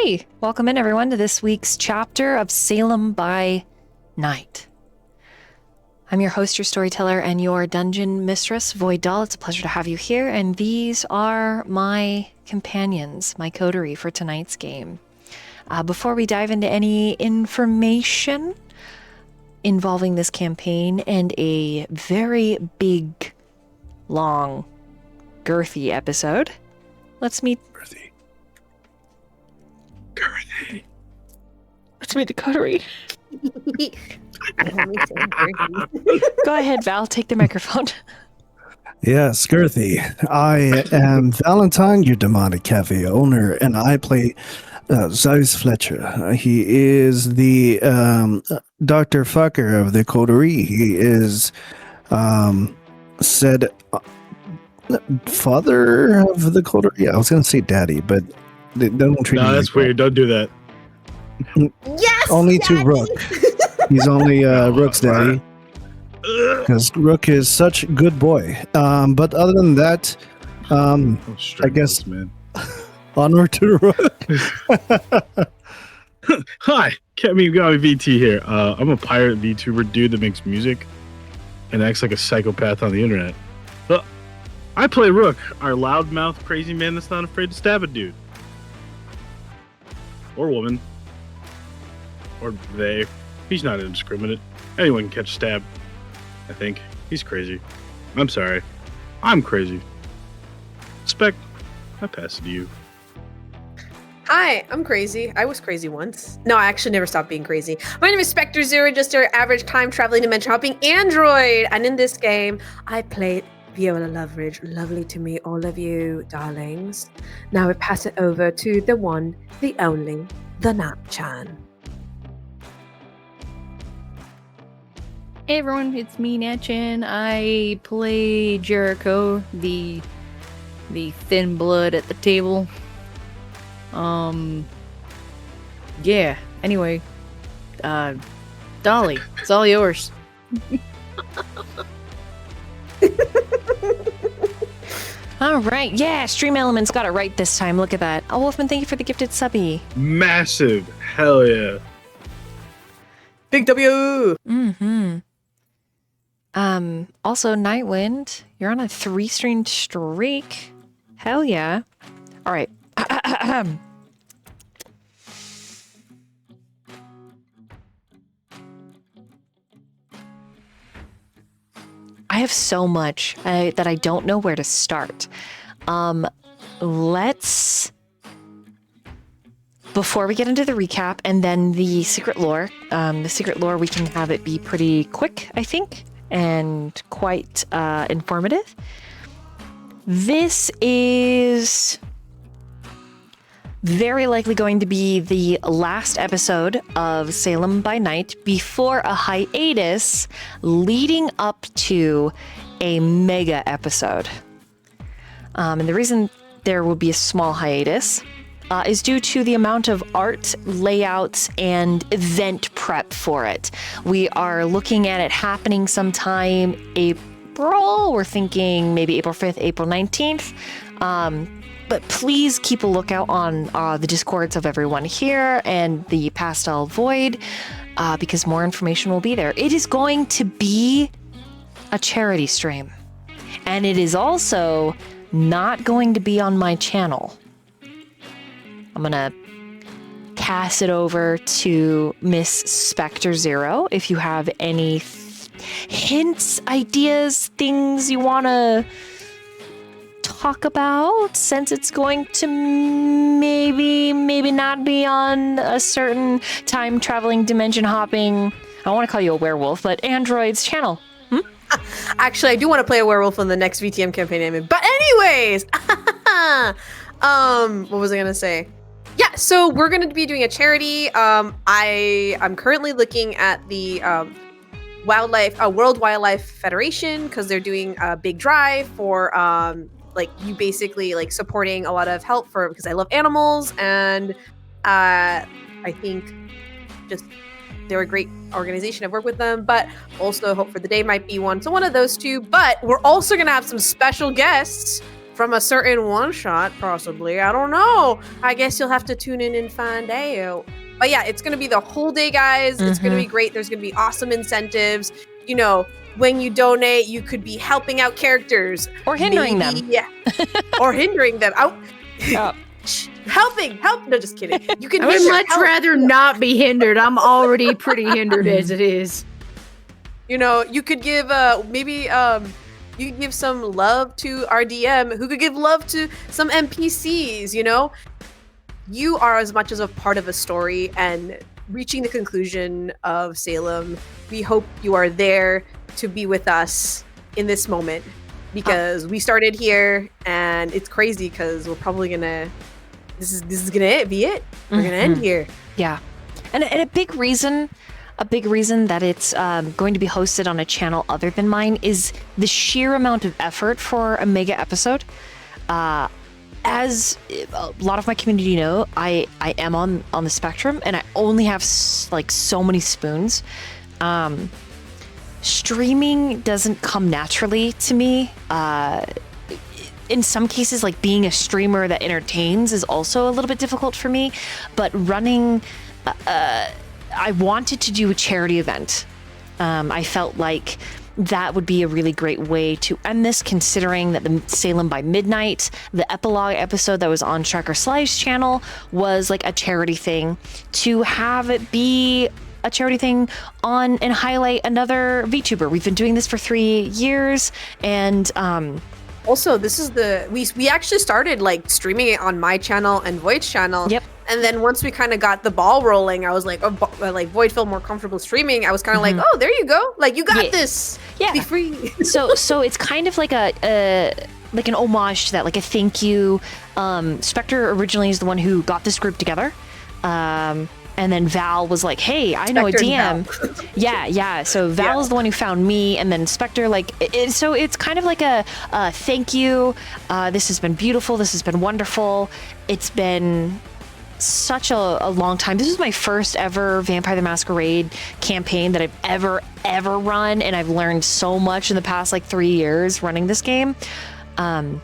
Okay, welcome in everyone to this week's chapter of Salem by Night. I'm your host, your storyteller, and your dungeon mistress, Viola. It's a pleasure to have you here, and these are my companions, my coterie for tonight's game. Before we dive into any information involving this campaign and a very big, long, girthy episode, let's meet... Girthy. Let's meet the coterie. Go ahead, Val. Take the microphone. Yes, Girthy. I am Valentine, your demonic cafe owner, and I play Xirus Fletcher. He is the Dr. Fucker of the coterie. He is said father of the coterie. I was going to say daddy, but they don't treat me. No, that's weird. Don't do that. Yes! Only Daddy! to Rook. He's only Rook's daddy. Because Rook is such a good boy. But other than that, I guess, man. Honor to Rook. Hi, Kemi VT here. I'm a pirate VTuber dude that makes music and acts like a psychopath on the internet. I play Rook, our loudmouth crazy man that's not afraid to stab a dude. Or woman. Or they. He's not indiscriminate. Anyone can catch a stab. I think. He's crazy. I'm sorry. I'm crazy. Spec, I pass it to you. Hi, I'm crazy. I was crazy once. No, I actually never stopped being crazy. My name is Spectre Zero, just your average time-traveling dimension hopping android. And in this game, I played Viola Loveridge. Lovely to meet all of you, darlings. Now we pass it over to the one, the only, the Nat-chan. Hey everyone, it's me, Natchan. I play Jericho, the thin blood at the table. Yeah, anyway. Dolly, it's all yours. All right, yeah, Stream Elements got it right this time. Look at that. Oh, Wolfman, thank you for the gifted subby. Massive. Hell yeah. Big W! Mm-hmm. Also, Nightwind, you're on a 3-stream streak. Hell yeah. All right. I have so much that I don't know where to start. Before we get into the recap and then the secret lore, we can have it be pretty quick, I think, and quite informative. This is very likely going to be the last episode of Salem by Night before a hiatus leading up to a mega episode. And the reason there will be a small hiatus is due to the amount of art, layouts, and event prep for it. We are looking at it happening sometime April. We're thinking maybe April 5th, April 19th. But please keep a lookout on the Discords of everyone here and the Pastel Void, because more information will be there. It is going to be a charity stream. And it is also not going to be on my channel. I'm going to pass it over to Miss Spectre Zero. If you have any hints, ideas, things you want to talk about, since it's going to maybe not be on a certain time traveling dimension hopping, I don't want to call you a werewolf, but Android's channel. Actually, I do want to play a werewolf in the next VTM campaign I'm in. But anyways, what was I going to say? Yeah, so we're going to be doing a charity. I'm currently looking at the World Wildlife Federation, because they're doing a big drive for you basically like supporting a lot of help for, because I love animals, and I think just they're a great organization. I've worked with them, but also Hope for the Day might be one. So one of those two. But we're also going to have some special guests from a certain one shot, possibly. I don't know. I guess you'll have to tune in and find out. But yeah, it's going to be the whole day, guys. It's going to be great. There's going to be awesome incentives. You know, when you donate, you could be helping out characters. Or hindering them. Yeah. Or hindering them. Help. No, just kidding. You can I would much rather not be hindered. I'm already pretty hindered as it is. You know, you could give you could give some love to our DM, who could give love to some NPCs, you know? You are as much as a part of a story, and reaching the conclusion of Salem, we hope you are there to be with us in this moment, because we started here, and it's crazy because we're probably gonna this is gonna be it. We're gonna end here. Yeah. And a big reason that it's going to be hosted on a channel other than mine is the sheer amount of effort for a mega episode. As a lot of my community know, I am on the spectrum, and I only have like so many spoons. Streaming doesn't come naturally to me. In some cases, like being a streamer that entertains is also a little bit difficult for me, but running I wanted to do a charity event. I felt like that would be a really great way to end this, considering that the Salem by Midnight, the epilogue episode that was on Tracker Sly's channel, was like a charity thing. To have it be a charity thing on and highlight another VTuber. We've been doing this for 3 years, and also, this is we actually started like streaming it on my channel and Void's channel. Yep. And then once we kind of got the ball rolling, I was like, like Void felt more comfortable streaming. I was kind of like, oh, there you go. Like, you got this. Yeah. Be free. so it's kind of like like an homage to that, like a thank you. Spectre originally is the one who got this group together. And then Val was like, hey, I know a DM. Yeah. So Val is the one who found me, and then Spectre, so it's kind of like a thank you. This has been beautiful. This has been wonderful. It's been such a long time. This is my first ever Vampire the Masquerade campaign that I've ever run, and I've learned so much in the past 3 years running this game. And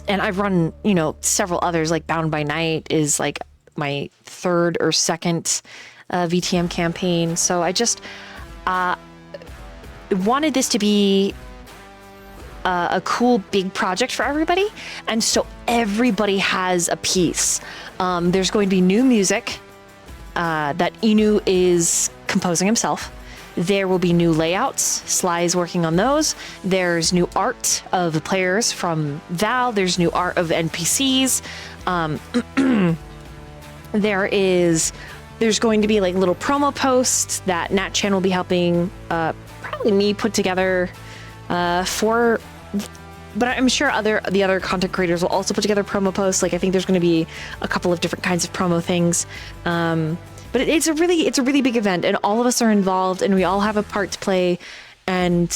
I've run, several others, like Bound by Night is like my third or second VTM campaign. So I just wanted this to be a cool big project for everybody, and so everybody has a piece. There's going to be new music that Inu is composing himself. There will be new layouts. Sly is working on those. There's new art of the players from Val. There's new art of NPCs. There's going to be like little promo posts that Nat Chan will be helping probably me put together but I'm sure the other content creators will also put together promo posts. Like, I think there's going to be a couple of different kinds of promo things. But it's a really big event, and all of us are involved, and we all have a part to play. And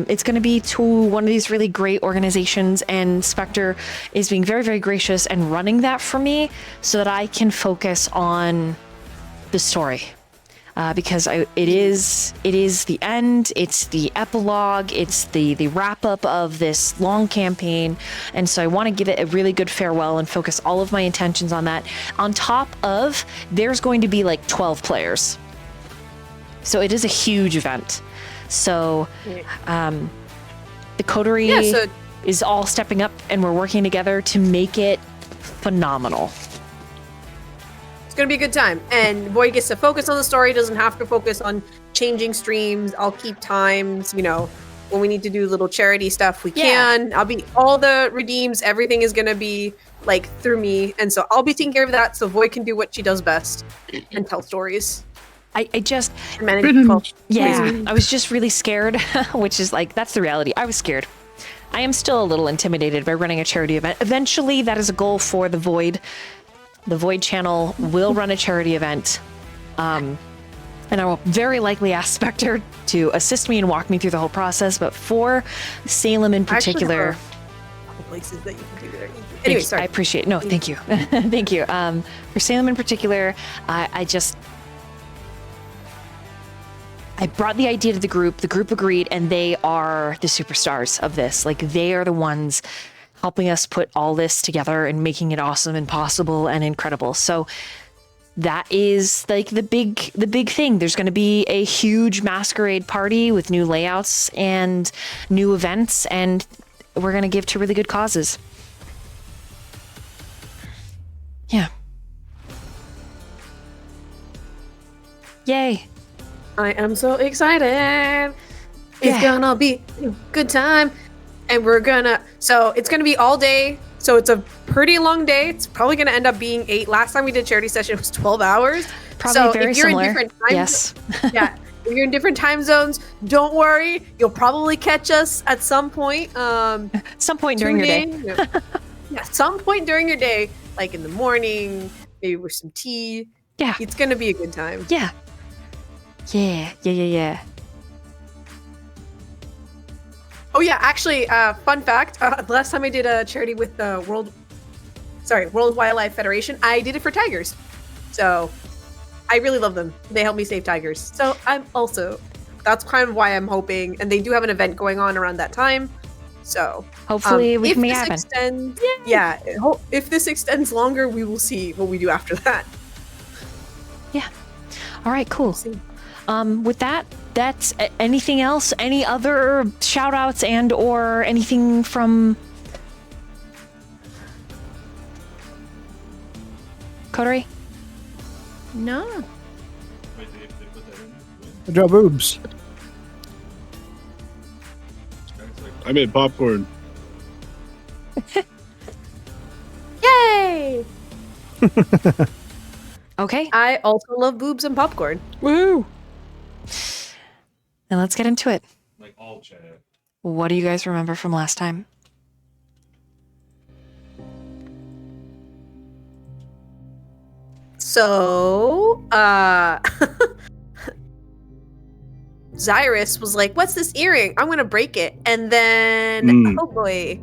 it's going to be to one of these really great organizations, and Spectre is being very, very gracious and running that for me so that I can focus on the story. Because it is the end, it's the epilogue, it's the wrap up of this long campaign, and so I want to give it a really good farewell and focus all of my intentions on that. On top of, there's going to be 12 players, so it is a huge event. So the coterie is all stepping up, and we're working together to make it phenomenal. It's gonna be a good time, and Void gets to focus on the story, doesn't have to focus on changing streams. I'll keep times, when we need to do little charity stuff, we can. I'll be all the redeems, everything is gonna be through me, and so I'll be taking care of that so Void can do what she does best and tell stories. I just manage people. Yeah, I was just really scared, which is that's the reality. I was scared. I am still a little intimidated by running a charity event. Eventually, that is a goal for the Void. The Void channel will run a charity event, and I will very likely ask Spectre to assist me and walk me through the whole process. But for Salem in particular, a couple places that you can do there. Anyway, sorry. I appreciate it. No, thank you, thank you. For Salem in particular, I brought the idea to the group. The group agreed, and they are the superstars of this. They are the ones helping us put all this together and making it awesome and possible and incredible. So that is like the big thing. There's going to be a huge masquerade party with new layouts and new events, and we're going to give to really good causes. Yeah. Yay. I am so excited. It's gonna be a good time. And so it's gonna be all day. So it's a pretty long day. It's probably gonna end up being 8. Last time we did charity session, it was 12 hours. Probably so very if you're similar. in different time Yes. yeah. If you're in different time zones, don't worry. You'll probably catch us at some point. Some point during your day. Yeah, some point during your day, like in the morning, maybe with some tea. Yeah. It's gonna be a good time. Yeah. Yeah. Oh yeah, actually, fun fact, the last time I did a charity with the World Wildlife Federation, I did it for tigers. So I really love them. They help me save tigers. So that's kind of why I'm hoping, and they do have an event going on around that time. So Hopefully we can make it happen. If this extends longer, we will see what we do after that. Yeah. All right, cool. We'll see. With that, that's anything else? Any other shout outs and or anything from Coterie? No. Good job, boobs. I made popcorn. Yay! Okay. I also love boobs and popcorn. Woo! Then let's get into it. Like all chat. What do you guys remember from last time? So, Xirus was like, "What's this earring? I'm gonna break it." And then, oh boy,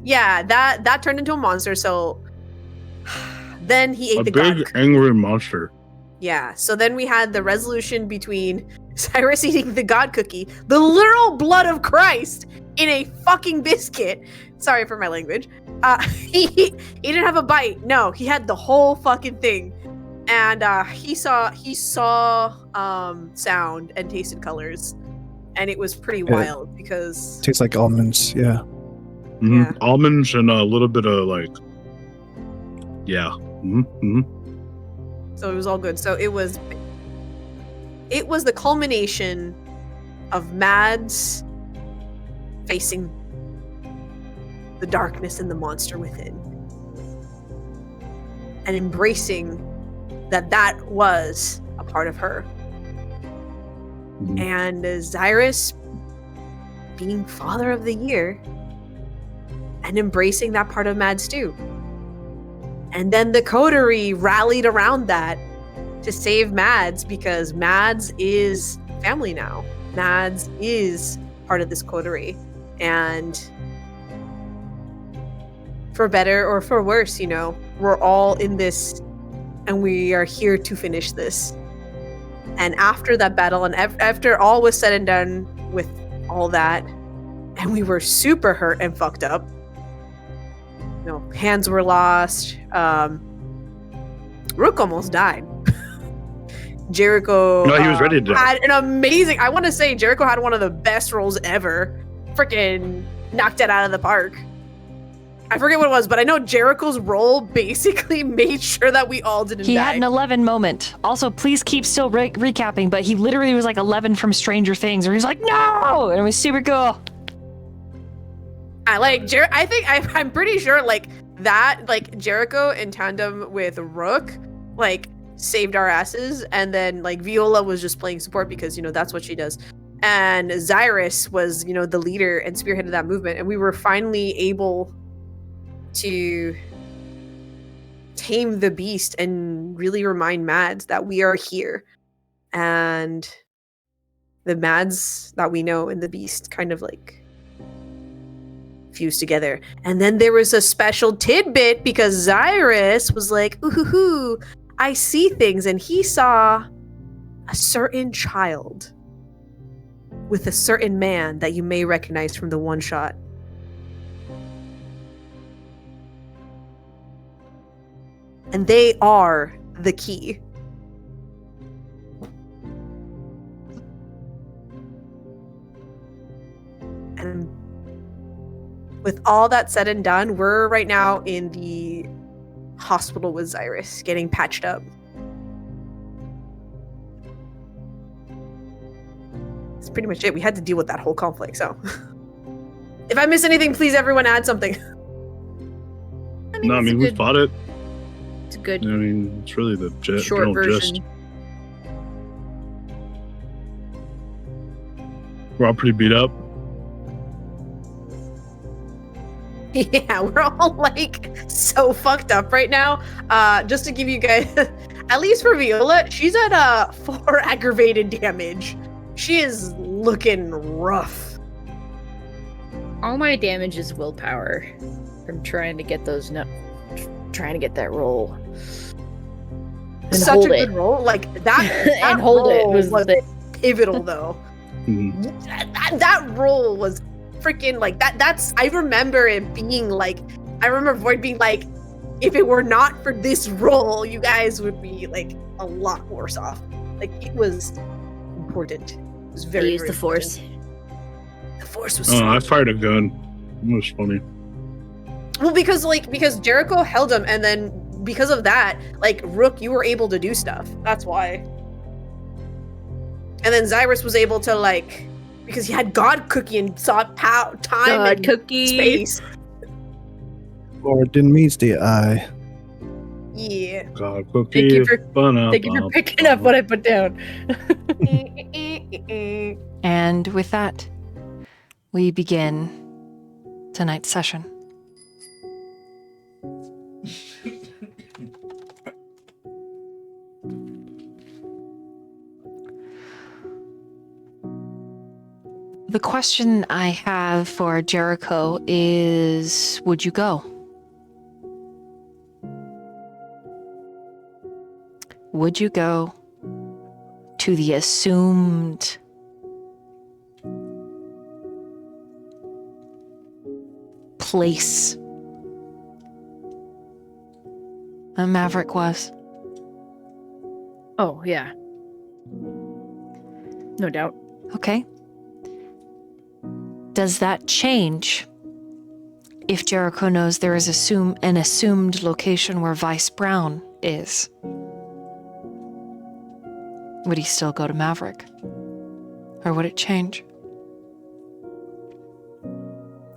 yeah, that turned into a monster. So then he ate A the big god. angry monster. Yeah. So then we had the resolution between Xirus eating the god cookie, the literal blood of Christ, in a fucking biscuit. Sorry for my language. He didn't have a bite. No, he had the whole fucking thing. And he saw sound and tasted colors, and it was pretty wild because Tastes like almonds. Yeah. Mhm. Yeah. Almonds and a little bit of like, yeah. so it was all good. So it was the culmination of Mads facing the darkness and the monster within, and embracing that was a part of her. Mhm. And Xirus being Father of the Year and embracing that part of Mads too. And then the coterie rallied around that to save Mads, because Mads is family now. Mads is part of this coterie. And for better or for worse, we're all in this, and we are here to finish this. And after that battle, and after all was said and done with all that, and we were super hurt and fucked up, hands were lost. Rook almost died. Jericho No, he was ready to die. had an amazing, I want to say Jericho had one of the best rolls ever. Freaking knocked it out of the park. I forget what it was, but I know Jericho's roll basically made sure that we all didn't die. He had an 11 moment. Also, please keep still recapping, but he literally was like 11 from Stranger Things, where he's like, no! And it was super cool. I'm pretty sure that Jericho in tandem with Rook saved our asses, and then Viola was just playing support because that's what she does, and Xirus was the leader and spearheaded that movement, and we were finally able to tame the beast and really remind Mads that we are here, and the Mads that we know and the beast kind of fused together. And then there was a special tidbit because Xirus was like, ooh, I see things, and he saw a certain child with a certain man that you may recognize from the one shot. And they are the key. And with all that said and done, we're right now in the hospital with Xirus, getting patched up. That's pretty much it. We had to deal with that whole conflict, so. If I miss anything, please everyone add something. We fought it. It's a good It's really the short general version. gist. We're all pretty beat up. Yeah, we're all like so fucked up right now. Just to give you guys, at least for Viola, she's at 4 aggravated damage. She is looking rough. All my damage is willpower from trying to get trying to get that roll. And Such hold a it. good roll. Like that And hold it roll was the pivotal though. That roll was freaking like that's I remember it being like, I remember Void being like, if it were not for this roll, you guys would be like a lot worse off. Like it was important. It was very, use very the force. important. The force was Oh, strong. I fired a gun. It was funny. Well, because Jericho held him, and then because of that, like Rook, you were able to do stuff. That's why. And then Xirus was able to because he had God Cookie and saw time God and Cookie. space. Or didn't meet the eye. Yeah. God, cookie. Thank you for picking up what I put down. And with that, we begin tonight's session. The question I have for Jericho is, would you go? Would you go to the assumed place a Maverick was? Oh, yeah. No doubt. Okay. Does that change if Jericho knows there is an assumed location where Vice Brown is? Would he still go to Maverick? Or would it change?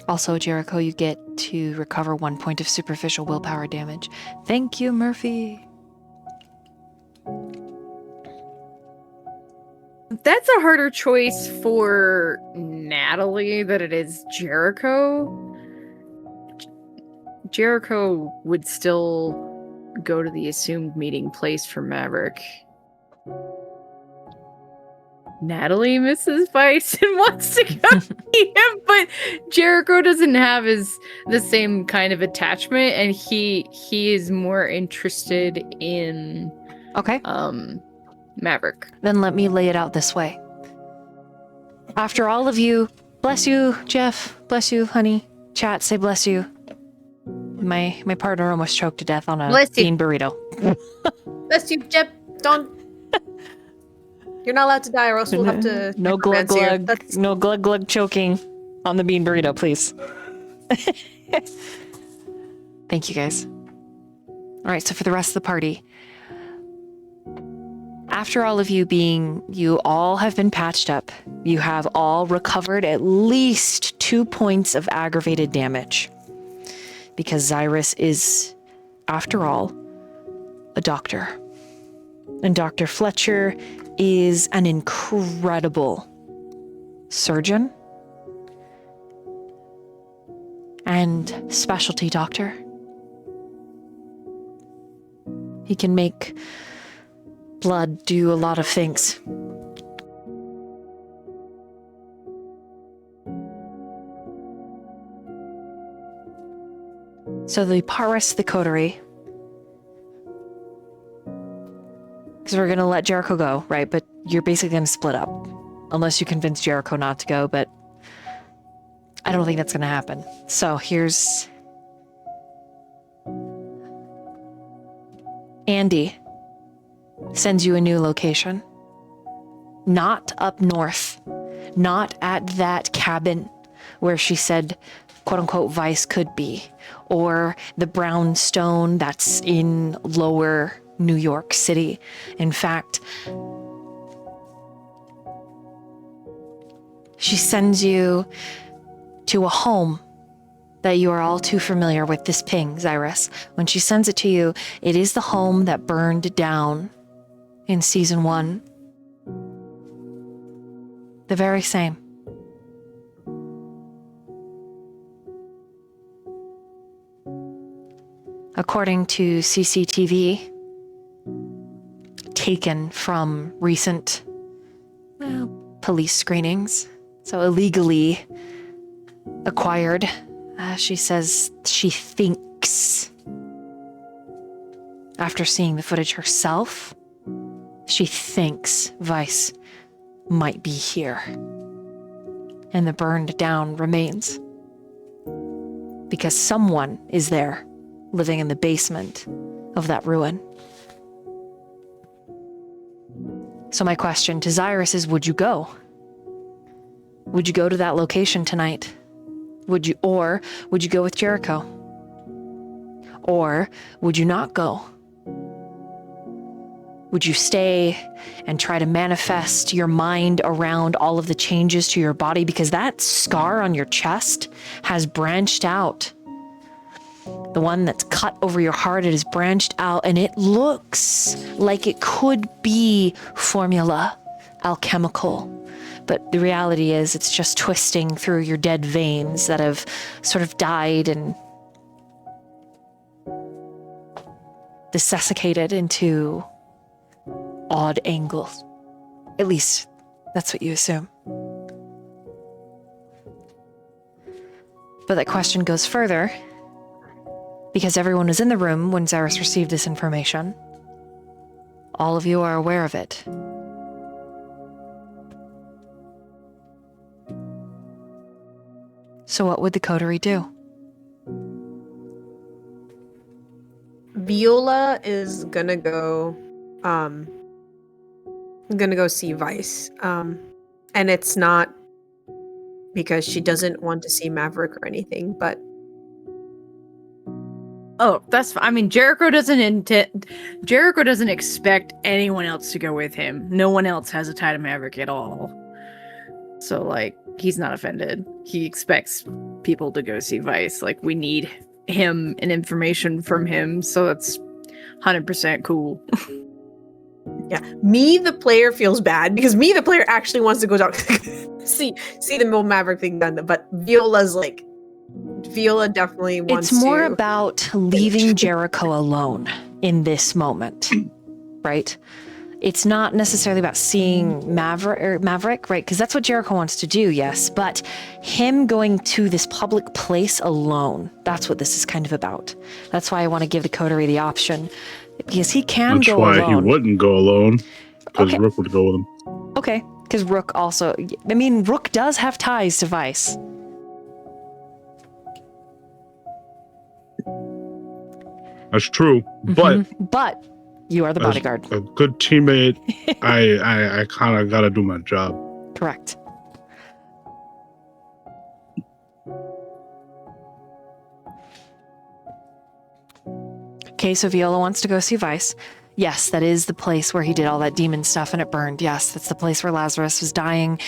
Also, Jericho, you get to recover 1 point of superficial willpower damage. Thank you, Murphy. That's a harder choice for Natalie than it is Jericho. Jericho would still go to the assumed meeting place for Maverick. Natalie misses Vice and wants to go see him, but Jericho doesn't have the same kind of attachment, and he is more interested in Okay. Maverick. Then let me lay it out this way. After all of you, bless you, Jeff, bless you, honey. Chat, say bless you. My partner almost choked to death on a Bless you. bean burrito. Bless you, Jeb. Don't. You're not allowed to die, or else we'll have to. No glug necromancy you. glug, That's- no glug glug choking on the bean burrito, please. Thank you, guys. All right, so for the rest of the party, after all of you all have been patched up, you have all recovered at least 2 points of aggravated damage. Because Xirus is, after all, a doctor. And Dr. Fletcher is an incredible surgeon and specialty doctor. He can make blood do a lot of things. So the rest of the coterie, because we're going to let Jericho go, right? But you're basically going to split up. Unless you convince Jericho not to go, but I don't think that's going to happen. So here's Andy sends you a new location. Not up north. Not at that cabin where she said, quote unquote, Vice could be. Or the brownstone that's in lower New York City. In fact, she sends you to a home that you are all too familiar with, this ping, Xirus. When she sends it to you, it is the home that burned down in season 1. The very same. According to CCTV, taken from recent police screenings, so illegally acquired, she says she thinks, after seeing the footage herself, she thinks Vice might be here in the burned down remains because someone is there living in the basement of that ruin. So my question to Xirus is, would you go? Would you go to that location tonight? Would you go with Jericho? Or would you not go? Would you stay and try to manifest your mind around all of the changes to your body? Because that scar on your chest has branched out. The one that's cut over your heart, it has branched out, and it looks like it could be formula, alchemical. But the reality is it's just twisting through your dead veins that have sort of died and desiccated into odd angles. At least, that's what you assume. But that question goes further, because everyone was in the room when Xirus received this information. All of you are aware of it. So what would the coterie do? Viola is gonna go see Vice. And it's not because she doesn't want to see Maverick or anything, but Jericho doesn't expect anyone else to go with him. No one else has a tie to Maverick at all. So, he's not offended. He expects people to go see Vice. We need him and information from him, so that's 100% cool. yeah. Me, the player, feels bad because me, the player, actually wants to go down see the Mill Maverick thing done. But Viola definitely wants to. It's more about leaving Jericho alone in this moment, right? It's not necessarily about seeing Maverick, right? Because that's what Jericho wants to do, yes. But him going to this public place alone, that's what this is kind of about. That's why I want to give the coterie the option. Because he can go alone. That's why he wouldn't go alone. Because Rook would go with him. Okay, because Rook also... Rook does have ties to Vice. That's true, But you are the bodyguard. A good teammate, I kind of got to do my job. Correct. Okay, so Viola wants to go see Vice. Yes, that is the place where he did all that demon stuff and it burned. Yes, that's the place where Lazarus was dying.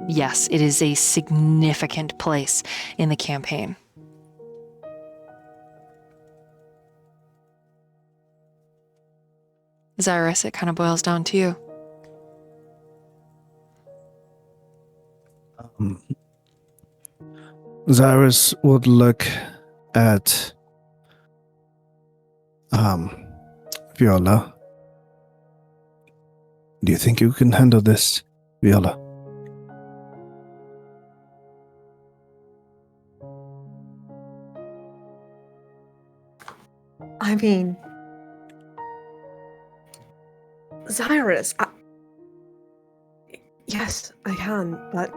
Yes, it is a significant place in the campaign. Xirus, it kind of boils down to you. Xirus would look at Viola. Do you think you can handle this, Viola? Xirus, yes, I can, but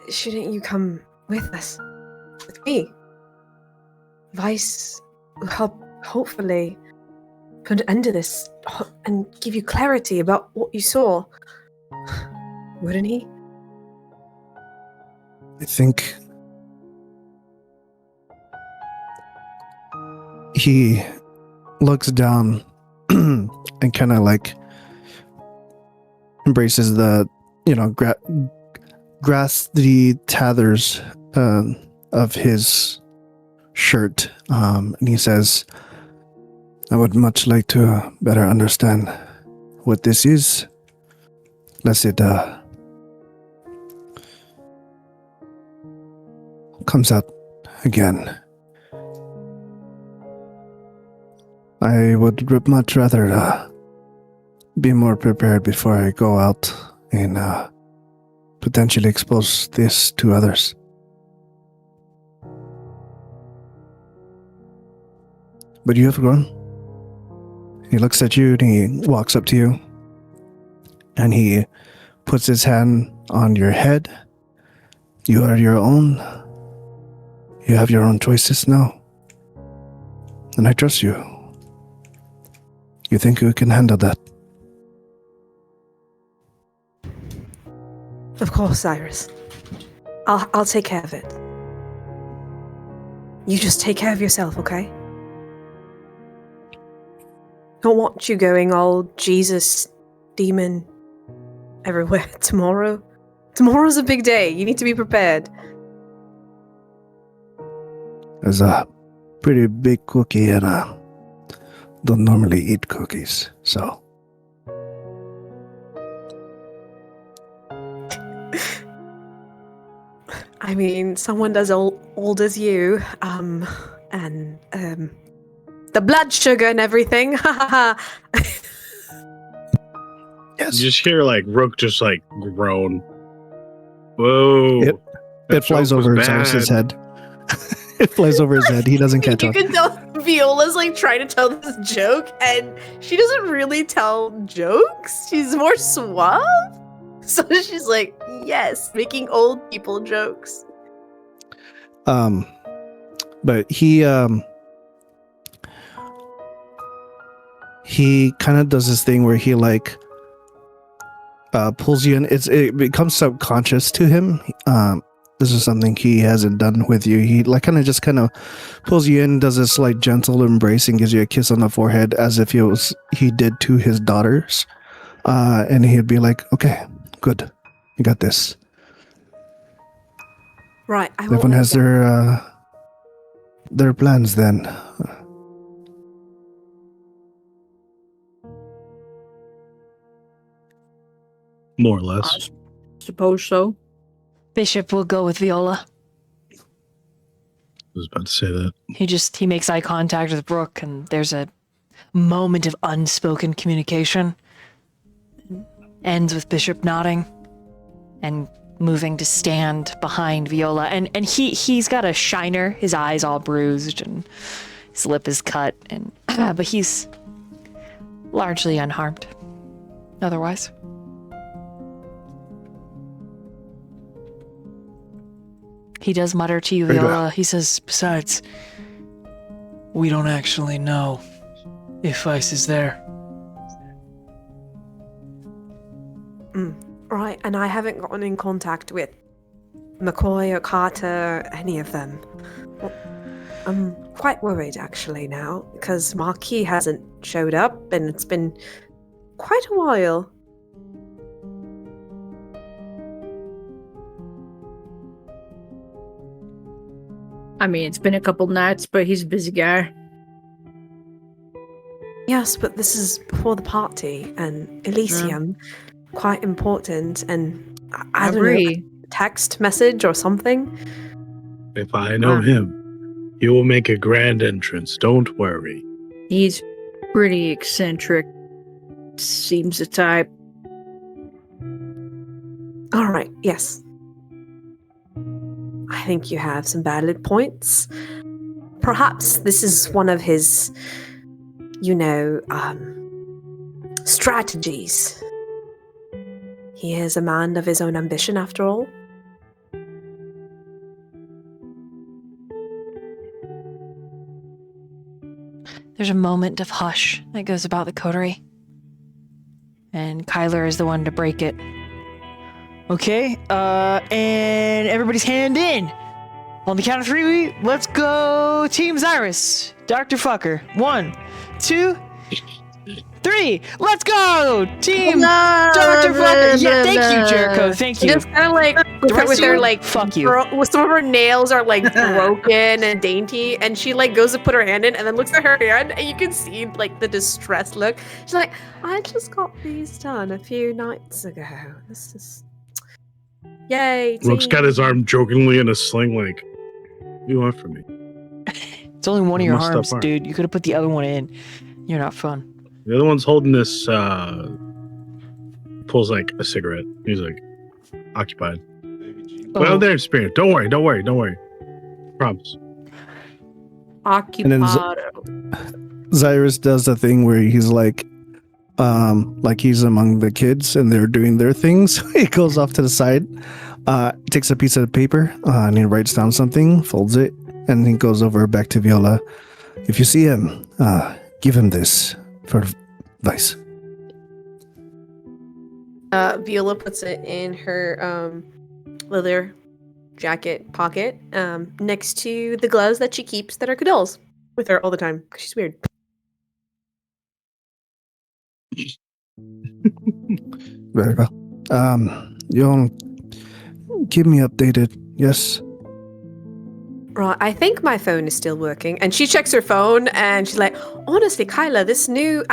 shouldn't you come with us? With me? Vice will help, hopefully, put an end to this and give you clarity about what you saw. Wouldn't he? I think he looks down and kind of like embraces the, grasps the tethers of his shirt, and he says, I would much like to better understand what this is, lest it comes out again. I would much rather be more prepared before I go out and potentially expose this to others. But you have grown. He looks at you and he walks up to you and he puts his hand on your head. You are your own. You have your own choices now. And I trust you. You think you can handle that? Of course, Xirus. I'll take care of it. You just take care of yourself, okay? Don't want you going all Jesus, demon, everywhere tomorrow. Tomorrow's a big day. You need to be prepared. There's a pretty big cookie and I don't normally eat cookies, so. I mean, someone as old as you, and the blood sugar and everything. Yes. You just hear like Rook just like groan. Whoa. It flies over Xirus' head. It flies over his head. He doesn't catch You up. can tell Viola's like trying to tell this joke, and she doesn't really tell jokes. She's more suave. So she's like, yes, making old people jokes. But he kind of does this thing where he like pulls you in. It becomes subconscious to him. This is something he hasn't done with you. He like kind of pulls you in, does this like gentle embrace, and gives you a kiss on the forehead as if he did to his daughters. And he'd be like, "Okay, good, you got this." Right. Everyone has their plans then. More or less. Suppose so. Bishop will go with Viola. I was about to say that. He makes eye contact with Rook, and there's a moment of unspoken communication. Ends with Bishop nodding and moving to stand behind Viola. And he's got a shiner, his eyes all bruised and his lip is cut, and but he's largely unharmed otherwise. He does mutter to you, Viola. He says, besides, we don't actually know if Ice is there. Right, and I haven't gotten in contact with McCoy or Carter, any of them. Well, I'm quite worried actually now, because Marquis hasn't showed up, and it's been quite a while. I mean, it's been a couple nights, but he's a busy guy. Yes, but this is before the party, and Elysium, quite important, and I don't know, text message or something. If I know him, he will make a grand entrance. Don't worry. He's pretty eccentric. Seems the type. All right, yes. I think you have some valid points. Perhaps this is one of his, strategies. He is a man of his own ambition, after all. There's a moment of hush that goes about the coterie. And Kyler is the one to break it. Okay, and everybody's hand in. On the count of 3, let's go Team Xirus. Dr. Fucker. 1, 2, 3. Let's go! Team Dr. Fucker. Yeah, thank you, Jericho. Thank you. Just kind of like with her like fuck you. Some of her nails are like broken and dainty, and she like goes to put her hand in, and then looks at her hand, and you can see like the distressed look. She's like, "I just got these done a few nights ago. This is yay." Rook's got his arm jokingly in a sling, like, "What do you want from me?" It's only one of your Messed up arms, arm. dude. You could have put the other one in. You're not fun. The other one's holding this, pulls like a cigarette. He's like, occupied. Well, they're experienced. Don't worry. Promise. Occupado. Xirus does the thing where he's like he's among the kids and they're doing their things. He goes off to the side, takes a piece of paper, and he writes down something, folds it, and he goes over back to Viola. If you see him, give him this for advice. Viola puts it in her leather jacket pocket next to the gloves that she keeps that are Cadell's with her all the time because she's weird. Very well. You'll keep me updated, yes? Right, I think my phone is still working. And she checks her phone and she's like, honestly, Kyla, this new...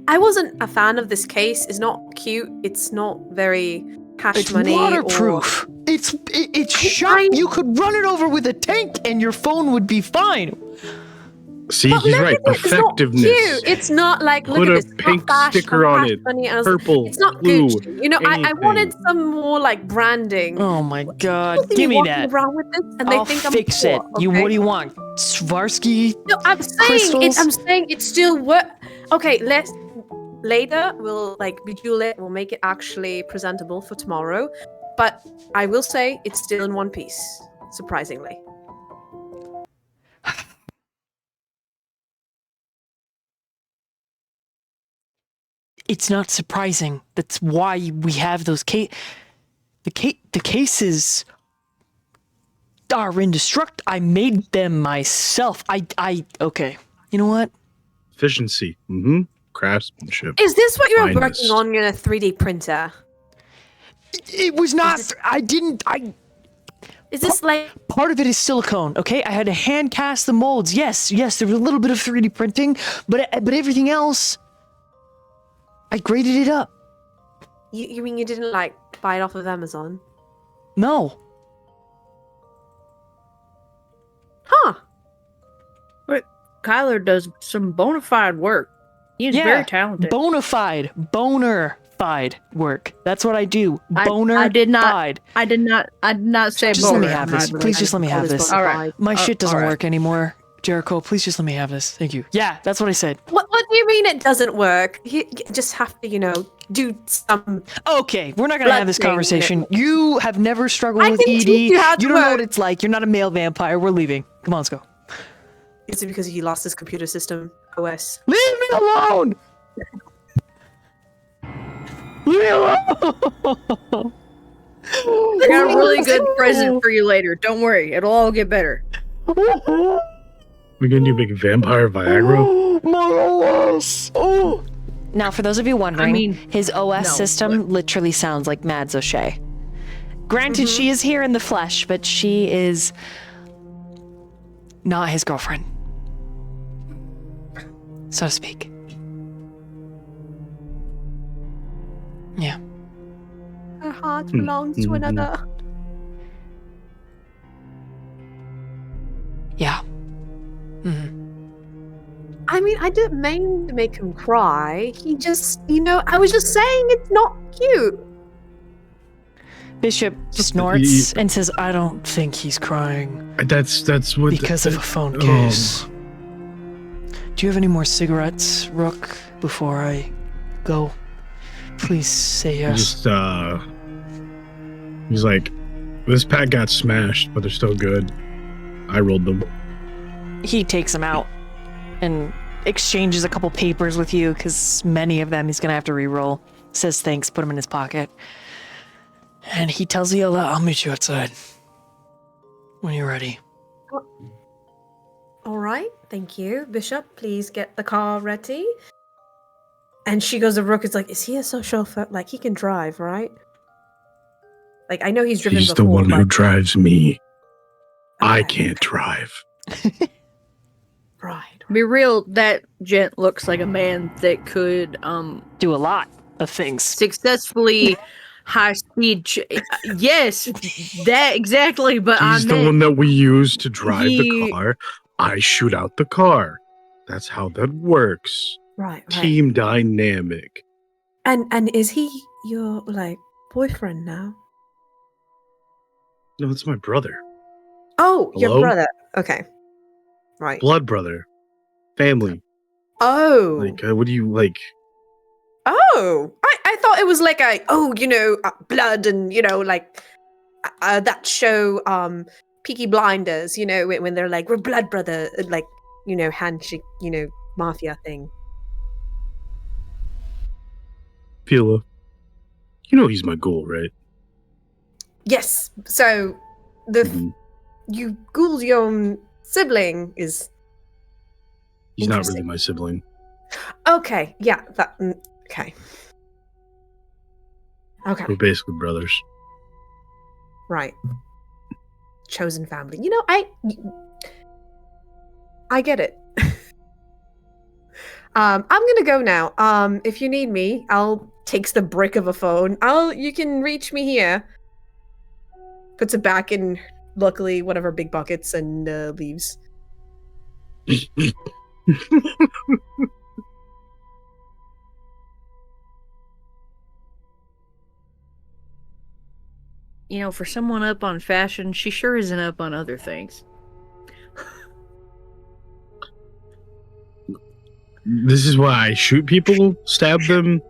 I wasn't a fan of this case. It's not cute. It's not very cash money. It's waterproof. It's sharp. You could run it over with a tank and your phone would be fine. See, But he's look right. at it, Effectiveness. It's not cute. It's not like, look Put at a this. It's not pink fashion sticker or on cash it. money. I was- Purple, It's not blue, Gucci. You know, I wanted anything. some more like branding. Oh my god. People see Give me walking that. around with this and I'll they think fix I'm it. poor, You okay? what do you want? Swarovski? No, I'm saying Crystals? I'm saying it's still work. Okay, let's later we'll like bejewel it. We'll make it actually presentable for tomorrow. But I will say it's still in one piece, surprisingly. It's not surprising. That's why we have those the cases are indestructible. I made them myself. Okay. You know what? Efficiency. Craftsmanship. Is this what you're Finest. working on in a 3D printer? It was not. Is this like Part of it is silicone, okay? I had to hand cast the molds. Yes, there was a little bit of 3D printing, but everything else, I graded it up. you mean you didn't like buy it off of Amazon? No. Huh. But Kyler does some bona fide work. He's very talented. Bona fide work. That's what I do. I did not say Just let me boner. have this. Please just let me have this. All right. My shit doesn't all right. work anymore. Jericho, please just let me have this. Thank you. Yeah, that's what I said. What do you mean it doesn't work? You just have to, do some. Okay, we're not gonna have this Blood thing. conversation. You have never struggled I with can ED. teach you how to don't know work. what it's like. You're not a male vampire. We're leaving. Come on, let's go. Is it because he lost his computer system OS? Leave me alone! Leave me alone! I got a really good present for you later. Don't worry, it'll all get better. We're gonna do big vampire Viagra. My OS! Oh! Now, for those of you wondering, I mean, his OS no, system literally sounds like Mads O'Shea. Granted, she is here in the flesh, but she is not his girlfriend. So to speak. Yeah. Her heart belongs to another. Yeah. I mean, I didn't mean to make him cry. He just, I was just saying it's not cute. Bishop snorts and says, I don't think he's crying That's what. because of a phone case. Do you have any more cigarettes, Rook, before I go? Please say yes. He's like, this pack got smashed, but they're still good. I rolled them. He takes them out and exchanges a couple papers with you, because many of them he's going to have to re-roll. Says thanks, put them in his pocket. And he tells Viola, I'll meet you outside when you're ready. All right, thank you. Bishop, please get the car ready. And she goes to Rook, is like, is he a chauffeur? Like, he can drive, right? Like, I know he's driven He's before. the one who drives me. I Okay. can't drive. Right. Be real, that gent looks like a man that could Do a lot of things. successfully high speed. Yes, that exactly. But He's the one that we use to drive the car. I shoot out the car. That's how that works. Right. Team dynamic. And is he your, like, boyfriend now? No, it's my brother. Oh, your Hello? brother. Okay. Right. Blood brother. Family. Oh. Like, what do you like? Oh. I thought it was like blood and, like that show, Peaky Blinders, when they're like, we're blood brother, like, handshake, mafia thing. Viola. You know he's my goal, right? Yes. So you ghoul's your own sibling is He's not Interesting. really my sibling. okay. Yeah. Okay. Okay. We're basically brothers. Right. Chosen family. I get it. I'm gonna go now. If you need me, takes the brick of a phone. You can reach me here. Puts it back in, luckily, one of her big buckets and leaves. For someone up on fashion, she sure isn't up on other things. This is why I shoot people, stab them,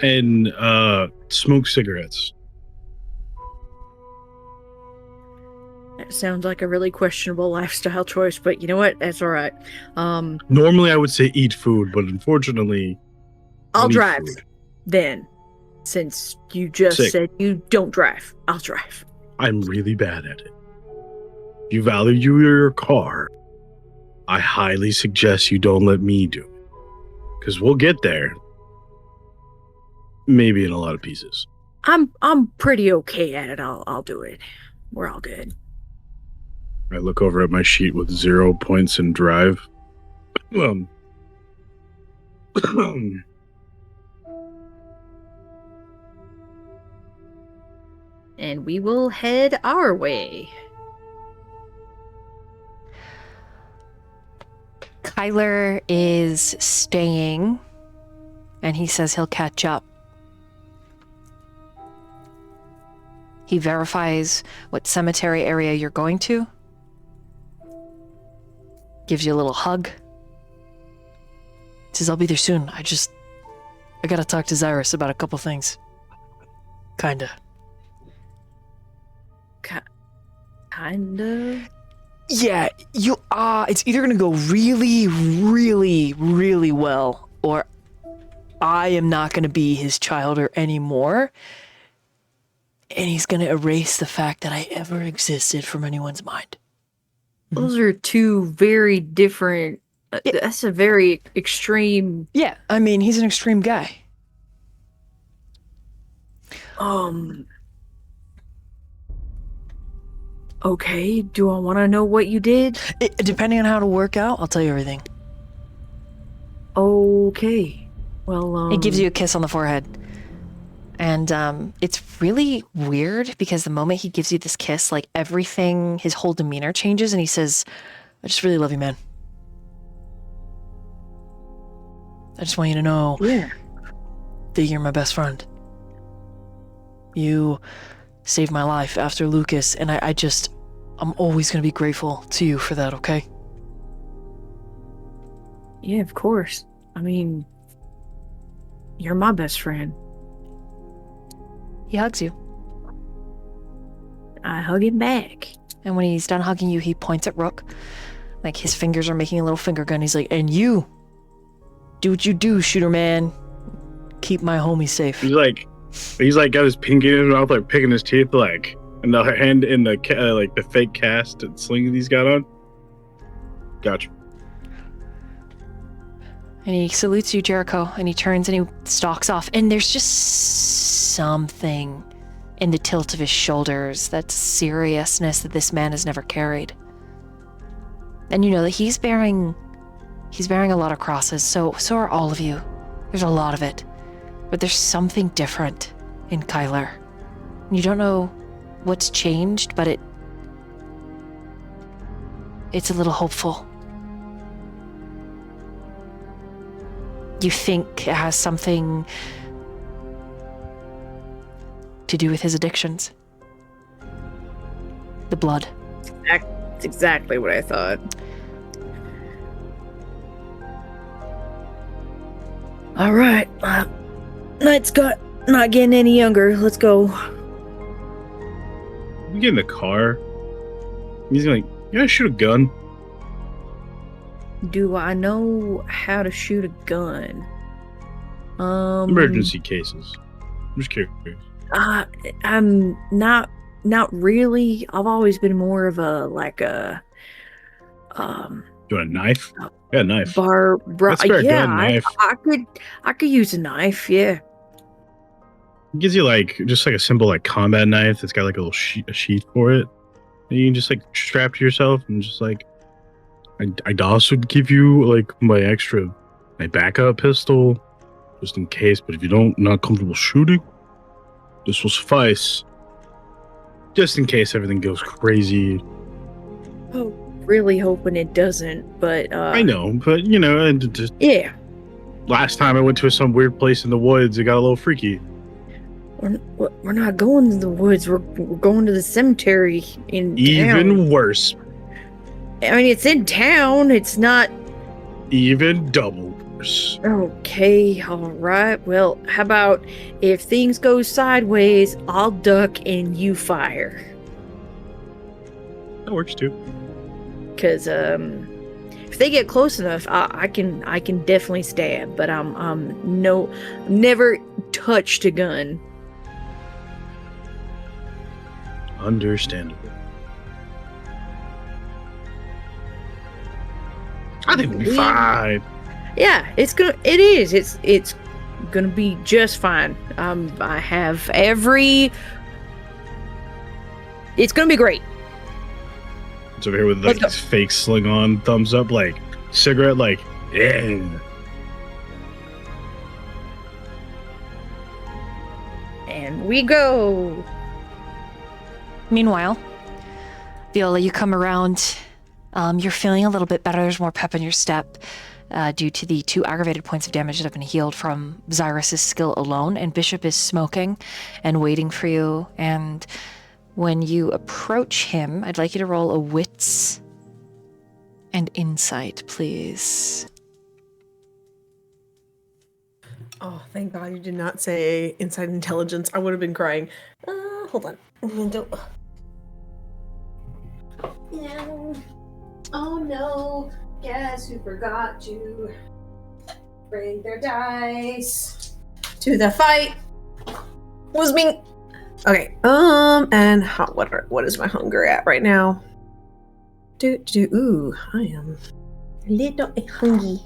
and smoke cigarettes. That sounds like a really questionable lifestyle choice, but you know what? That's all right. Normally, I would say eat food, but unfortunately, I'll I need drive food. then. Since you just Sick. said you don't drive, I'll drive. I'm really bad at it. If you value your car, I highly suggest you don't let me do it. Because we'll get there. Maybe in a lot of pieces. I'm pretty okay at it. I'll do it. We're all good. I look over at my sheet with 0 points in drive. And we will head our way. Kyler is staying, and he says he'll catch up. He verifies what cemetery area you're going to. Gives you a little hug. Says, I'll be there soon. I gotta talk to Xirus about a couple things. Kinda. Kinda. Yeah, it's either gonna go really, really, really well, or I am not gonna be his child anymore, and he's gonna erase the fact that I ever existed from anyone's mind. Those are two very different. That's a very extreme. Yeah, I mean, he's an extreme guy. Okay, do I want to know what you did? Depending on how it'll work out, I'll tell you everything. Okay. Well, He gives you a kiss on the forehead. And it's really weird because the moment he gives you this kiss, like everything, his whole demeanor changes, and he says, I just really love you, man. I just want you to know that you're my best friend. You saved my life after Lucas, and I'm always going to be grateful to you for that, okay? Yeah, of course. I mean, you're my best friend. He hugs you. I hug him back. And when he's done hugging you, he points at Rook. Like his fingers are making a little finger gun. He's like, and you, Do what you do, shooter man. Keep my homie safe. He's like got his pinky in his mouth, like picking his teeth, like, and the hand in the like the fake cast and sling he's got on. Gotcha. And he salutes you, Jericho, and he turns and he stalks off. And there's just something in the tilt of his shoulders, that seriousness that this man has never carried. And you know that he's bearing a lot of crosses, so are all of you. There's a lot of it. But there's something different in Kyler. You don't know what's changed, but it's a little hopeful. You think it has something to do with his addictions. The blood. That's exactly what I thought. All right. Night's not getting any younger. Let's go. We get in the car. He's like, "Yeah, shoot a gun." Do I know how to shoot a gun? Emergency cases. I'm just curious. I'm not really. I've always been more of a You want a knife? Yeah, a knife. That's fair, yeah, gun, knife. I could use a knife. Yeah. It gives you like just like a simple like combat knife that's got like a little sheath for it. And you can just like strap to yourself and just like. I'd also give you like my backup pistol, just in case. But if you not comfortable shooting, this will suffice. Just in case everything goes crazy. Oh, really hoping it doesn't. But I know, but you know, and just yeah. last time I went to some weird place in the woods, it got a little freaky. We're not going to the woods. We're going to the cemetery in town. Even worse. I mean, it's in town. It's not... Even double worse. Okay, alright. Well, how about if things go sideways, I'll duck and you fire. That works too. Because, if they get close enough, I can definitely stab, but never touched a gun. Understandable. I think we'll be fine. Yeah, it is. It's gonna be just fine. I have it's gonna be great. It's over here with like this fake sling on, thumbs up, like cigarette, like, yeah. And we go. Meanwhile, Viola, you come around. You're feeling a little bit better. There's more pep in your step due to the 2 aggravated points of damage that have been healed from Xirus' skill alone. And Bishop is smoking and waiting for you. And when you approach him, I'd like you to roll a wits and insight, please. Oh, thank God you did not say insight intelligence. I would have been crying. Hold on. No. Oh no. Guess who forgot to bring their dice to the fight? Was me. Okay. And what is my hunger at right now? Ooh, I am a little hungry.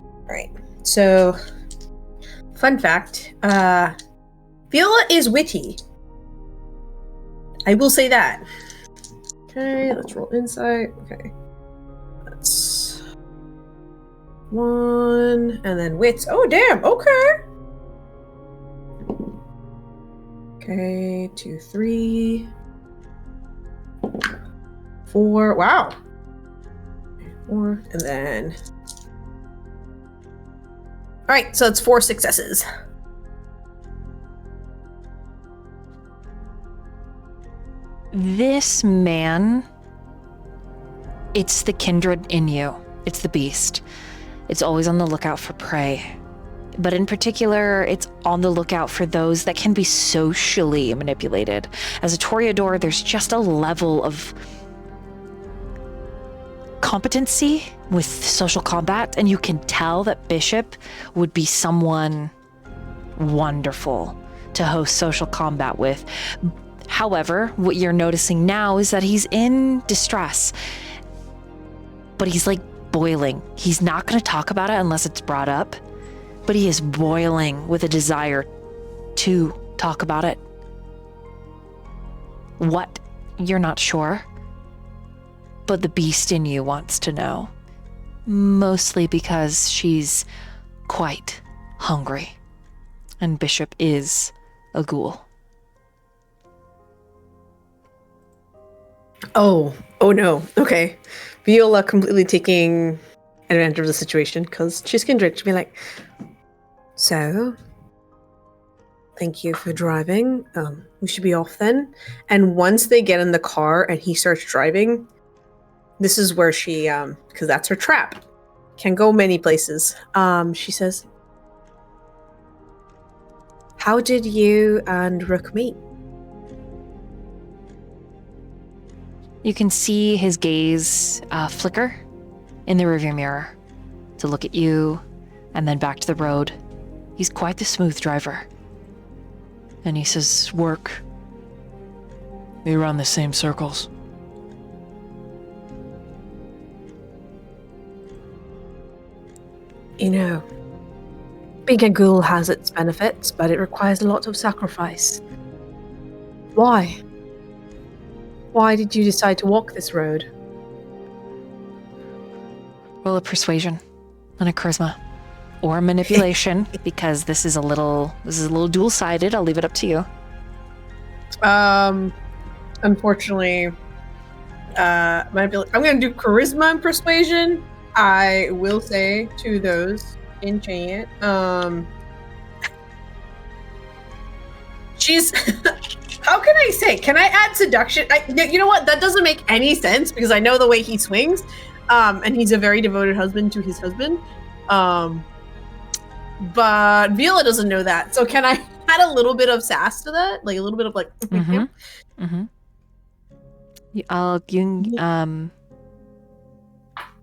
All right. So, fun fact, Viola is witty. I will say that. Okay, let's roll insight. Okay. That's 1, and then wits. Oh, damn, okay. Okay, 2, 3, 4. Wow. 4, and then... Alright, so it's 4 successes. This man, it's the kindred in you. It's the beast. It's always on the lookout for prey. But in particular, it's on the lookout for those that can be socially manipulated. As a Toreador, there's just a level of competency with social combat, and you can tell that Bishop would be someone wonderful to host social combat with. However, what you're noticing now is that he's in distress, but he's like boiling. He's not going to talk about it unless it's brought up, but he is boiling with a desire to talk about it. What? You're not sure, but the beast in you wants to know, mostly because she's quite hungry, and Bishop is a ghoul. Oh no. Okay. Viola completely taking advantage of the situation because she's kindred. She'll be like, so, thank you for driving. We should be off then. And once they get in the car and he starts driving, this is where she, because that's her trap, can go many places. She says, how did you and Rook meet? You can see his gaze flicker in the rearview mirror to look at you and then back to the road. He's quite the smooth driver. And he says, work. We run the same circles. You know, being a ghoul has its benefits, but it requires a lot of sacrifice. Why? Why did you decide to walk this road? Roll a persuasion and a charisma or manipulation because this is a little dual-sided. I'll leave it up to you. Unfortunately, I'm going to do charisma and persuasion. I will say to those in chat, she's how can I say? Can I add seduction? You know what? That doesn't make any sense because I know the way he swings, and he's a very devoted husband to his husband. But Viola doesn't know that. So can I add a little bit of sass to that? Like a little bit of like.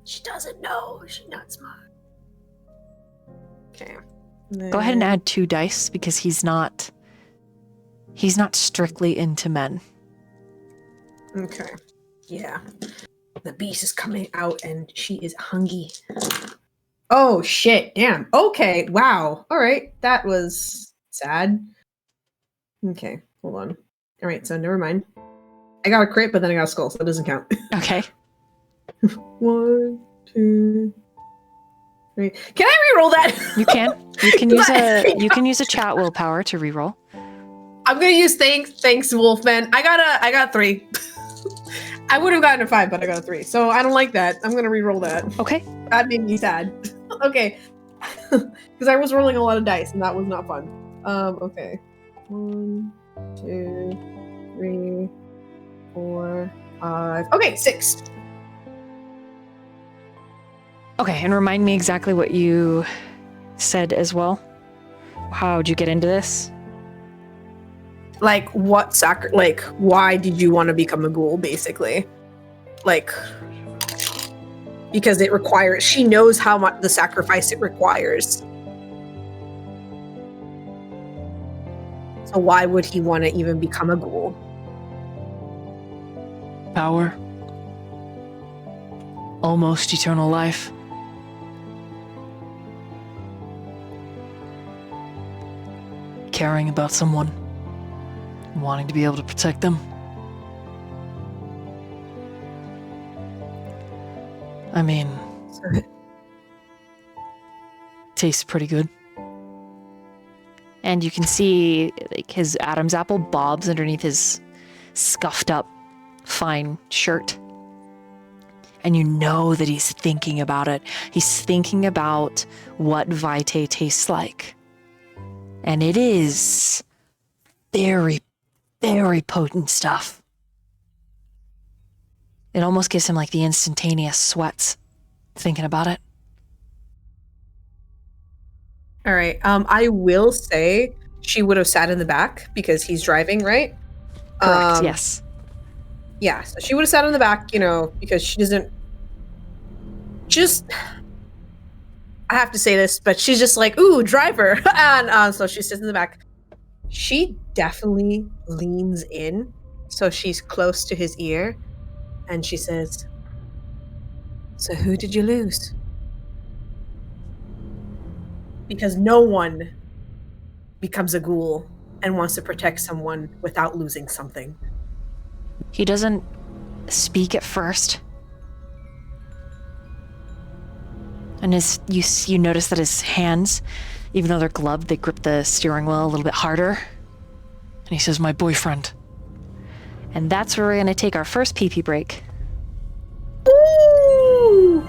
She doesn't know. She's not smart. Okay. Go ahead and add 2 dice because he's not strictly into men. Okay. Yeah. The beast is coming out and she is hungry. Oh shit. Damn. Okay. Wow. All right. That was sad. Okay. Hold on. All right. So never mind. I got a crit, but then I got a skull, so it doesn't count. Okay. 1, 2, 3. Can I reroll that? You can. You can use a chat willpower to reroll. I'm gonna use thanks, Wolfman. I got 3. I would have gotten a 5, but I got a 3. So I don't like that. I'm gonna reroll that. Okay. That made me sad. Okay. Because I was rolling a lot of dice and that was not fun. Okay. 1, 2, 3, 4, 5. Okay, 6. Okay, and remind me exactly what you said as well. How'd you get into this? Like why did you want to become a ghoul, basically? Like, because she knows how much the sacrifice it requires. So why would he want to even become a ghoul? Power. Almost eternal life. Caring about someone. Wanting to be able to protect them. I mean, tastes pretty good. And you can see like his Adam's apple bobs underneath his scuffed up fine shirt. And you know that he's thinking about it. He's thinking about what Vitae tastes like. And it is very, very potent stuff. It almost gives him like the instantaneous sweats thinking about it. All right. I will say she would have sat in the back because he's driving, right? Correct, yes. Yeah, so she would have sat in the back, because she doesn't just, I have to say this, but she's just like, ooh, driver. And so she sits in the back. She definitely leans in, so she's close to his ear, and she says, so who did you lose? Because no one becomes a ghoul and wants to protect someone without losing something. He doesn't speak at first. And you notice that his hands, even though they're gloved, they grip the steering wheel a little bit harder. And he says, my boyfriend. And that's where we're going to take our first pee-pee break. Ooh!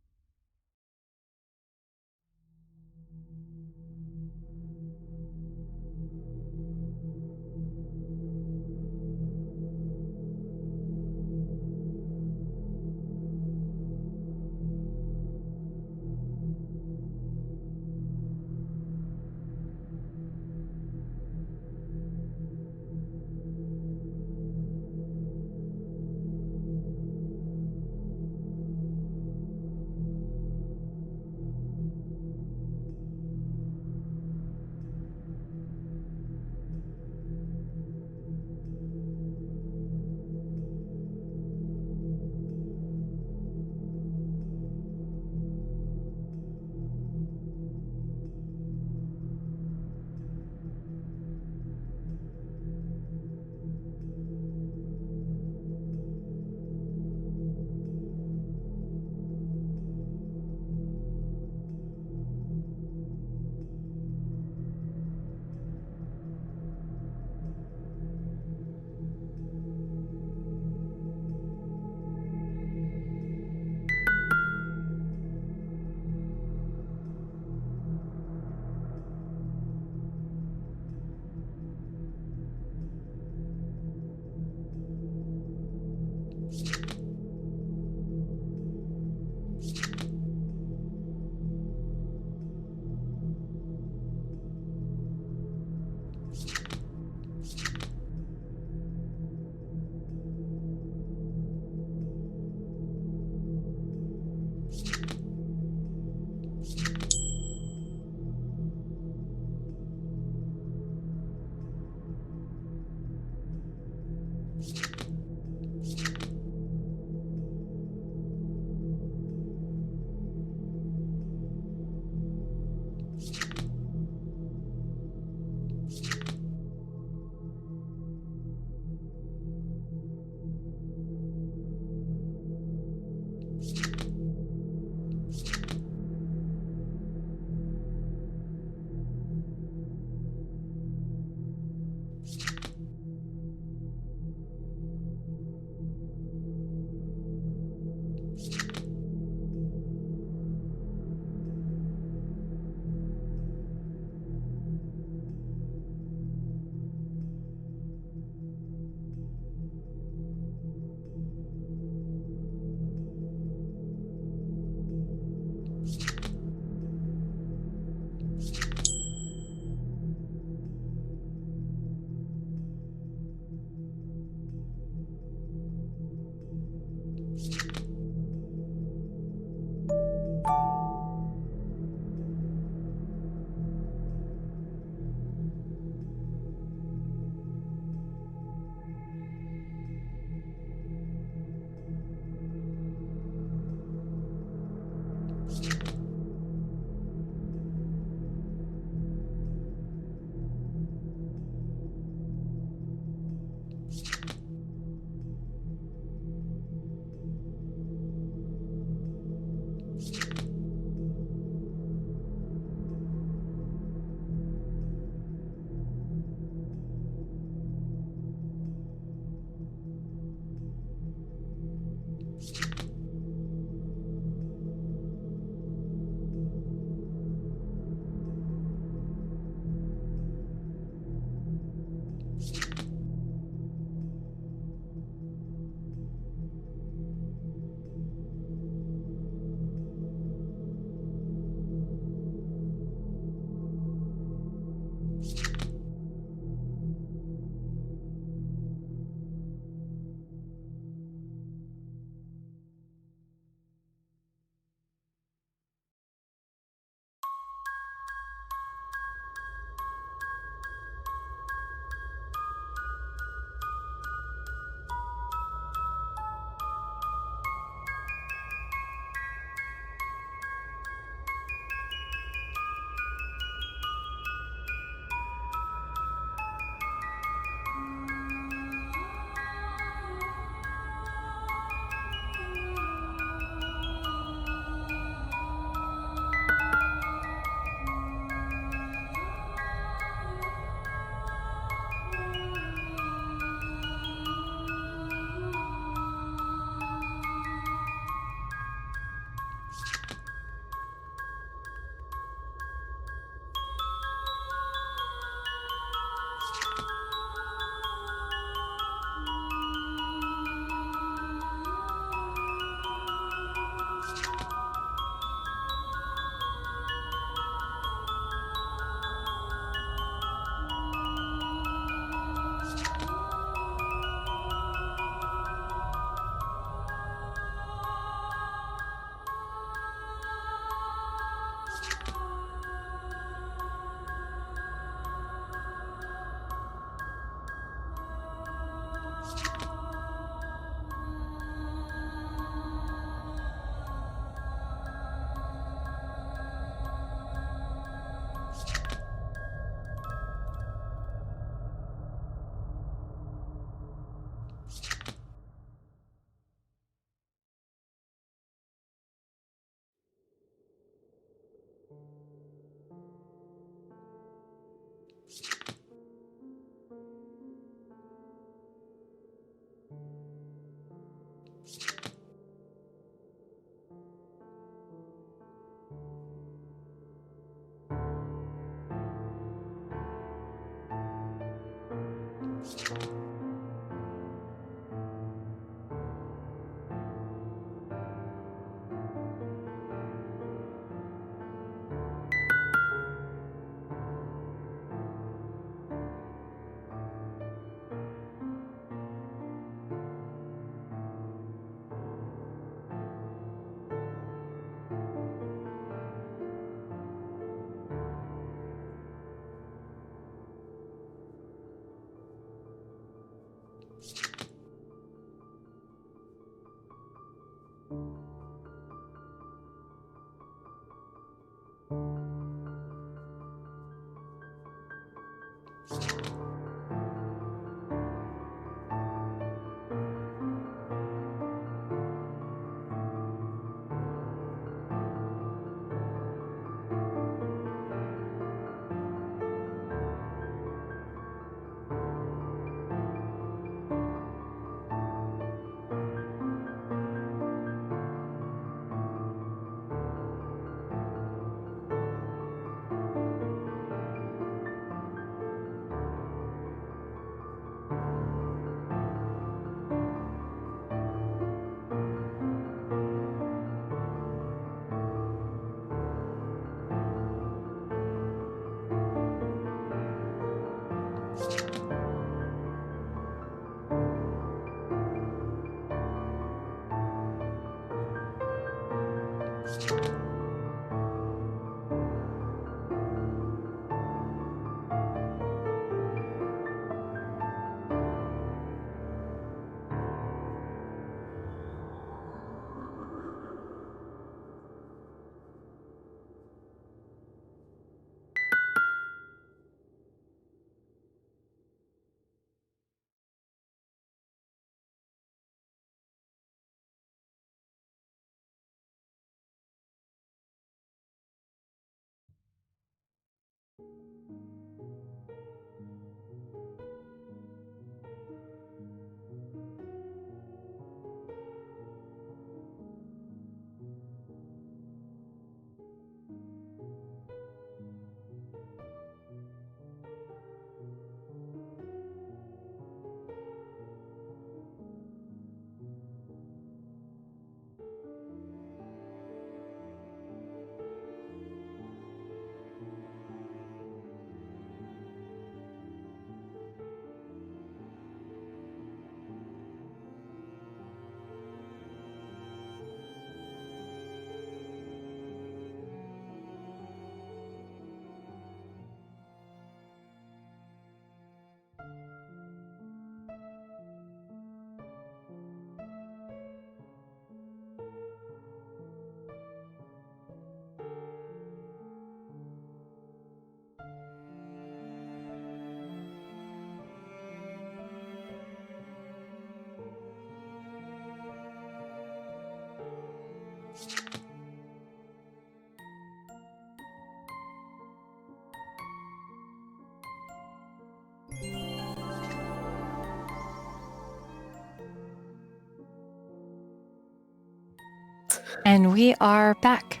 And we are back.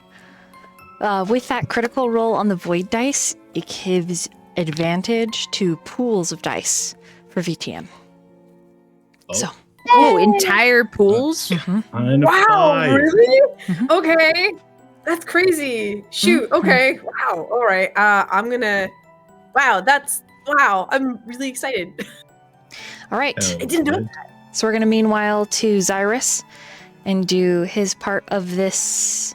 With that critical roll on the void dice, it gives advantage to pools of dice for VTM. Oh. So, Oh, entire pools? Kind of Wow, five. really? Mhm. Okay. That's crazy. Shoot. Mhm. Okay. Wow. All right. I'm gonna. Wow. Wow. I'm really excited. all right. Hell, I didn't know man. So we're going to meanwhile to Xirus and do his part of this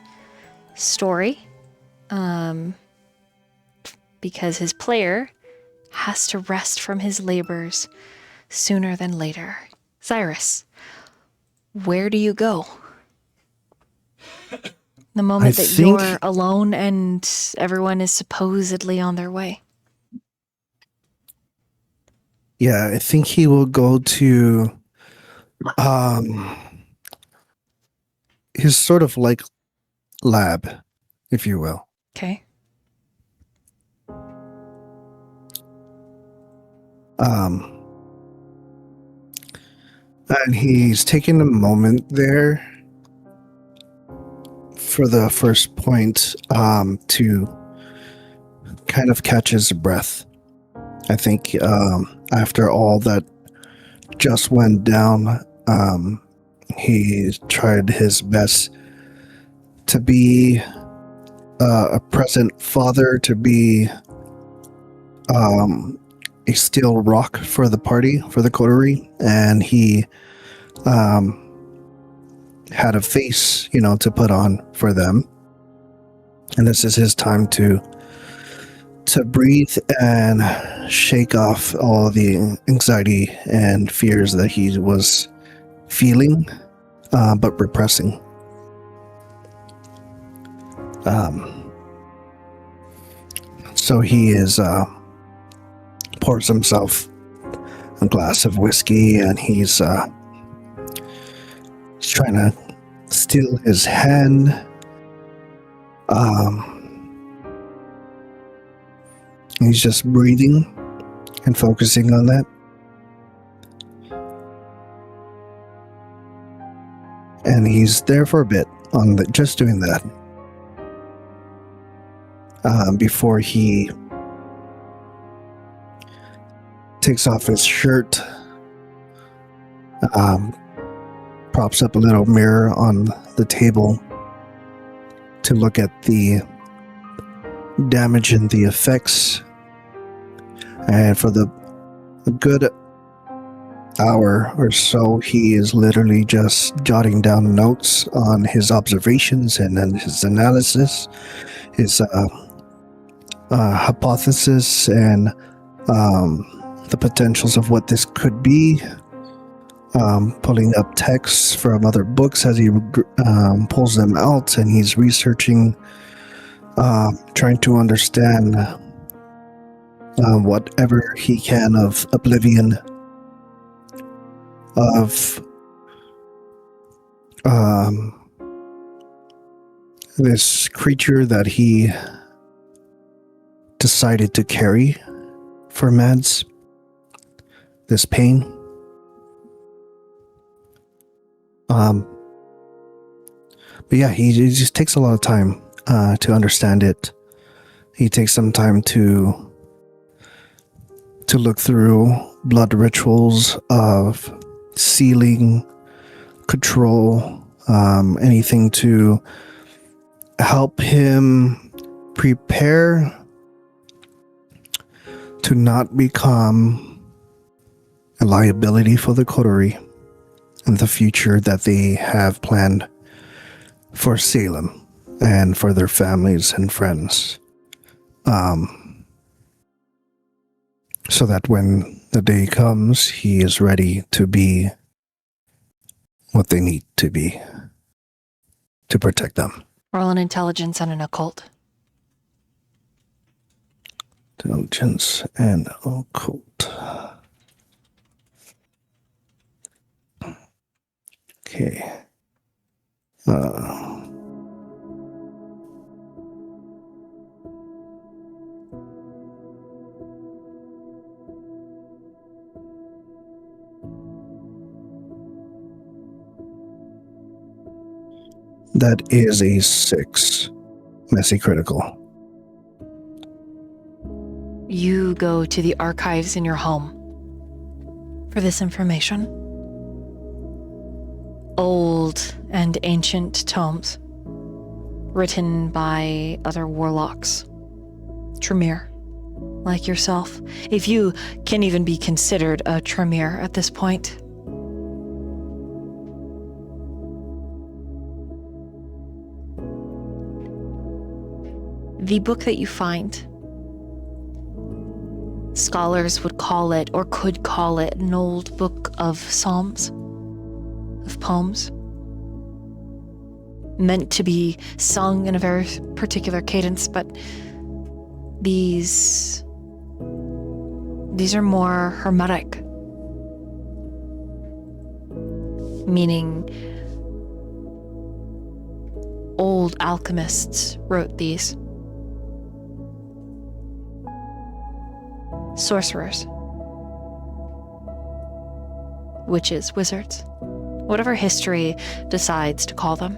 story. Because his player has to rest from his labors sooner than later. Xirus, where do you go? The moment that think- you're alone and everyone is supposedly on their way. Yeah, I think he will go to his sort of like lab, if you will. Okay. And he's taking a moment there for the first point to kind of catch his breath. I think after all that just went down, he tried his best to be a present father, to be a steel rock for the party, for the coterie, and he had a face, to put on for them. And this is his time to breathe and shake off all the anxiety and fears that he was feeling, but repressing. So he pours himself a glass of whiskey, and he's trying to still his hand. He's just breathing and focusing on that. And he's there for a bit on just doing that. Before he takes off his shirt, props up a little mirror on the table to look at the damage and the effects. And for the good hour or so, he is literally just jotting down notes on his observations and then his analysis, his hypothesis, and the potentials of what this could be. Pulling up texts from other books as he pulls them out, and he's researching, trying to understand whatever he can of oblivion, of this creature that he decided to carry for Mads, this pain. But yeah, he just takes a lot of time to understand it. He takes some time to look through blood rituals of sealing, control, anything to help him prepare to not become a liability for the coterie in the future that they have planned for Salem and for their families and friends. So that when the day comes, he is ready to be what they need to be to protect them. Roll an intelligence and an occult. Intelligence and occult. Okay. That is a 6. Messy critical. You go to the archives in your home for this information. Old and ancient tomes written by other warlocks. Tremere, like yourself, if you can even be considered a Tremere at this point. The book that you find, scholars would call it, or could call it, an old book of psalms, of poems, meant to be sung in a very particular cadence, but these are more hermetic, meaning old alchemists wrote these. Sorcerers witches, wizards, whatever history decides to call them.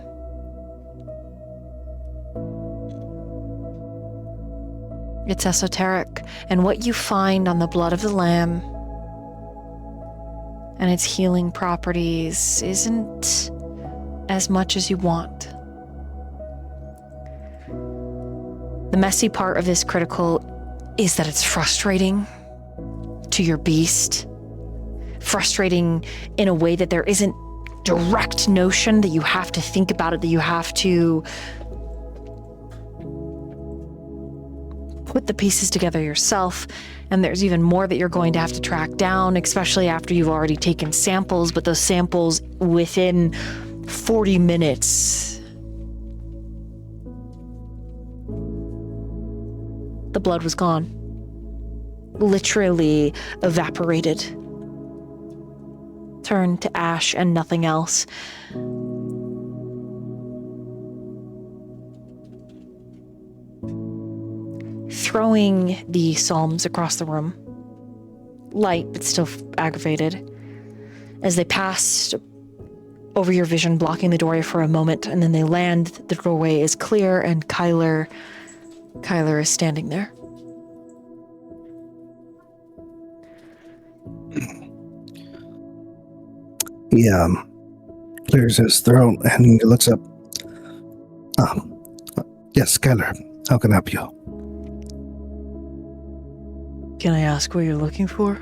It's esoteric, and what you find on the blood of the lamb and its healing properties isn't as much as you want. The messy part of this critical is that it's frustrating to your beast. Frustrating in a way that there isn't direct notion that you have to think about it, that you have to put the pieces together yourself. And there's even more that you're going to have to track down, especially after you've already taken samples, but those samples within 40 minutes. The blood was gone. Literally evaporated. Turned to ash and nothing else. Throwing the psalms across the room. Light, but still aggravated. As they passed over your vision, blocking the doorway for a moment, and then they land, the doorway is clear, and Kyler is standing there. He clears his throat and he looks up. Yes, Kyler, how can I help you? Can I ask what you're looking for?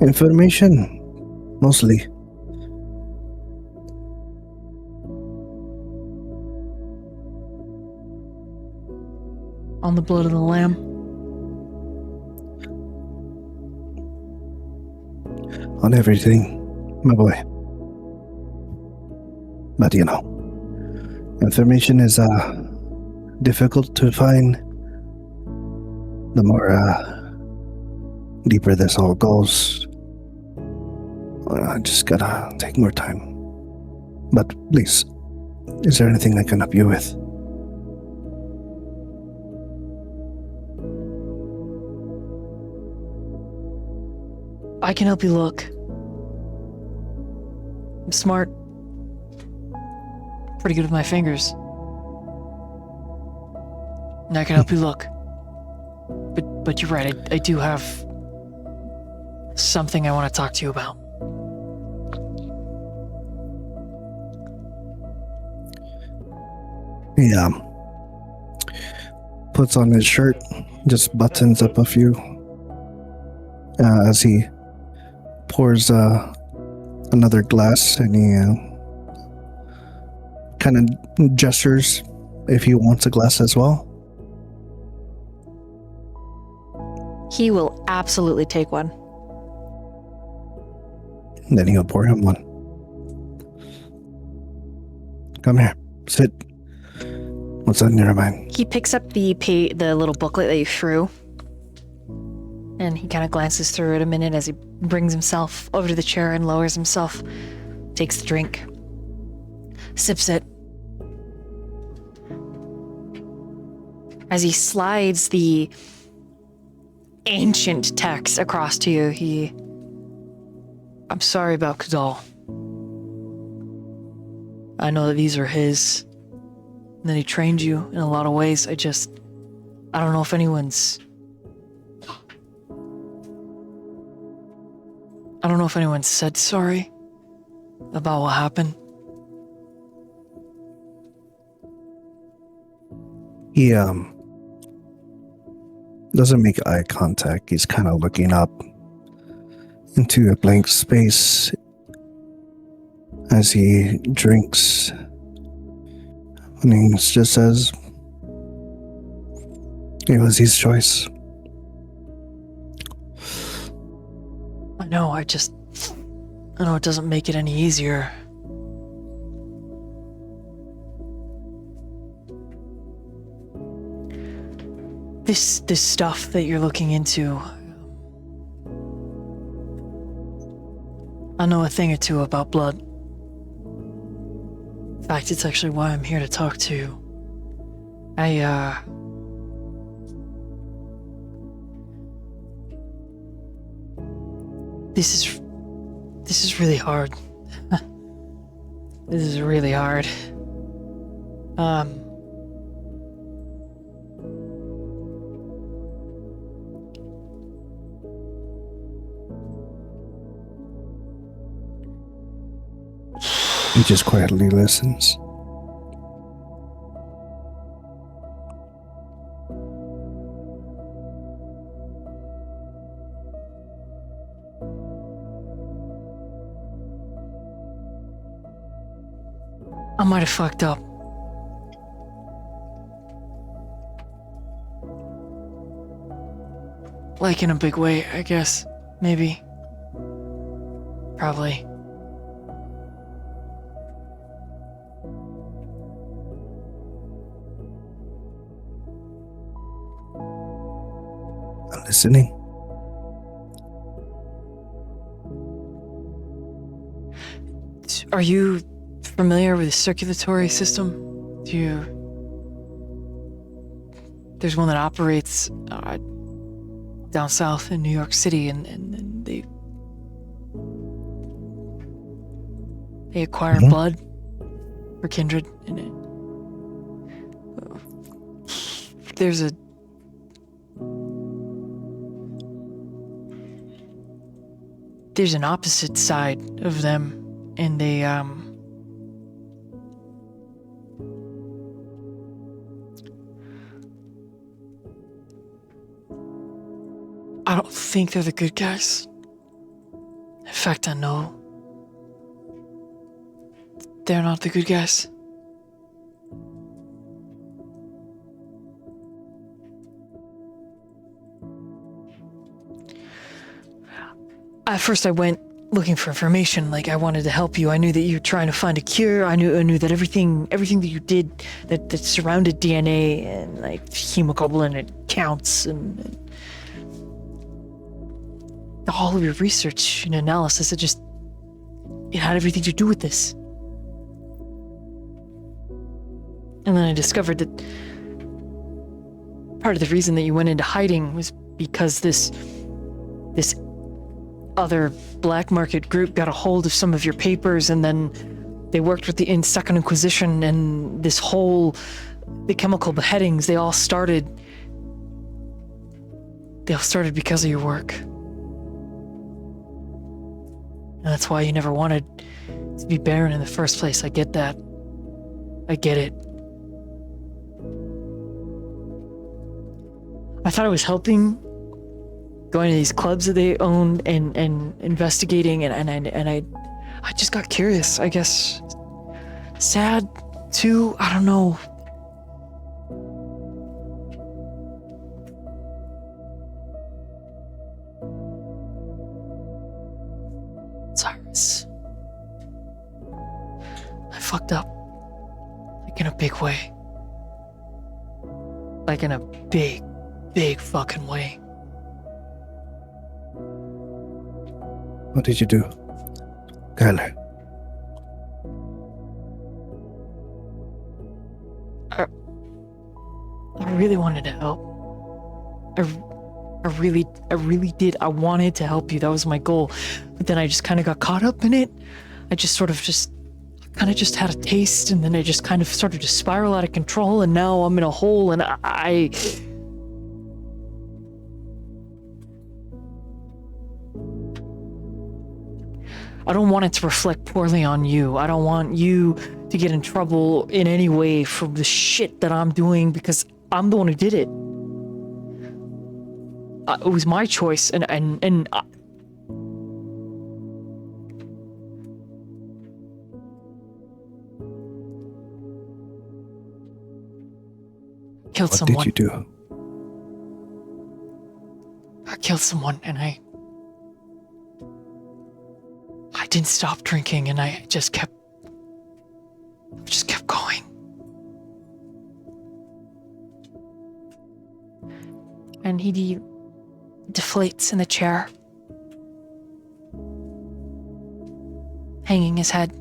Information, mostly. On the blood of the lamb? On everything, my boy. But you know, information is difficult to find. The more deeper this all goes, I just gotta take more time. But please, is there anything I can help you with? I can help you look. I'm smart. Pretty good with my fingers. And I can help you look. But you're right, I do have something I want to talk to you about. He puts on his shirt, just buttons up a few as he pours another glass, and he kind of gestures if he wants a glass as well. He will absolutely take one. And then he'll pour him one. Come here, sit. What's on your mind? He picks up the little booklet that you threw, and he kind of glances through it a minute as he brings himself over to the chair and lowers himself, takes the drink, sips it. As he slides the ancient text across to you, I'm sorry about Kadal. I know that these are his, and that he trained you in a lot of ways. I don't know if anyone's said sorry about what happened. He doesn't make eye contact. He's kind of looking up into a blank space as he drinks. And he just says, it was his choice. I know it doesn't make it any easier. This stuff that you're looking into, I know a thing or two about blood. In fact, it's actually why I'm here to talk to you. This is really hard. This is really hard. He just quietly listens. I might have fucked up. Like in a big way, I guess. Maybe. Probably. I'm listening. Are you familiar with the circulatory system? There's one that operates down south in New York City, and they acquire blood for kindred in it. There's an opposite side of them, and they I don't think they're the good guys. In fact, I know they're not the good guys. At first I went looking for information, like I wanted to help you. I knew that you were trying to find a cure. I knew that everything that you did that surrounded DNA and like hemoglobin, it counts, and all of your research and analysis, it had everything to do with this. And then I discovered that part of the reason that you went into hiding was because this other black market group got a hold of some of your papers, and then they worked with the Second Inquisition, and the chemical beheadings, they all started because of your work. And that's why you never wanted to be Baron in the first place. I get that. I get it. I thought I was helping, going to these clubs that they own and investigating, and I just got curious, I guess. Sad too, I don't know. Xirus, I fucked up. Like in a big way. Like in a big, big fucking way. What did you do, Kyler? I really wanted to help. I really did. I wanted to help you. That was my goal. But then I just kind of got caught up in it. I just had a taste, and then I just kind of started to spiral out of control, and now I'm in a hole, and I don't want it to reflect poorly on you. I don't want you to get in trouble in any way for the shit that I'm doing, because I'm the one who did it. It was my choice, and killed someone. What did you do? I killed someone, and I didn't stop drinking, and I just kept going. And he deflates in the chair, hanging his head.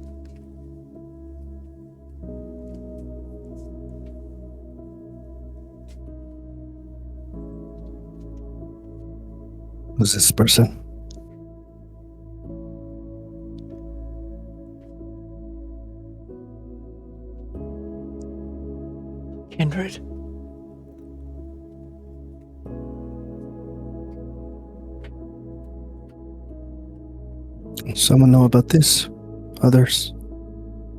Who's this person? kindred. Someone know about this? Others?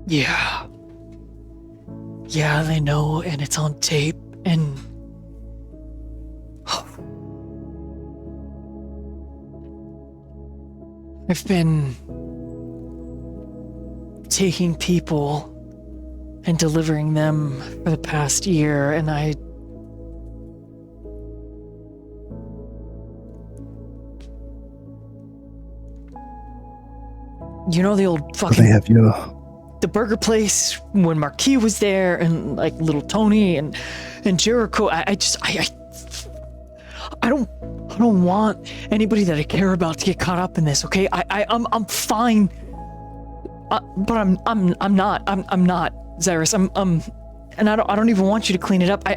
Yeah. Yeah, they know, and it's on tape, and... I've been taking people and delivering them for the past year, and you know the old They fucking have you. the burger place when Marquis was there, and like little Tony and Jericho. I don't want anybody that I care about to get caught up in this. Okay, I'm fine, but I'm not Xirus. And I don't even want you to clean it up. I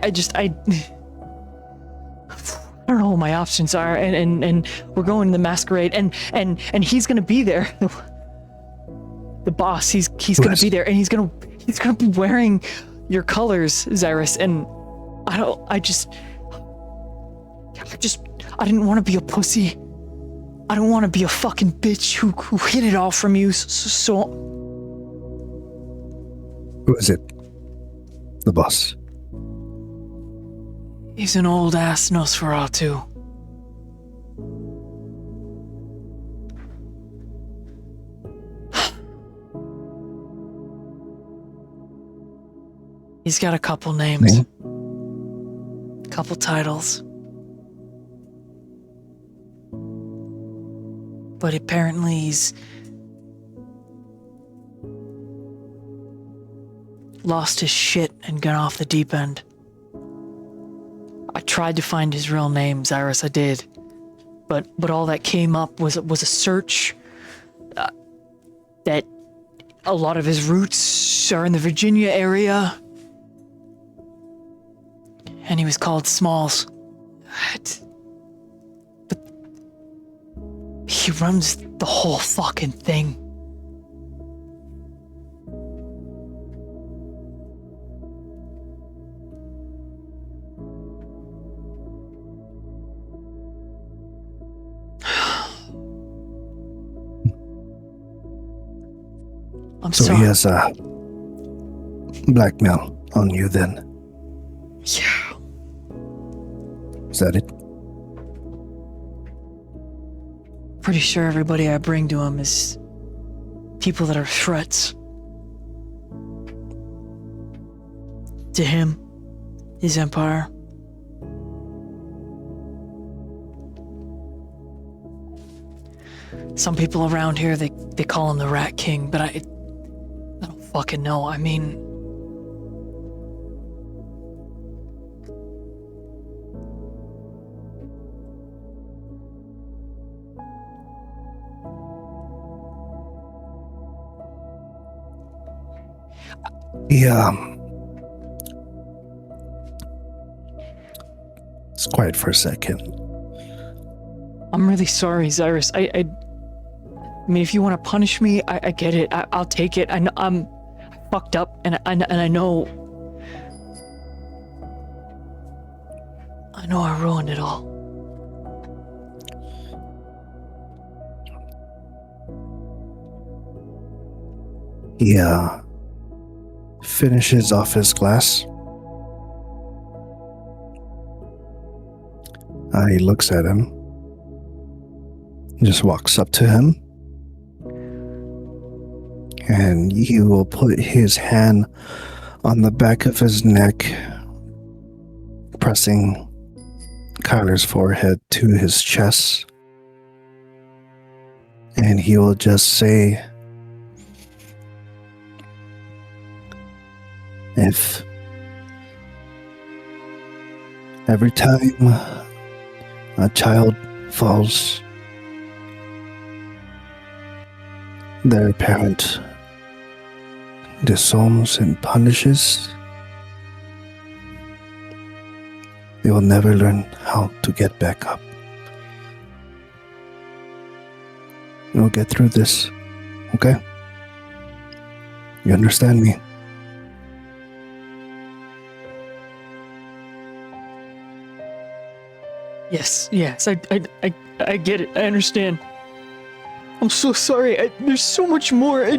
don't know what my options are, and we're going to the Masquerade, and he's gonna be there. The boss, he's gonna be there, and he's gonna be wearing your colors, Xirus, and I didn't want to be a pussy. I don't want to be a fucking bitch who hid it all from you. So Who is it? The boss. he's an old ass Nosferatu. He's got a couple names, couple titles. But apparently he's lost his shit and gone off the deep end. I tried to find his real name, Xirus, I did. But all that came up was a search that a lot of his roots are in the Virginia area. And he was called Smalls. But he runs the whole fucking thing. I'm So sorry. he has a blackmail on you then. Yeah. Is that it? Pretty sure everybody I bring to him is people that are threats. To him, his empire. Some people around here, they call him the Rat King, but I don't fucking know. I mean, Yeah. It's quiet for a second. I'm really sorry, Xirus. I mean, if you want to punish me, I get it. I'll take it. I'm fucked up, and I know. I know I ruined it all. He finishes off his glass. He looks at him. Just walks up to him. And he will put his hand on the back of his neck, pressing Kyler's forehead to his chest. And he will just say, if every time a child falls, their parent disowns and punishes, they will never learn how to get back up. We'll get through this, okay? You understand me? Yes, I get it. I understand. I'm so sorry. There's so much more. I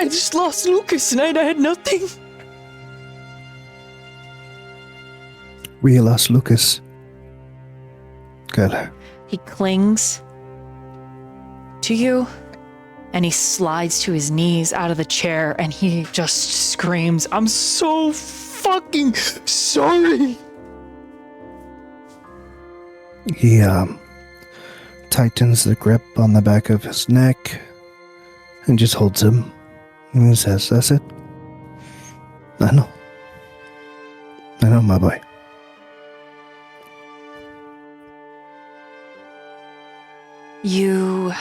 just lost Lucas and I had nothing. We lost Lucas. Good. He clings to you and he slides to his knees out of the chair and he just screams, "I'm so fucking sorry." He tightens the grip on the back of his neck and just holds him. And he says, "That's it. I know, my boy." You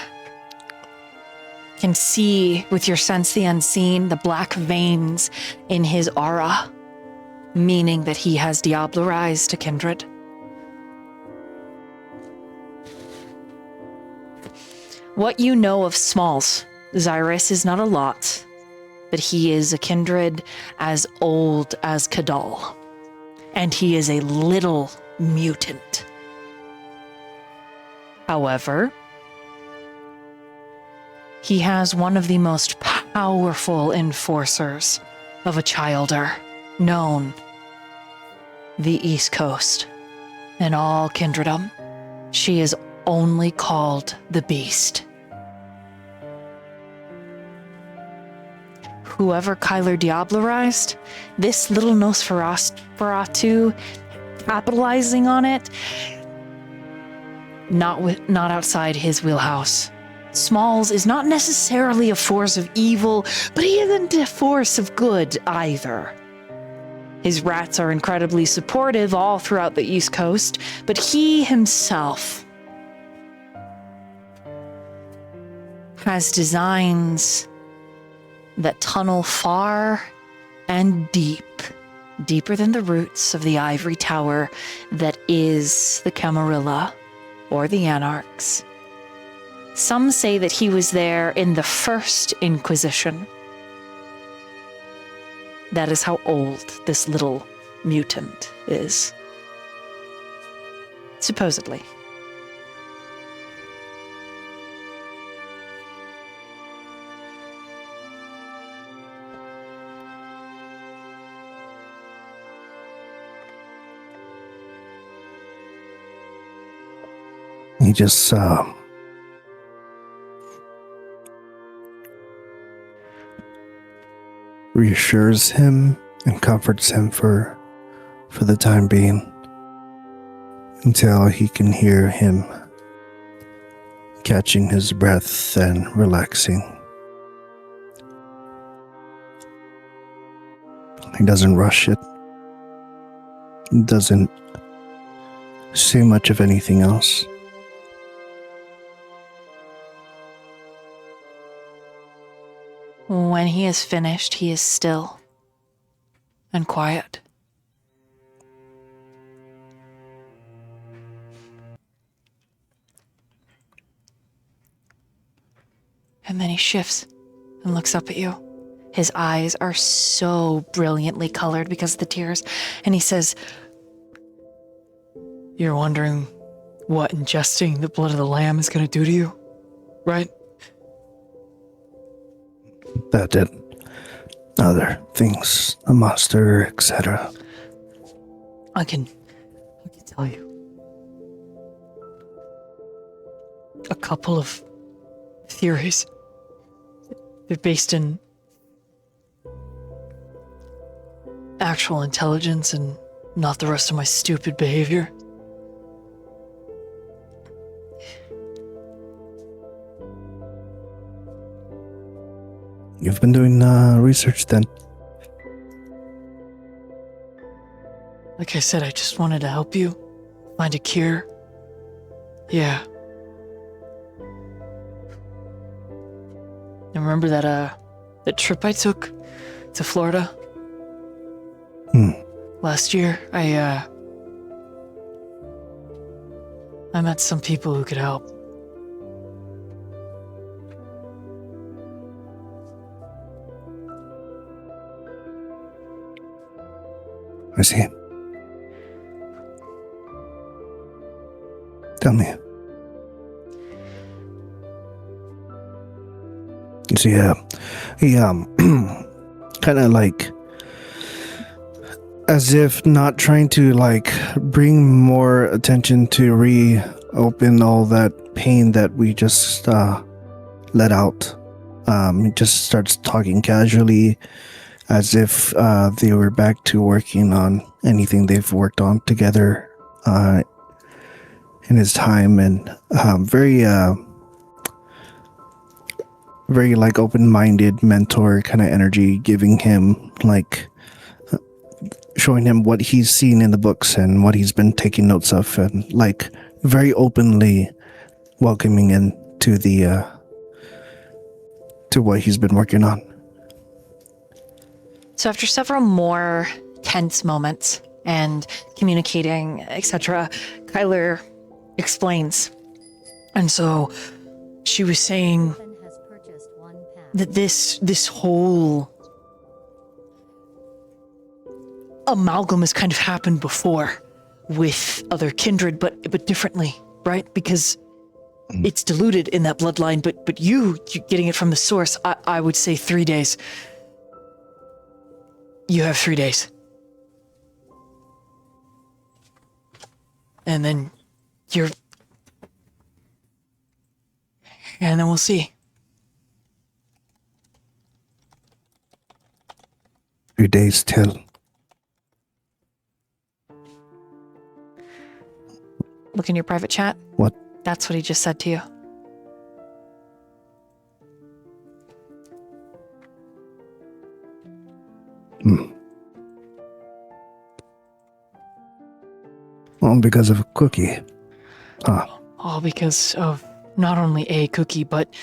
can see with your sense the unseen, the black veins in his aura, meaning that he has diablerized a kindred. What you know of Smalls, Xirus, is not a lot, but he is a kindred as old as Kadal, and he is a little mutant. However, he has one of the most powerful enforcers of a childer known the East Coast and all kindredom. She is only called the Beast. Whoever Kyler diablerized, this little Nosferatu capitalizing on it, not outside his wheelhouse. Smalls is not necessarily a force of evil, but he isn't a force of good either. His rats are incredibly supportive all throughout the East Coast, but he himself has designs that tunnel far and deep, deeper than the roots of the ivory tower that is the Camarilla, or the Anarchs. Some say that he was there in the First Inquisition. That is how old this little mutant is. Supposedly. He just reassures him and comforts him for the time being until he can hear him catching his breath and relaxing. He doesn't rush it. Doesn't say much of anything else. When he is finished, he is still and quiet. And then he shifts and looks up at you. His eyes are so brilliantly colored because of the tears. And he says, You're wondering what ingesting the blood of the lamb is going to do to you, right? That did other things, a monster, etc. I can tell you a couple of theories. They're based in actual intelligence and not the rest of my stupid behavior. You've been doing research then? Like I said, I just wanted to help you find a cure. Yeah. And remember that trip I took to Florida? Last year, I met some people who could help. I see. Tell me. You see, he kind of like, as if not trying to like bring more attention to reopen all that pain that we just let out. He just starts talking casually, as if they were back to working on anything they've worked on together in his time, and very like open-minded mentor kind of energy, giving him like showing him what he's seen in the books and what he's been taking notes of, and like very openly welcoming into the to what he's been working on. So after several more tense moments and communicating, etc., Kyler explains. And so she was saying that this whole amalgam has kind of happened before with other kindred, but differently, right? Because it's diluted in that bloodline, but you getting it from the source, I would say 3 days. You have 3 days. And then and then we'll see. 2 days till. Look in your private chat. What? That's what he just said to you. All because of a cookie. Huh. All because of not only a cookie, but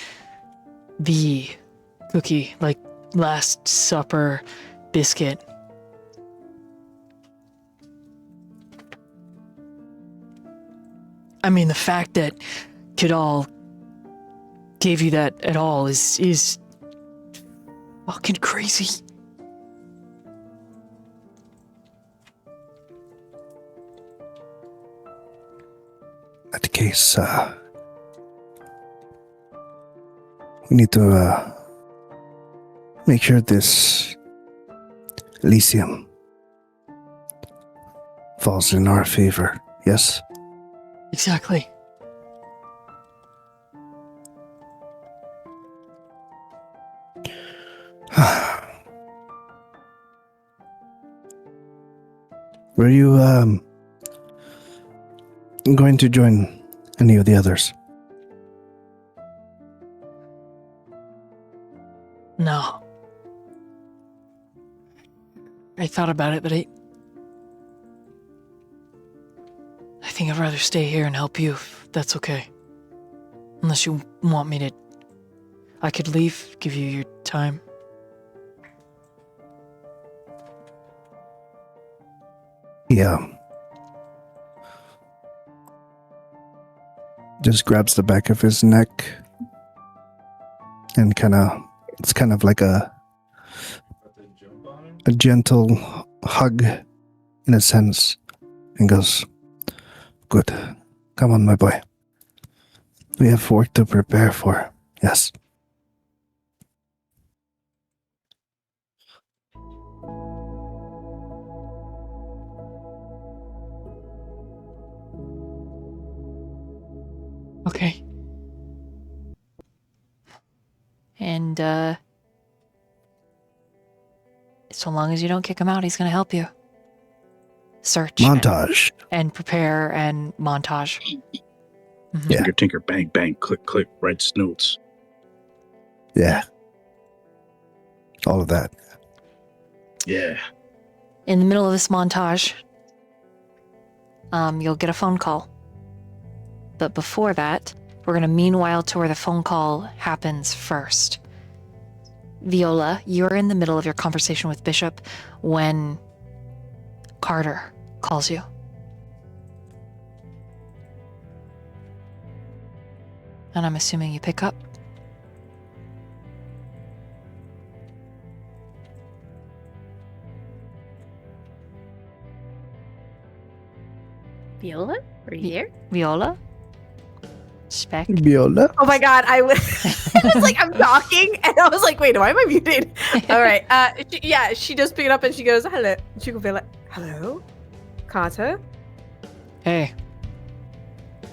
the cookie, like Last Supper biscuit. I mean, the fact that Kidal gave you that at all is fucking crazy. In that case, we need to make sure this Elysium falls in our favor. Yes? Exactly. Were you going to join any of the others? No. I thought about it, but I think I'd rather stay here and help you, if that's okay. Unless you want me to... I could leave, give you your time. Yeah. Just grabs the back of his neck and it's kind of like a gentle hug in a sense, and goes, "Good. Come on, my boy. We have work to prepare for. Yes." Okay. And so long as you don't kick him out, he's going to help you. Search. Montage. And prepare and montage. Mhm. Yeah. Tinker, tinker, bang, bang, click, click, writes notes. Yeah. All of that. Yeah. In the middle of this montage, you'll get a phone call. But before that, we're going to meanwhile to where the phone call happens first. Viola, you're in the middle of your conversation with Bishop when Carter calls you. And I'm assuming you pick up. Viola, are you there? Viola? Spec. Viola. Oh my god, I was, I was like, I'm talking, and I was like, wait, why am I muted? All right, she does pick it up and she goes, hello. She could be like, hello, Carter. Hey.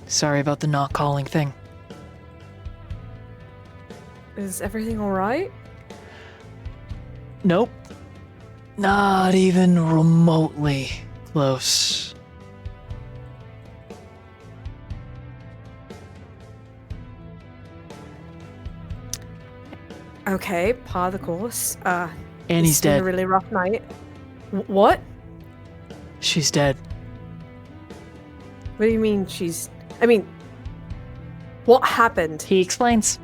Sorry about the not calling thing. Is everything all right? Nope. Not even remotely close. Okay, par the course. And he's It's been dead. a really rough night. What? She's dead. What do you mean she's... I mean... What happened? He explains.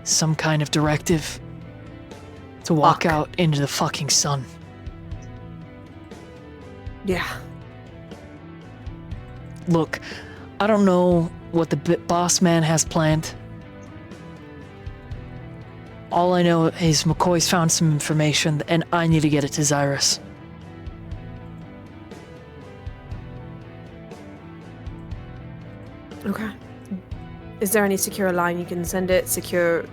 Some kind of directive to walk Fuck. out into the fucking sun. Yeah. Look, I don't know what the boss man has planned. All I know is McCoy's found some information and I need to get it to Xirus. Okay. Is there any secure line you can send it? Secure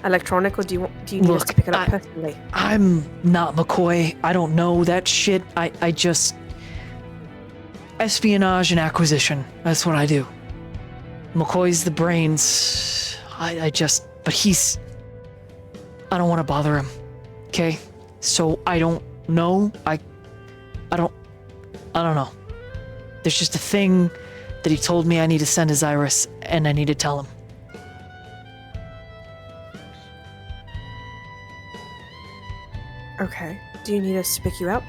electronic, or do you need us Look, to pick it up personally? I'm not McCoy. I don't know that shit. I just... Espionage and acquisition. That's what I do. McCoy's the brains. But he's... I don't want to bother him. Okay? So I don't know. I don't know. There's just a thing that he told me I need to send to Xirus, and I need to tell him. Okay. Do you need us to pick you up?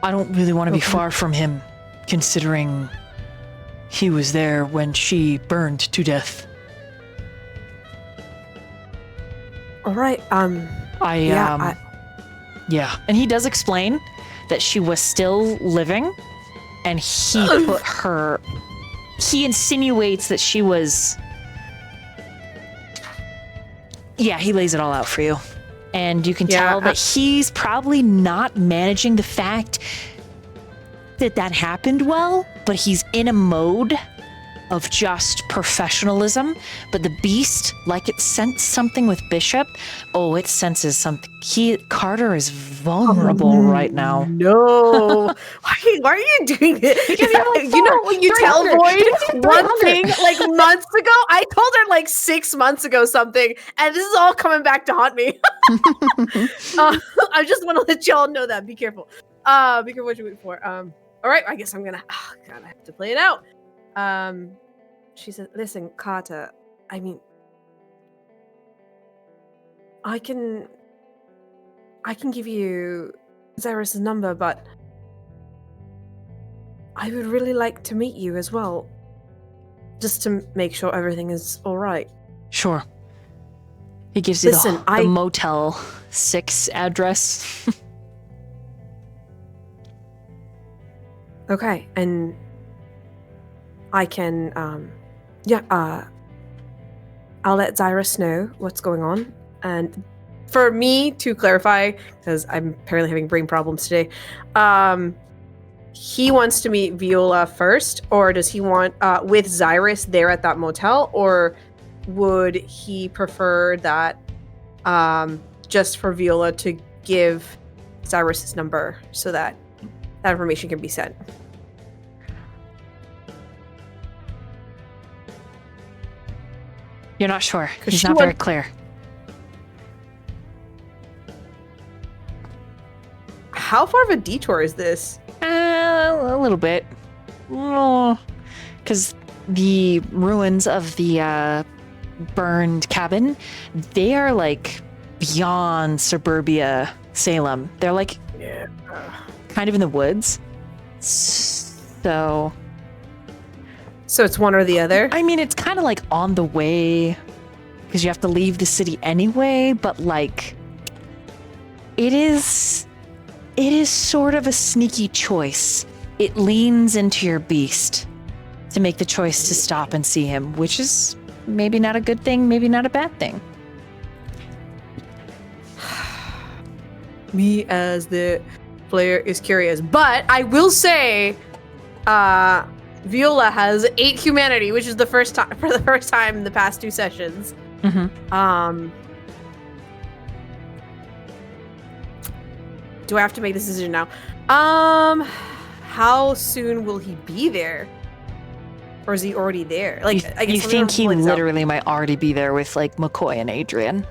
I don't really want to be Okay. far from him, considering he was there when she burned to death. All right. Yeah. And he does explain that she was still living, and he put her. He insinuates that she was. Yeah, he lays it all out for you. And you can Yeah, tell that he's probably not managing the fact that that happened well, but he's in a mode of just professionalism. But the beast, like it sensed something with Bishop, it senses something. Carter is vulnerable right now. No. why are you doing it? Because you're like, You know when you tell 300. Void one thing like months ago? I told her like 6 months ago something, and this is all coming back to haunt me. I just want to let y'all know that. Be careful. Be careful what you wait for. All right, I guess I'm gonna. Oh, God, I have to play it out. She said, "Listen, Carter. I mean, I can give you Xirus' number, but I would really like to meet you as well, just to make sure everything is all right." Sure. He gives you Listen, the Motel 6 address. Okay, and I can, I'll let Xirus know what's going on. And for me to clarify, because I'm apparently having brain problems today, he wants to meet Viola first, or does he want with Xirus there at that motel, or would he prefer that just for Viola to give Xirus' number so that that information can be sent? You're not sure. 'Cause He's she not very went- clear. How far of a detour is this? A little bit. Because the ruins of the burned cabin, they are like beyond suburbia Salem. They're like Yeah. kind of in the woods. So, So it's one or the other? I mean, it's kind of like on the way because you have to leave the city anyway, but like it is sort of a sneaky choice. It leans into your beast to make the choice to stop and see him, which is maybe not a good thing, maybe not a bad thing. Me as the player is curious. But I will say, Viola has 8 humanity, which is the first time in the past 2 sessions. Mm-hmm. Do I have to make this decision now? How soon will he be there? Or is he already there? Like, I guess you think he literally might already be there with like McCoy and Adrian?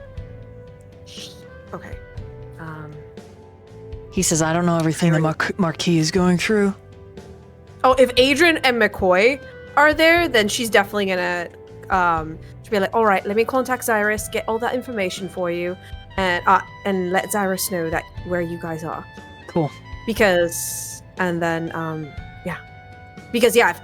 Okay. He says, I don't know everything the Marquis is going through. Oh, if Adrian and McCoy are there, then she's definitely gonna she'll be like, all right, let me contact Xirus, get all that information for you, and let Xirus know that where you guys are. Cool. Because if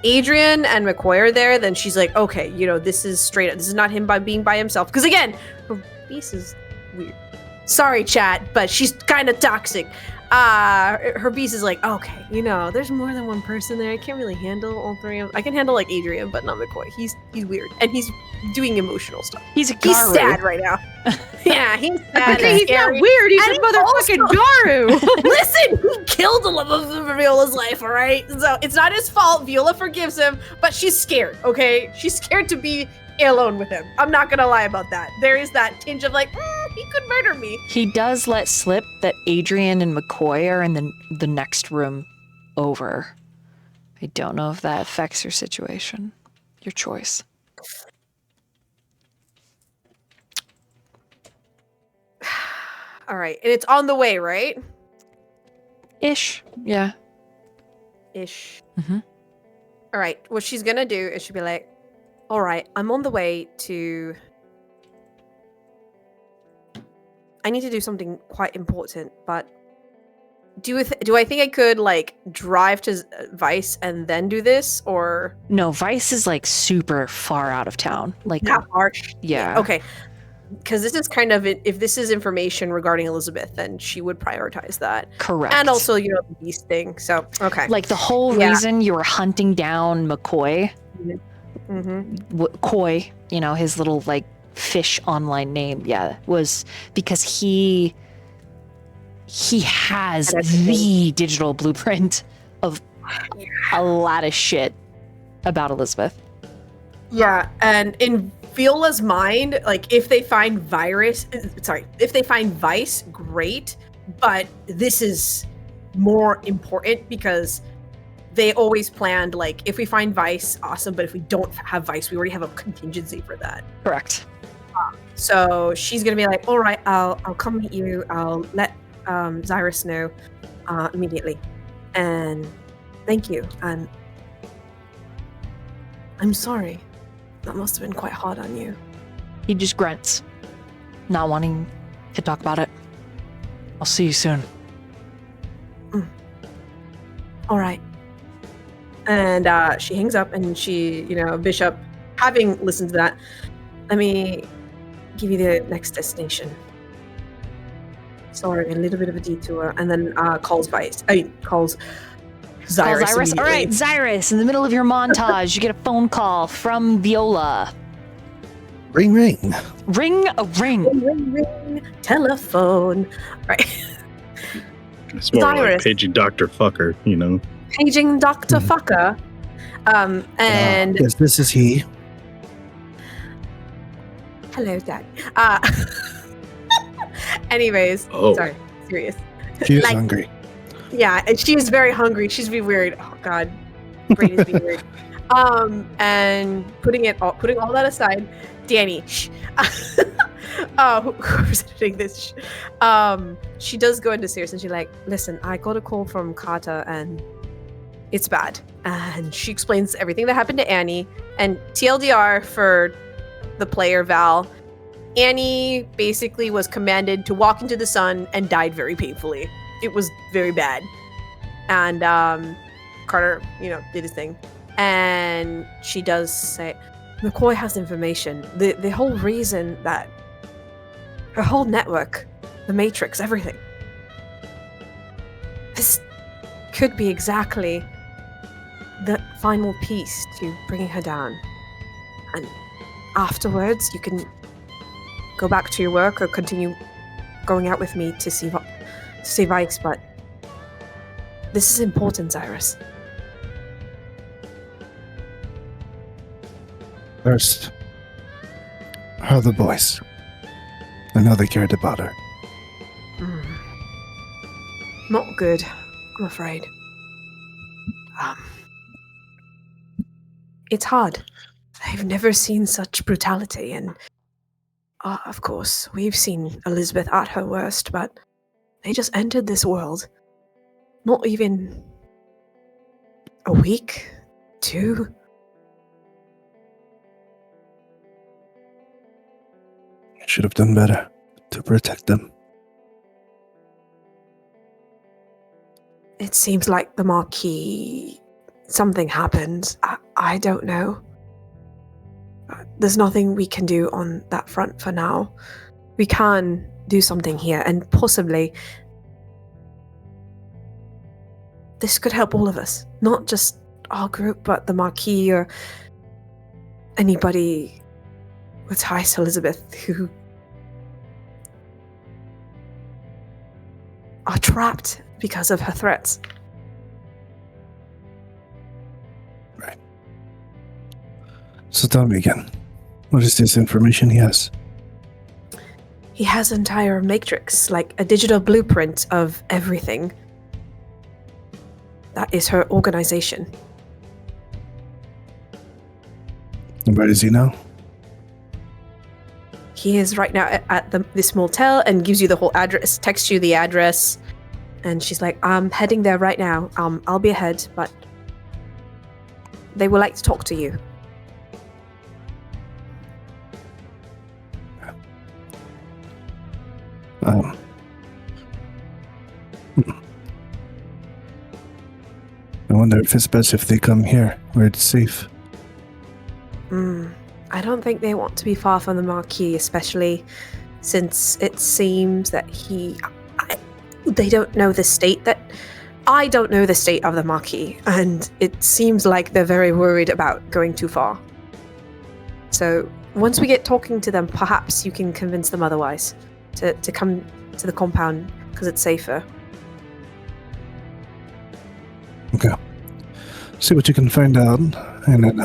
Adrian and McCoy are there, then she's like, okay, this is straight up. This is not him being by himself. Because again, her beast is weird. Sorry, chat, but she's kind of toxic. Her beast is like, okay, there's more than one person there. I can't really handle all 3 of them. I can handle like Adrian, but not McCoy. He's weird, and he's doing emotional stuff. He's sad right now. Yeah, he's sad. Okay, he's not weird. He's a motherfucking Garu. Listen, he killed the love of Viola's life, all right? So it's not his fault. Viola forgives him, but she's scared, okay? She's scared to be alone with him. I'm not gonna lie about that. There is that tinge of like, he could murder me. He does let slip that Adrian and McCoy are in the next room over. I don't know if that affects your situation. Your choice. All right, and it's on the way, right? Ish. Yeah. Ish. Mm-hmm. All right, what she's gonna do is she'll be like, all right, I'm on the way to... I need to do something quite important, but do I think I could like drive to Vice and then do this, or No, Vice is like super far out of town. Like that harsh? Yeah. Okay, because this is kind of if this is information regarding Elizabeth, then she would prioritize that. Correct. And also, the beast thing. So okay, like the whole reason you were hunting down McCoy, Coy, his little like fish online name, was because he has the digital blueprint of a lot of shit about Elizabeth. Yeah, and in Viola's mind, like if they find Vice, great, but this is more important because they always planned like if we find Vice, awesome, but if we don't have Vice, we already have a contingency for that. Correct. So she's gonna be like, all right, I'll come meet you. I'll let Xirus know immediately, and thank you. And I'm sorry. That must have been quite hard on you. He just grunts, not wanting to talk about it. I'll see you soon. All right. And she hangs up, and she, Bishop, having listened to that, let me give you the next destination. Sorry, a little bit of a detour, and then calls Xirus. Calls Xirus. All right, Xirus, in the middle of your montage, you get a phone call from Viola. Ring, ring. Ring a ring. Ring, ring, telephone. Right. It's more like paging Dr. Fucker, Paging Dr. Fucker. And yes, this is he. Hello, Dad. Anyways, sorry, serious. She's hungry. Yeah, and she is very hungry. She's being weird. Oh God, brain is being weird. And putting all that aside, Danny, whoever's editing this, she does go into serious, and she's like, "Listen, I got a call from Carter, and it's bad." And she explains everything that happened to Annie. And TLDR for the player Val, Annie basically was commanded to walk into the sun and died very painfully. It was very bad. And Carter, did his thing. And she does say, McCoy has information. The whole reason that her whole network, the Matrix, everything. This could be exactly the final piece to bringing her down. And afterwards, you can go back to your work or continue going out with me to see Vice, but This is important, Xirus. First, how are the boys? I know they cared about her. Not good, I'm afraid. It's hard. I've never seen such brutality, and of course, we've seen Elizabeth at her worst, but they just entered this world. Not even a week, 2. Should have done better to protect them. It seems like the Marquis... Something happened. I don't know. There's nothing we can do on that front for now. We can do something here, and possibly this could help all of us. Not just our group, but the Marquis or anybody with ties to Elizabeth who are trapped because of her threats. Right. So tell me again, what is this information he has? He has an entire matrix, like a digital blueprint of everything. That is her organization. And where is he now? He is right now at this motel and gives you the whole address, texts you the address, and she's like, I'm heading there right now. I'll be ahead, but they would like to talk to you. I wonder if it's best if they come here, where it's safe. I don't think they want to be far from the Marquis, especially since it seems that they don't know the state that... I don't know the state of the Marquis, and it seems like they're very worried about going too far. So once we get talking to them, perhaps you can convince them otherwise to come to the compound because it's safer. Okay. See what you can find out, and then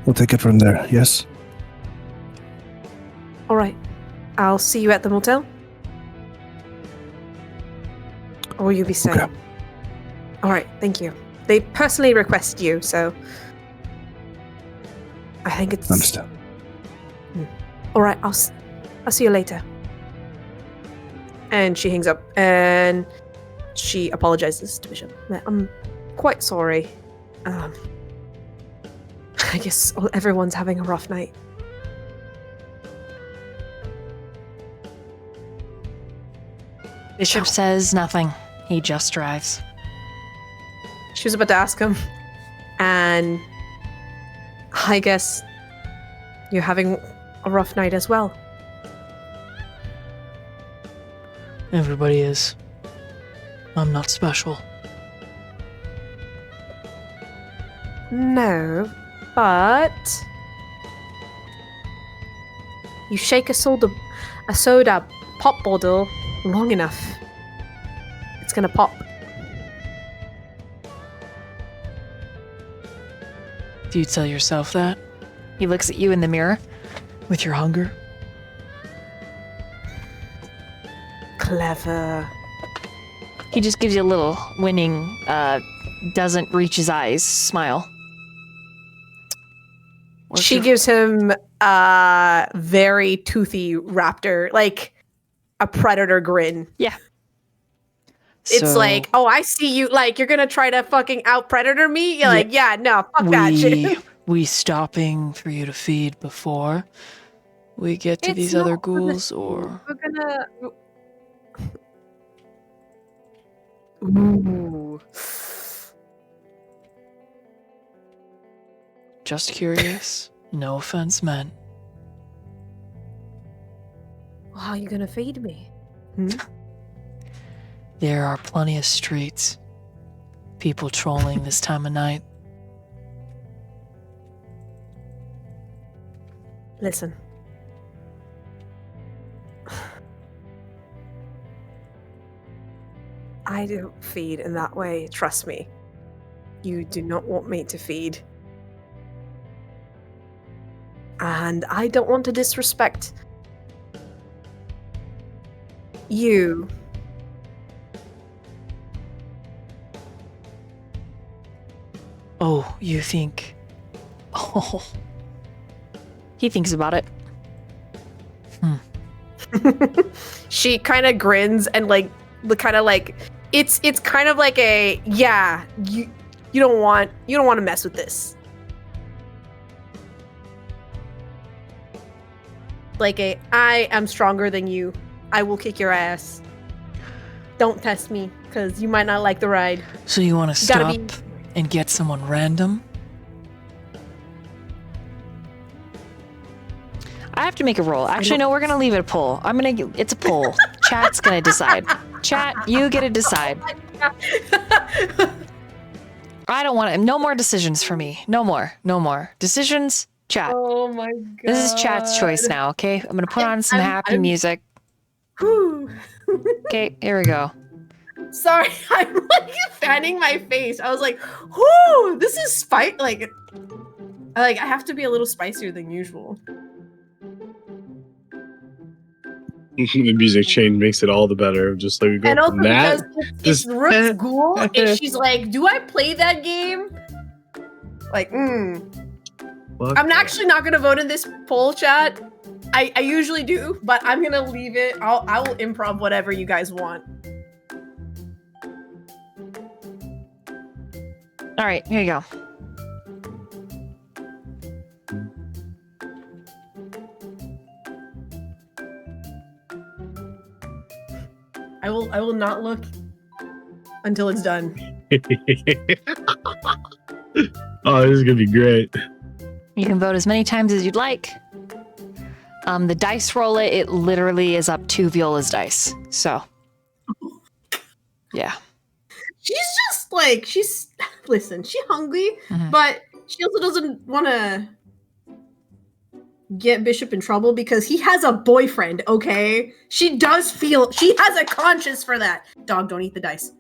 we'll take it from there, yes? All right. I'll see you at the motel. Or will you be staying? Okay. All right, thank you. They personally request you, so I think it's... Understand. All right, I'll see you later. And she hangs up, and she apologizes to Bishop. I'm quite sorry. I guess everyone's having a rough night. Bishop says nothing. He just drives. She was about to ask him, and I guess you're having a rough night as well. Everybody is. I'm not special. No, but you shake a soda pop bottle long enough, it's gonna pop. Do you tell yourself that? He looks at you in the mirror. With your hunger? Clever. He just gives you a little winning, doesn't reach his eyes smile. She gives him a very toothy raptor, like a predator grin. Yeah. It's like, oh, I see you. Like, you're gonna try to fucking out predator me? You're like, yeah, no, fuck that shit. We stopping for you to feed before we get to these other ghouls, or we're gonna. Ooh. just curious? No offense meant. Well, how are you gonna feed me? There are plenty of streets. People trolling this time of night. Listen. I don't feed in that way. Trust me. You do not want me to feed. And I don't want to disrespect you. Oh, you think? Oh, he thinks about it. She kind of grins and like it's kind of like a yeah, you don't want to mess with this. Like I am stronger than you. I will kick your ass. Don't test me cuz you might not like the ride. So you want to Gotta stop and get someone random? I have to make a roll. Actually, no, we're gonna leave it a poll. It's a poll. Chat's gonna decide. Chat, you get to decide. I don't want it. No more decisions for me. No more decisions. Chat. Oh my god. This is chat's choice now. Okay, I'm gonna put on some happy music. Whew. Okay, here we go. Sorry, I'm like fanning my face. I was like, whoo, this is like I have to be a little spicier than usual. The music change makes it all the better. Just like we go And also from that. because it's Rook's ghoul, and she's like, do I play that game? Like, I'm actually not gonna vote in this poll, chat. I usually do, but I'm gonna leave it. I will improv whatever you guys want. All right, here you go. I will not look until it's done. Oh, this is gonna be great. You can vote as many times as you'd like. The dice roller, it literally is up to Viola's dice. So, yeah. She's just like, listen, she's hungry, but she also doesn't want to get Bishop in trouble because he has a boyfriend, okay? She has a conscience for that. Dog, don't eat the dice.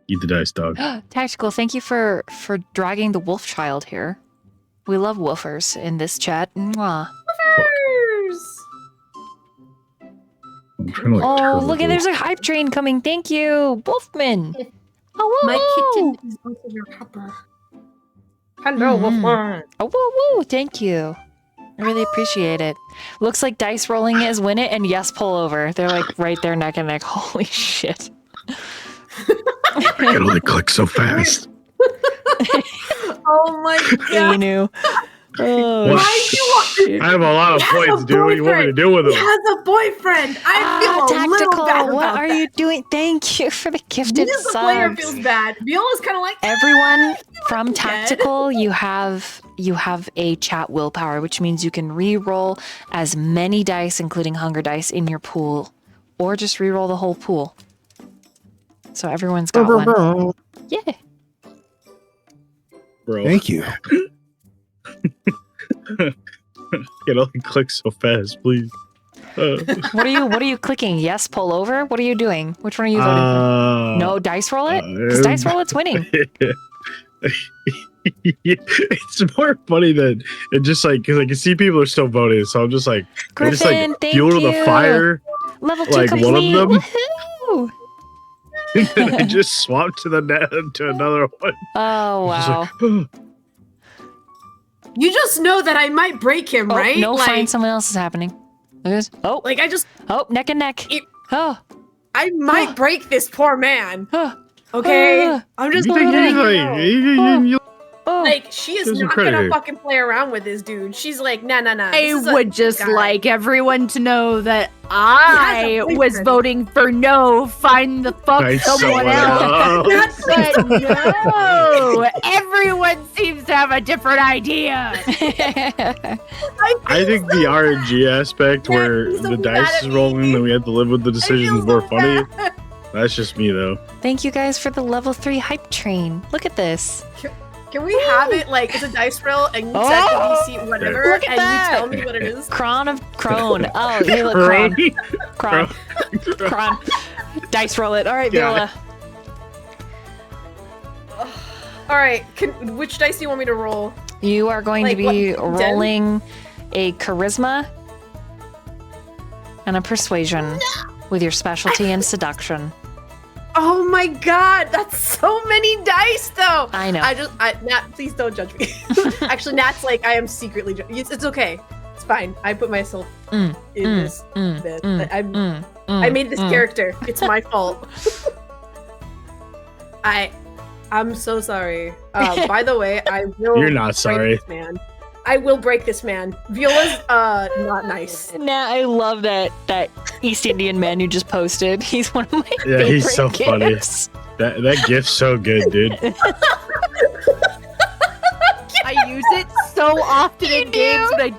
Eat the dice, dog. Tactical, thank you for dragging the wolf child here. We love woofers in this chat. Mwah. I'm trying to, like, Oh, turtle look at there's a hype train coming. Thank you, Wolfman. Oh, woo, My woo. kitten is also your pupper. Hello, Wolfman. Oh, woo, woo. Thank you. I really appreciate it. Looks like dice rolling is win it and yes, pull over. They're like right there neck and neck. Holy shit. I can only click so fast. Oh my god. Anu. Oh, Why do you want I have a lot of He has points, a dude. What do you want me to boyfriend. do with He them? has a boyfriend. I feel a little Tactical. bad What about are that. you doing? Thank you for the gifted Because the player subs. feels bad. Viola's kind of like, Everyone from dead. Tactical, you have a chat willpower, which means you can re-roll as many dice, including hunger dice, in your pool, or just re-roll the whole pool. So everyone's got one. Yeah. Bro. Thank you. Can only click so fast, please. What are you clicking? Yes, pull over? What are you doing? Which one are you voting for? No, dice roll it? Because dice roll it's winning. It's more funny than it just like because I can see people are still voting, so I'm just like Griffin, just like thank fuel to the you. fire. Level 2 Like, complete. one of them? Woohoo! And I just swapped to the net to another one. Oh, Just wow. like, you just know that I might break him, Oh, right? no, like, fine, something else is happening. Look at this. Oh, like oh, neck and neck. I might break this poor man. Oh, Okay, I'm just you think letting he's you like, know. oh. Like, she is Give some not credit gonna here. fucking play around with this dude. She's like, nah. I would just guy. like everyone to know that has I a was boyfriend. voting for no, find the fuck Find someone someone else. else. But no, everyone seems to have a different idea. I think the RNG aspect Yeah, where he's so the mad dice at is me. rolling and we have to live with the decisions so more funny. bad. That's just me though. Thank you guys for the level 3 hype train. Look at this. Can we have it like it's a dice roll and you set the DC whatever Look at and that. you tell me what it is? Crone of Crone. Oh, hey, look, Crone. Crone. Crone. Dice roll it. All right, Got Viola. All right. Which dice do you want me to roll? You are going to Like be what, 10? rolling a charisma and a persuasion with your specialty in seduction. Oh my god, that's so many dice, though. I know. Nat, please don't judge me. Actually, Nat's like, I am secretly. It's okay. It's fine. I put myself in this bit. I made this character. It's my fault. I'm so sorry. By the way, I will. You're not break sorry. This man. I will break this man. Viola's not nice. Nah, I love that East Indian man you just posted. He's one of my favorite he's so funny. gifts. That gift's so good, dude. I use it so often in games when I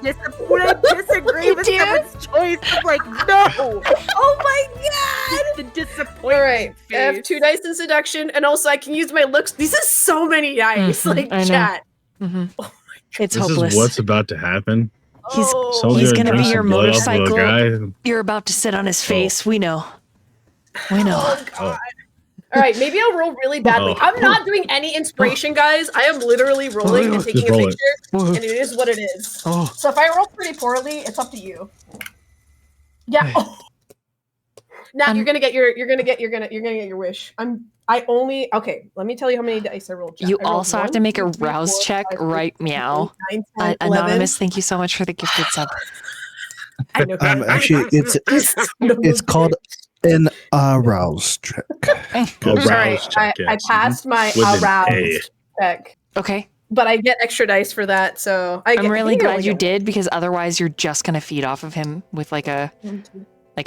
disagree with someone's choice. I'm like, no. Oh my god! The disappointment. All right, I have face. 2 dice in seduction, and also I can use my looks. These is so many dice. I Like know. chat. It's This hopeless. is what's about to happen. He's Someone's He's gonna gonna be drink your some blood off a little motorcycle. guy. You're about to sit on his face. We know. We know. Oh god. All right, maybe I'll roll really badly. Oh. I'm not doing any inspiration, guys. I am literally rolling and taking a Just roll it. picture, and it is what it is. Oh. So if I roll pretty poorly, it's up to you. Yeah. Oh. Now you're gonna get your wish. Okay. Let me tell you how many dice I rolled. Jack. You I rolled also have 1, to make a 2, 3, rouse 4, check 5, 6, right 7, 8, meow. 9, 10, 11. Anonymous, thank you so much for the gifted sub. I know. Actually, it's called an arouse check. Oh, Sorry, rouse check, I yes. passed my With an A. aroused check, Okay. but I get extra dice for that. So I'm really glad you did, because otherwise you're just gonna feed off of him with like a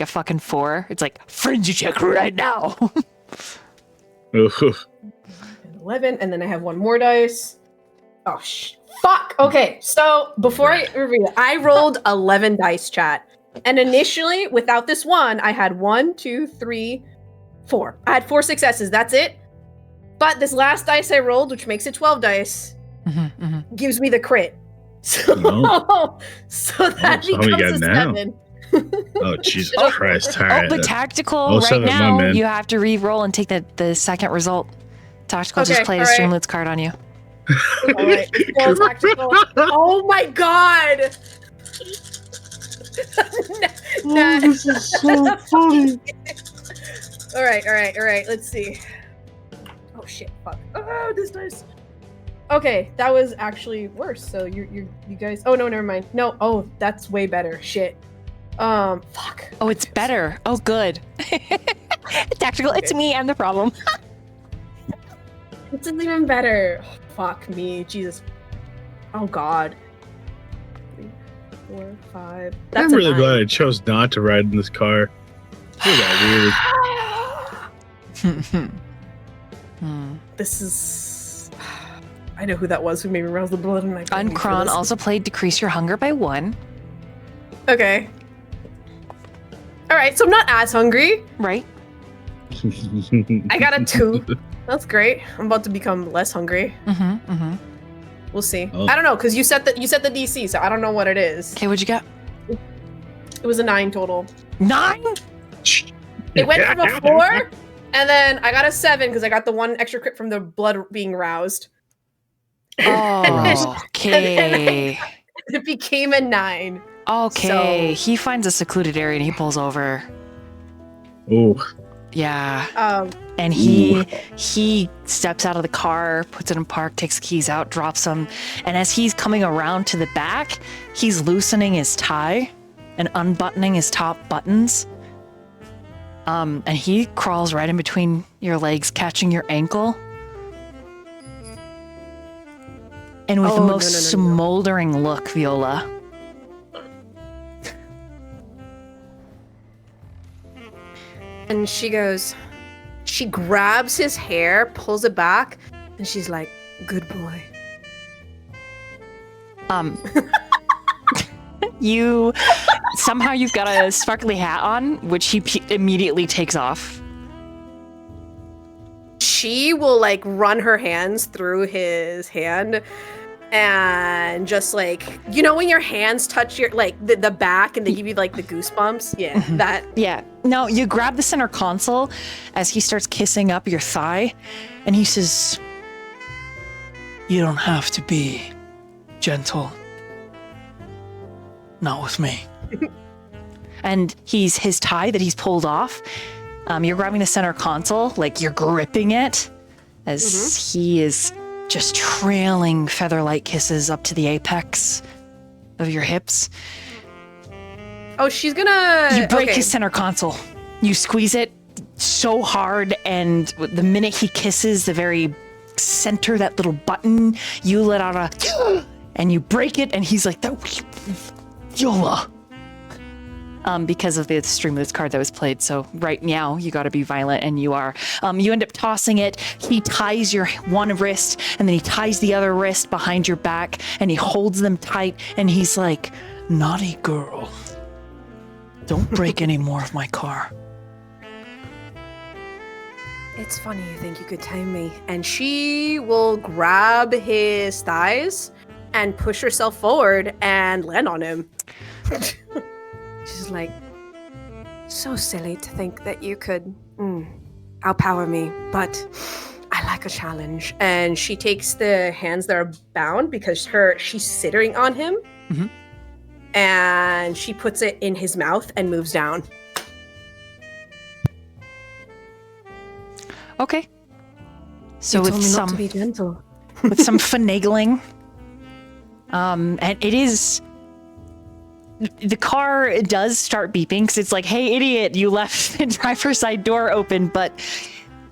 fucking 4. It's like frenzy check right now. Ooh. 11, and then I have 1 more dice. Oh fuck. Okay, so before I reveal it, I rolled 11 dice, chat. And initially, without this one, I had 1, 2, 3, 4. I had 4 successes. That's it. But this last dice I rolled, which makes it 12 dice, gives me the crit. So, so that so how many becomes you a got now? 7. Oh, Jesus Christ. All Oh, right. but tactical right 07, my now, man. you have to re-roll and take the second result. Tactical just Okay, played a all right. Streamloots card on you. All right, let's go tactical. Oh my god! Nah. This is so funny. All right. Let's see. Oh shit! Fuck! Oh, this dice. Okay, that was actually worse. So you guys. Oh no, never mind. No. Oh, that's way better. Shit. Fuck. Oh, it's better. Oh, good. Tactical, it's me. I'm the problem. This is even better. Oh, fuck me, Jesus. Oh god. 3, 4, 5. That's I'm really a 9. glad I chose not to ride in this car. It got weird. This is. I know who that was who made me rouse the blood in my body. for Uncron this. also played Decrease Your Hunger by 1. Okay. All right, so I'm not as hungry. Right? I got a 2. That's great. I'm about to become less hungry. We'll see. Oh. I don't know, because you set the DC, so I don't know what it is. Okay, what'd you got? It was a 9 total. 9? It went from a 4, and then I got a 7 because I got the 1 extra crit from the blood being roused. Oh, okay. It became a 9. Okay. So- He finds a secluded area and he pulls over. Oh, Yeah. And he steps out of the car, puts it in park, takes the keys out, drops them, and as he's coming around to the back, he's loosening his tie and unbuttoning his top buttons. And he crawls right in between your legs, catching your ankle. And with the Oh, most no. smoldering look, Viola. And she grabs his hair, pulls it back, and she's like, "Good boy." You've got a sparkly hat on, which he immediately takes off. She will like run her hands through his hand and just like, you know, when your hands touch your like the back and they give you like the goosebumps. Yeah, that. Yeah. No, you grab the center console as he starts kissing up your thigh, and he says, You don't have to be gentle. Not with me. and his tie that he's pulled off. You're grabbing the center console, like you're gripping it as he is just trailing feather-light kisses up to the apex of your hips. Oh, she's gonna. You break his center console. You squeeze it so hard, and the minute he kisses the very center, that little button, you let out a and you break it, and he's like, "That Viola." Because of the stream moves card that was played. So right now you got to be violent, and you are. You end up tossing it. He ties your one wrist, and then he ties the other wrist behind your back, and he holds them tight, and he's like, Naughty girl. Don't break any more of my car. It's funny you think you could tame me. And she will grab his thighs and push herself forward and land on him. She's like, so silly to think that you could outpower me, but I like a challenge. And she takes the hands that are bound because she's sitting on him. Mhm. And she puts it in his mouth and moves down. okay. So You with told me not to some be gentle. with some finagling, and it is. The car does start beeping because it's like, hey, idiot, you left the driver's side door open, but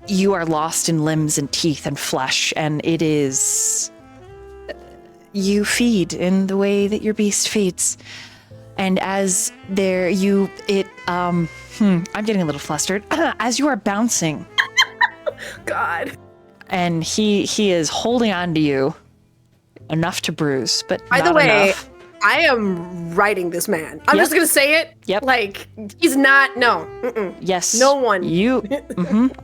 you are lost in limbs and teeth and flesh, and it is. You feed in the way that your beast feeds. And as I'm getting a little flustered. As you are bouncing, God. and he is holding on to you enough to bruise, but By not the way, enough. I am writing this man. I'm Yep. just gonna say it. Yep. Like, he's not. No. Mm-mm. Yes. No one.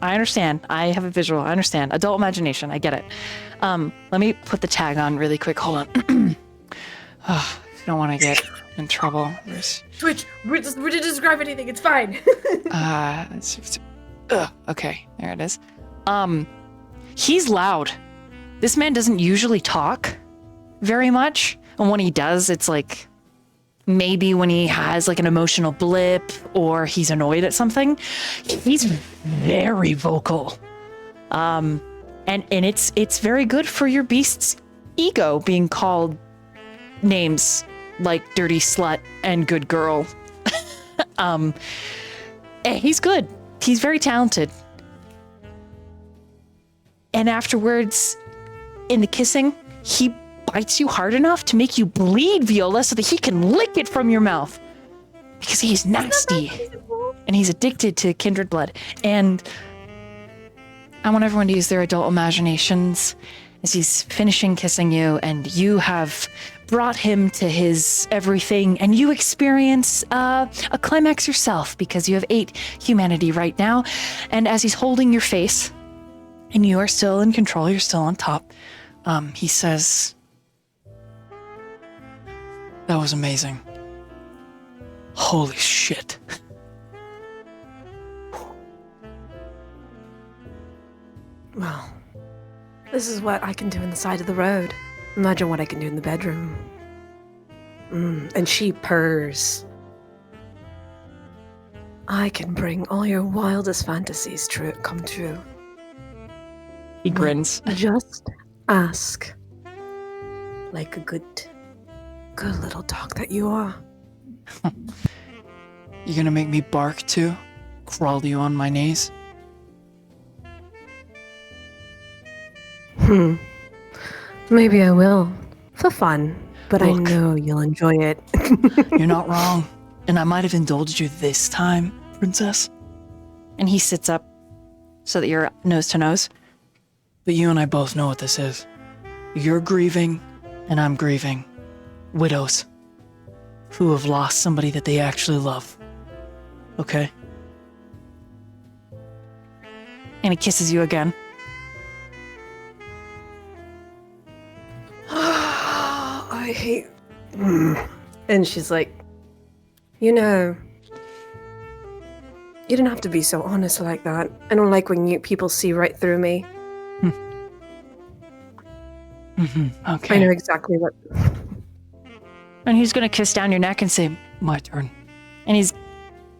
I understand. I have a visual. I understand. Adult imagination. I get it. Let me put the tag on really quick. Hold on. I don't want to get in trouble. Twitch. We didn't describe anything. It's fine. Okay. There it is. He's loud. This man doesn't usually talk very much. And when he does, it's like maybe when he has like an emotional blip or he's annoyed at something. He's very vocal. And it's very good for your beast's ego being called names like dirty slut and good girl. He's good. He's very talented. And afterwards, in the kissing, he bites you hard enough to make you bleed, Viola, so that he can lick it from your mouth. Because he's nasty. And he's addicted to kindred blood. And I want everyone to use their adult imaginations as he's finishing kissing you, and you have brought him to his everything, and you experience a climax yourself because you have 8 humanity right now. And as he's holding your face, and you are still in control, you're still on top, he says, That was amazing. Holy shit. Well, this is what I can do in the side of the road. Imagine what I can do in the bedroom. And she purrs. I can bring all your wildest fantasies come true. he grins. Just ask. Like a good little dog that you are. You gonna make me bark too? Crawl to you on my knees? Maybe I will. For fun. But I Look. know you'll enjoy it. You're not wrong. And I might have indulged you this time, princess. And he sits up so that you're nose to nose. But you and I both know what this is. You're grieving, and I'm grieving. Widows. Who have lost somebody that they actually love. Okay? And he kisses you again. I hate. And she's like, you know, you don't have to be so honest like that. I don't like when people see right through me. Okay. I know exactly what. And he's gonna kiss down your neck and say, "My turn." And he's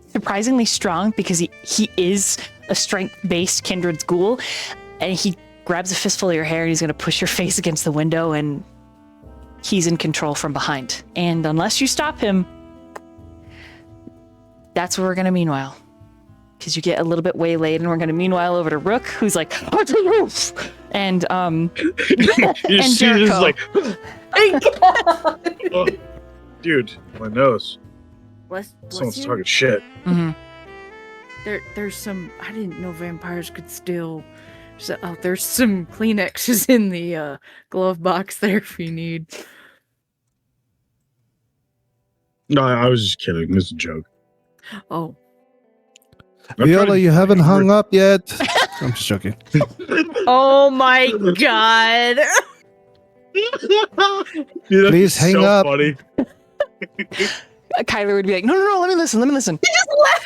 surprisingly strong because he is a strength-based kindred ghoul. And he grabs a fistful of your hair and he's gonna push your face against the window, and he's in control from behind. And unless you stop him, that's where we're gonna meanwhile. Because you get a little bit waylaid, and we're gonna meanwhile over to Rook, who's like, and You and see this Jericho. like, oh, dude, my nose. Someone's talking shit. Mhm. There's some. I didn't know vampires could steal. So, there's some Kleenexes in the glove box there if you need. No, I was just kidding. This is a joke. Oh, Viola, you haven't hung up yet. I'm just joking. oh my god! Dude, that'd be Please hang so up. Funny. Kyler would be like, no, let me listen.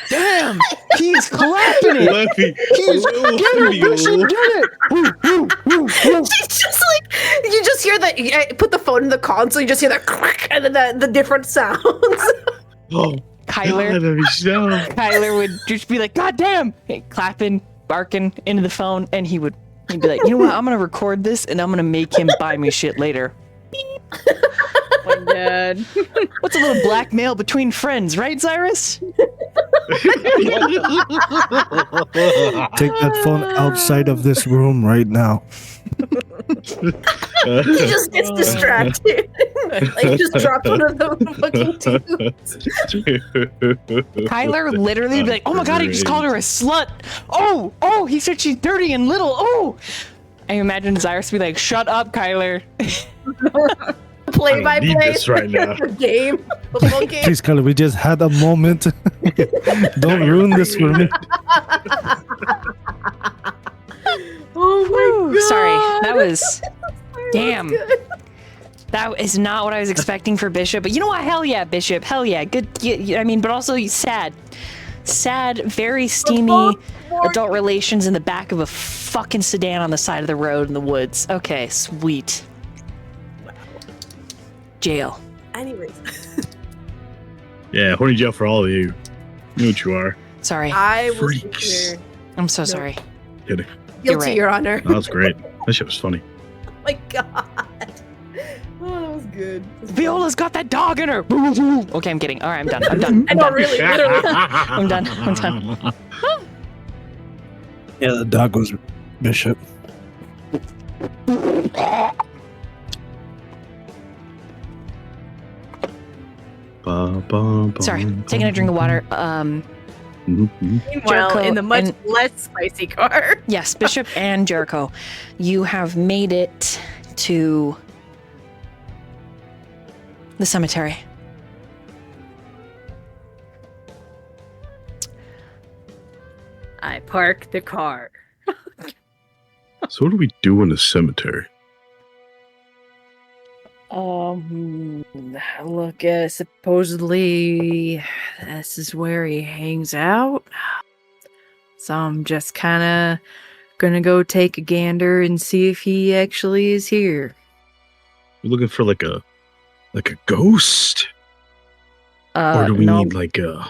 Damn, he's clapping it. Leffy. He's She's just like, you just hear that. I put the phone in the console, you just hear that crack, and then the different sounds. Oh, Kyler. God, that'd be so. Kyler would just be like, God damn, clapping, barking into the phone, and he'd be like, you know what, I'm gonna record this and I'm gonna make him buy me shit later. My dad. What's a little blackmail between friends, right, Xirus? Take that phone outside of this room right now. He just gets distracted. Like, just dropped one of the fucking tubes. Kyler literally would be like, oh my god, he just called her a slut. Oh, he said she's dirty and little. Oh. I imagine Xirus would be like, shut up, Kyler. Play by I need play. this right now. The game. The full game. Please, Kyler, we just had a moment. Don't ruin this for me. Oh my god. Sorry, that was damn. That is not what I was expecting for Bishop, but you know what? Hell yeah, Bishop. Hell yeah. Good. I mean, but also sad, very steamy adult relations in the back of a fucking sedan on the side of the road in the woods. Okay, sweet. Jail. Anyways, Yeah, horny jail for all of you. You know what you are. Sorry. I was Freaks. here. I'm so sorry. Kidding. You're Guilty, right. Your Honor. That was great. That shit was funny. Oh my god. Oh, that was good. Viola's got that dog in her. Okay, I'm kidding. All right, I'm done. I'm done. I I'm know, done. really, literally. I'm done. I'm done. Yeah, the dog was Bishop. Sorry, taking a drink of water. Meanwhile, Jericho in the much and- less spicy car. Yes, Bishop and Jericho, you have made it to the cemetery. I park the car. So what do we do in the cemetery? Look, supposedly this is where he hangs out. So I'm just kind of gonna go take a gander and see if he actually is here. We're looking for like a ghost, or do we no, need like a?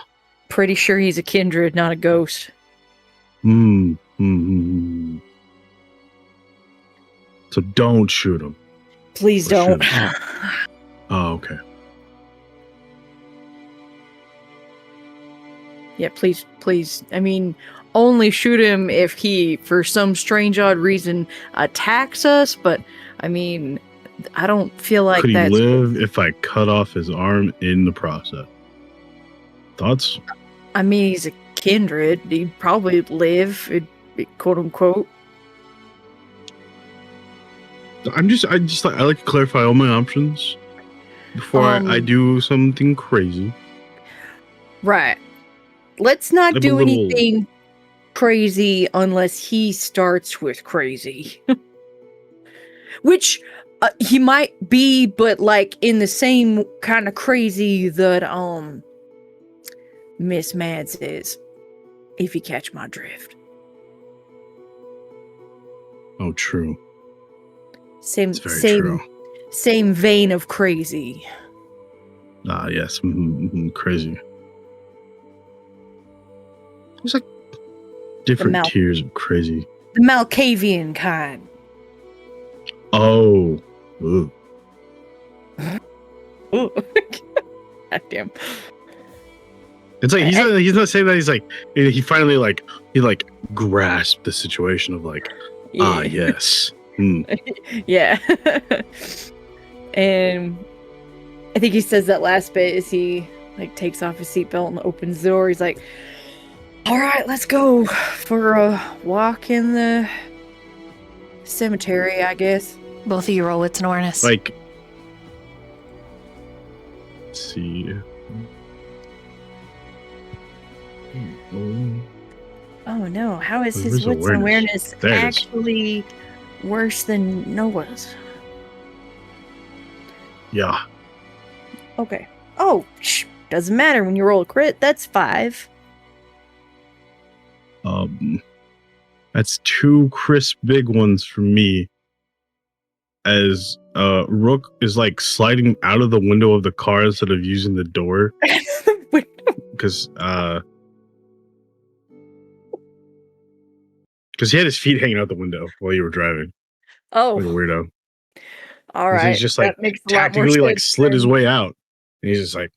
pretty sure he's a kindred, not a ghost. So don't shoot him. Please Or don't. shoot him. Oh, okay. Yeah, please. I mean, only shoot him if he, for some strange odd reason, attacks us. But I mean, I don't feel like Could he that's. live if I cut off his arm in the process? Thoughts? I mean, he's a kindred. He'd probably live, quote unquote. I like to clarify all my options before I do something crazy. Right. Let's not Like a do little- anything crazy unless he starts with crazy. Which, He might be, but like in the same kind of crazy that Miss Mads is, if you catch my drift. Oh, true. Same It's very true. same vein of crazy. Ah, yes. Crazy. There's like different tiers of crazy. The Malkavian kind. Oh. Ooh. Ooh. God damn. It's like he's not saying that. He's like he finally he grasped the situation of like, ah, yes. Yeah. And I think he says that last bit as he like takes off his seatbelt and opens the door. He's like, all right, let's go for a walk in the cemetery, I guess. Both of you roll wits and awareness. Like, let's see. Oh no, how is his wits and awareness actually worse than Noah's? Yeah. Okay. Oh, doesn't matter when you roll a crit. That's 5. That's 2 crisp big ones for me. As Rook is like sliding out of the window of the car instead of using the door. Because he had his feet hanging out the window while you were driving. Oh, like a weirdo. All right. He's just like tactically like slid his way out, and he's just like,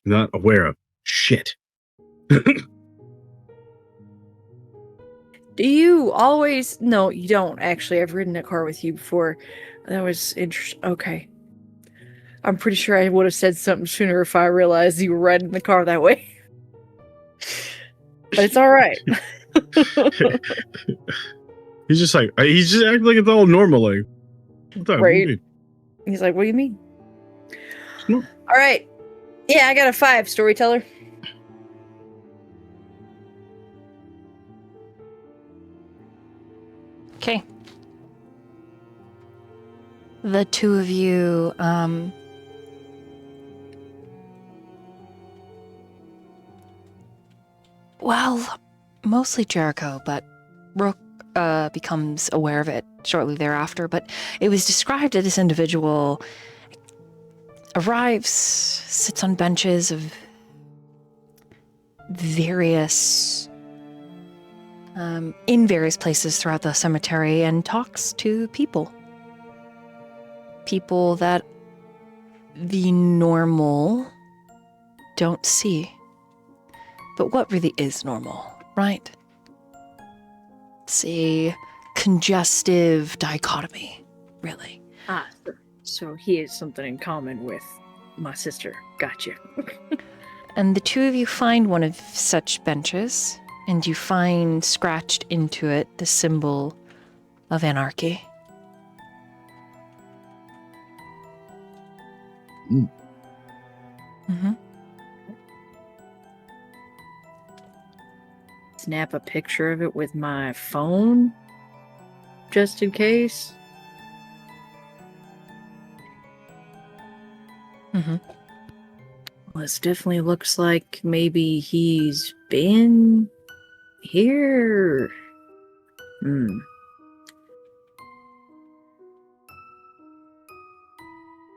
not aware of shit. Do you always? No, you don't actually. I've ridden a car with you before. That was interesting. Okay. I'm pretty sure I would have said something sooner if I realized you were riding the car that way. But it's all right. He's just acting like it's all normal. Like, what the right. He's like, what do you mean? All right. Yeah, I got a 5, storyteller. Okay. The two of you, well, mostly Jericho, but Rook becomes aware of it shortly thereafter. But it was described that this individual arrives, sits on benches of various in various places throughout the cemetery and talks to people. People that the normal don't see. But what really is normal, right? It's a congestive dichotomy, really. Ah, so he has something in common with my sister. Gotcha. And the two of you find one of such benches, and you find scratched into it the symbol of anarchy. Mm-hmm. Snap a picture of it with my phone, just in case. Mm-hmm. Well, this definitely looks like maybe he's been here. Do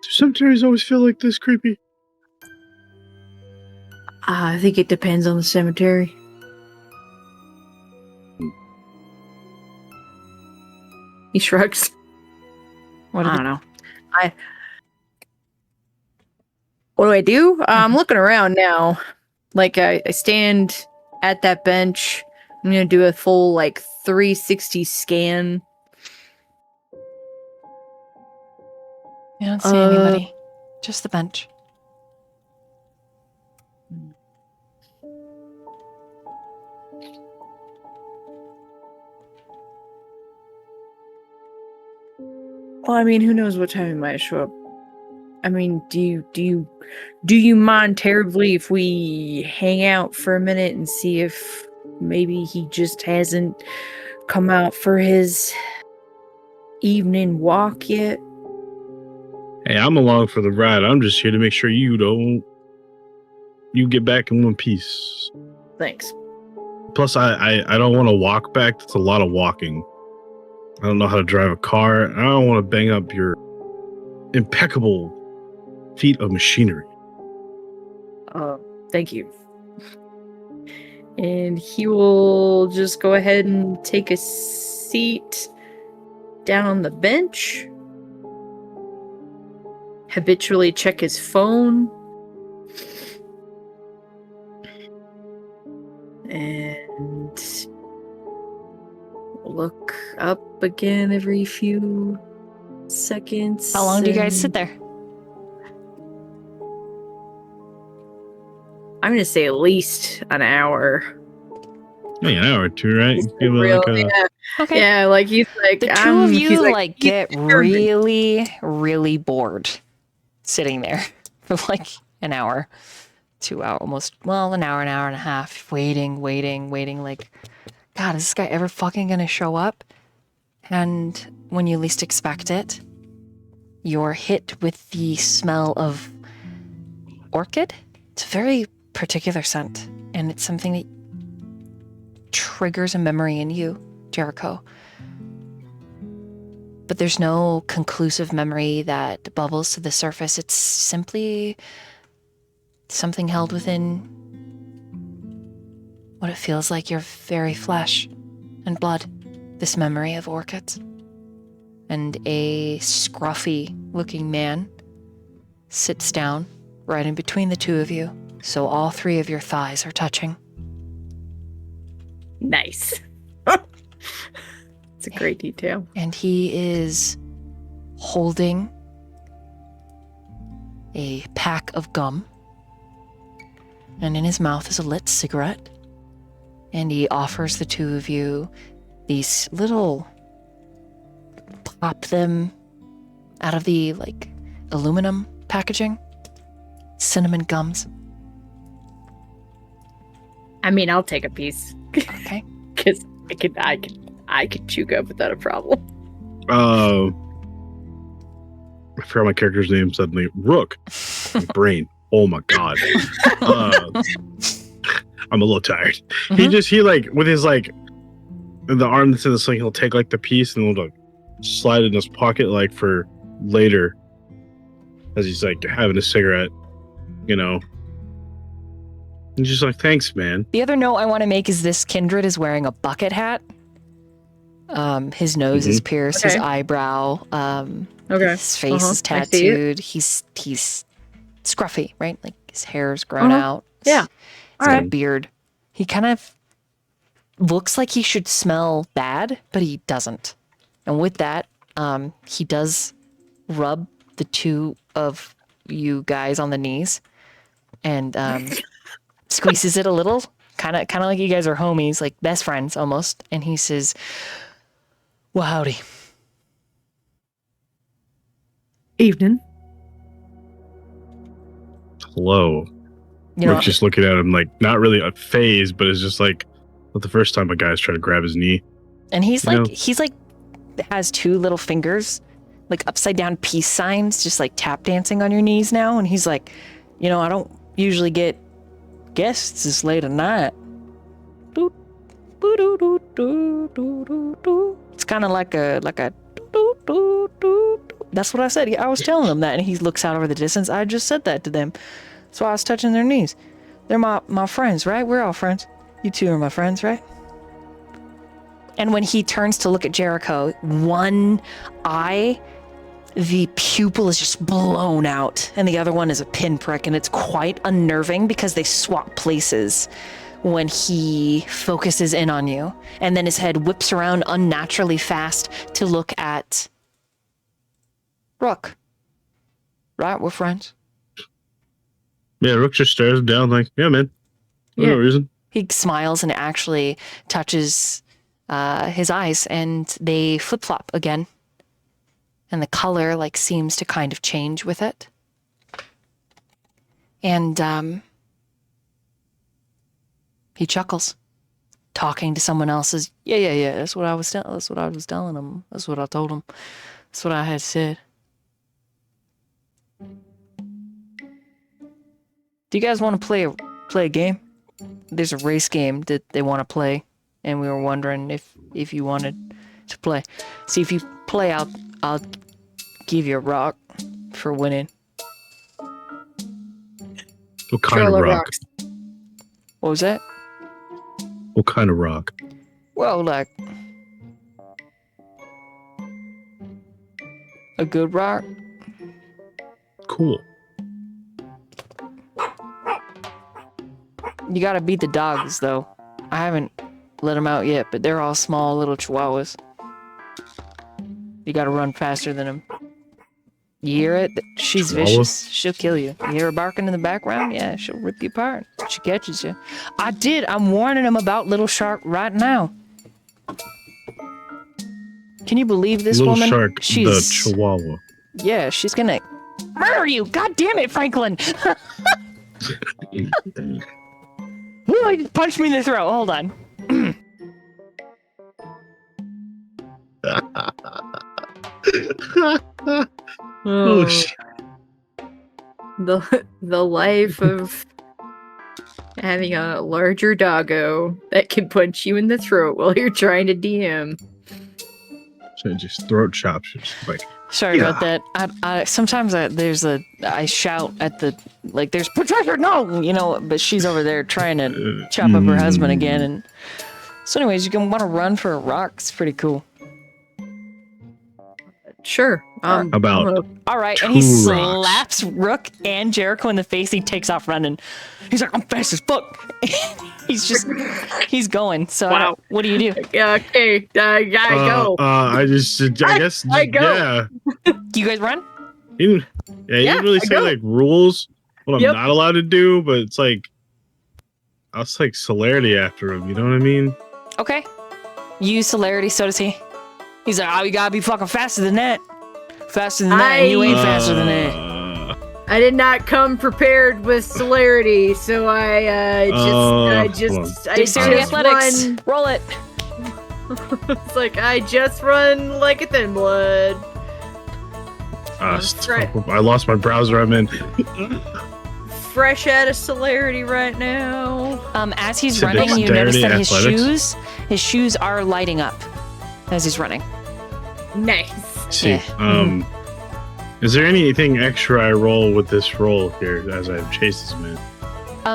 cemeteries always feel like this creepy? I think it depends on the cemetery. He shrugs. I don't know. What do I do? I'm looking around now. Like, I stand at that bench. I'm going to do a full, 360 scan. You don't see anybody. Just the bench. Well, I mean, who knows what time he might show up. I mean, do you mind terribly if we hang out for a minute and see if maybe he just hasn't come out for his evening walk yet? Hey, I'm along for the ride. I'm just here to make sure you get back in one piece. Thanks. Plus, I don't want to walk back. That's a lot of walking. I don't know how to drive a car. I don't want to bang up your impeccable feat of machinery. Thank you. And he will just go ahead and take a seat down on the bench. Habitually check his phone. And look up again every few seconds. How long do you guys sit there? I'm going to say at least an hour. Maybe an hour or two, right? Give it Real, like a, yeah. Okay. Yeah, like he's like The two of he's you like "He's get determined." really, really bored sitting there for like an hour, 2 hours, almost, well, an hour and a half, waiting. Like, God, is this guy ever fucking gonna show up? And when you least expect it, you're hit with the smell of orchid. It's a very particular scent, and it's something that triggers a memory in you, Jericho. But there's no conclusive memory that bubbles to the surface. It's simply something held within what it feels like your very flesh and blood, this memory of orchids. And a scruffy-looking man sits down right in between the two of you, so all three of your thighs are touching. Nice. It's a great detail. And he is holding a pack of gum, and in his mouth is a lit cigarette, and he offers the two of you these little, pop them out of the like aluminum packaging, cinnamon gums. I mean, I'll take a piece Okay. because I could chew gum without a problem. I forgot my character's name suddenly. Rook. My brain. Oh my god. I'm a little tired. Mhm. He like with his like the arm that's in the sling, he'll take like the piece and he'll like slide it in his pocket like for later as he's like having a cigarette, you know. And just like, thanks, man. The other note I want to make is this kindred is wearing a bucket hat. His nose is pierced, his Okay. eyebrow, Okay. his face is I see it. tattooed. He's scruffy, right? Like his hair's grown out. Yeah. He's got a Alright. beard. He kind of looks like he should smell bad, but he doesn't. And with that, he does rub the two of you guys on the knees and squeezes it a little, kind of like you guys are homies, like best friends almost. And he says, "Well, howdy." Evening. Hello. You know, Rook's just looking at him like not really a phase, but it's just like not the first time a guy's trying to grab his knee. and he's you know. like has two little fingers, like upside down peace signs, just like tap dancing on your knees now. And he's like, I don't usually get guests this late at night. Doot, boo-doo-doo, doo, doo, doo, doo. It's kind of like a doot, doot, doot, doot. That's what I said. I was telling him that, and he looks out over the distance. I just said that to them. That's why I was touching their knees. They're my friends, right? We're all friends. You two are my friends, right? And when he turns to look at Jericho, one eye, the pupil is just blown out, and the other one is a pinprick, and it's quite unnerving because they swap places when he focuses in on you. And then his head whips around unnaturally fast to look at Rook. Right, we're friends. Yeah, Rook just stares him down like, yeah, man. For Yeah. no reason. He smiles and actually touches his eyes, and they flip-flop again. And the color like seems to kind of change with it. And he chuckles. talking to someone else's. Yeah. That's what I was telling. That's what I was telling him. That's what I told him. That's what I had said. Do you guys want to play a game? There's a race game that they want to play, and we were wondering if you wanted to play. See, if you play, I'll give you a rock for winning. What kind of Trailer rock? rocks. What was that? What kind of rock? Well, like a good rock. Cool. You gotta beat the dogs, though. I haven't let them out yet, but they're all small little chihuahuas. You gotta run faster than them. You hear it? She's Chihuahua? vicious. She'll kill you. You hear her barking in the background? Yeah, she'll rip you apart. She catches you. I'm warning him about Little Shark right now. Can you believe this Little woman? Shark, the Chihuahua. Yeah, she's gonna murder you. God damn it, Franklin. Ooh, he just punched me in the throat. Hold on. Oh, shit. The life of having a larger doggo that can punch you in the throat while you're trying to DM. So just throat chops. Just like, Sorry about that. I sometimes I shout at the there's Patricia, no, but she's over there trying to chop up her husband again, and so anyways, you can want to run for a rock. It's pretty cool. Sure. about All right, and he Two rocks. slaps Rook and Jericho in the face. He takes off running. He's like, I'm fast as fuck. he's going. So Wow. what do you do? Yeah, okay. I gotta go. I guess, I go. yeah. Do you guys run? He didn't really I say go. like rules, what I'm Yep. not allowed to do, but it's like, I was like celerity after him, you know what I mean? Okay. You use celerity, so does he. He's like, oh, you gotta be fucking faster than that. Faster than that, and you ain't faster than that. I did not come prepared with celerity, so I just Dexterity athletics. run. Roll it. It's like I just run like a thin blood. Stop. I lost my browser I'm in. Fresh out of celerity right now. As he's So running, you notice that dexterity, his shoes are lighting up as he's running. Nice. See, Yeah. is there anything extra I roll with this roll here as I chase this man?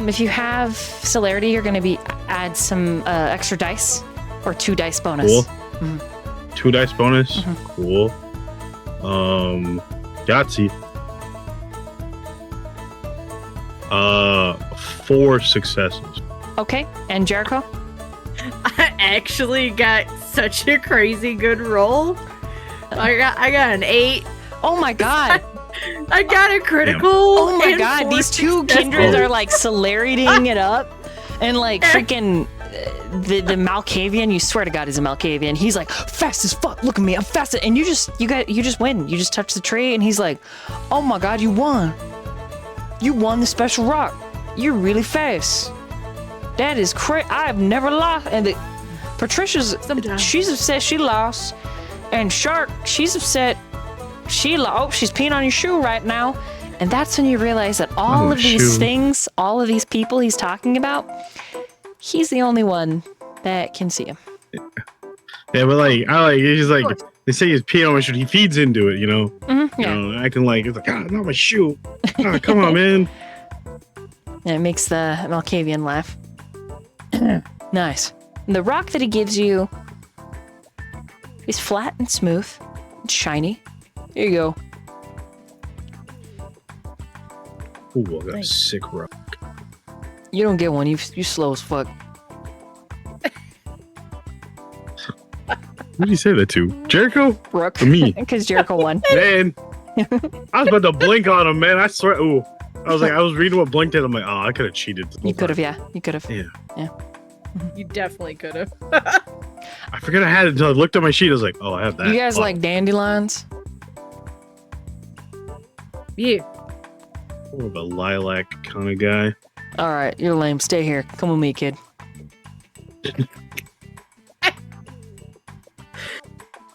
If you have celerity, you're going to add some extra dice or 2 dice bonus. Cool. Mhm. 2 dice bonus. Mhm. Cool. Yahtzee. 4 successes. Okay, and Jericho? I actually got such a crazy good roll. I got an 8. Oh my god! I got a critical. Oh my and god! 4 These 2 successful. kindreds are like celeritying it up, and like freaking the Malkavian. You swear to God, he's a Malkavian. He's like fast as fuck. Look at me, I'm fast. And you just win. You just touch the tree, and he's like, oh my god, you won! You won the special rock. You're really fast. That is crazy. I've never lost. And Patricia's she's upset she lost, and Shark she's upset she lost. Oh, she's peeing on your shoe right now. And that's when you realize that all of these things, all of these people he's talking about, he's the only one that can see him. Yeah, but he's like, they say he's peeing on my shoe. He feeds into it, you know? Mm-hmm, yeah. You know, acting like, it's like, not my shoe. Come on, man. And it makes the Malkavian laugh. Nice. And the rock that he gives you is flat and smooth and shiny. Here you go. Ooh, I got a sick rock. You don't get one. You slow as fuck. Who did you say that to? Jericho? Rook. Or me? Because Jericho won. Man, I was about to blink on him, man. I swear. Ooh, I was reading what blinked at. I'm like, oh, I could have cheated. You could have, yeah. You could have. Yeah. You definitely could have. I forgot I had it until I looked at my sheet. I was like, oh, I have that. You guys Oh. like dandelions? Yeah. More of a lilac kind of guy. All right, you're lame. Stay here. Come with me, kid.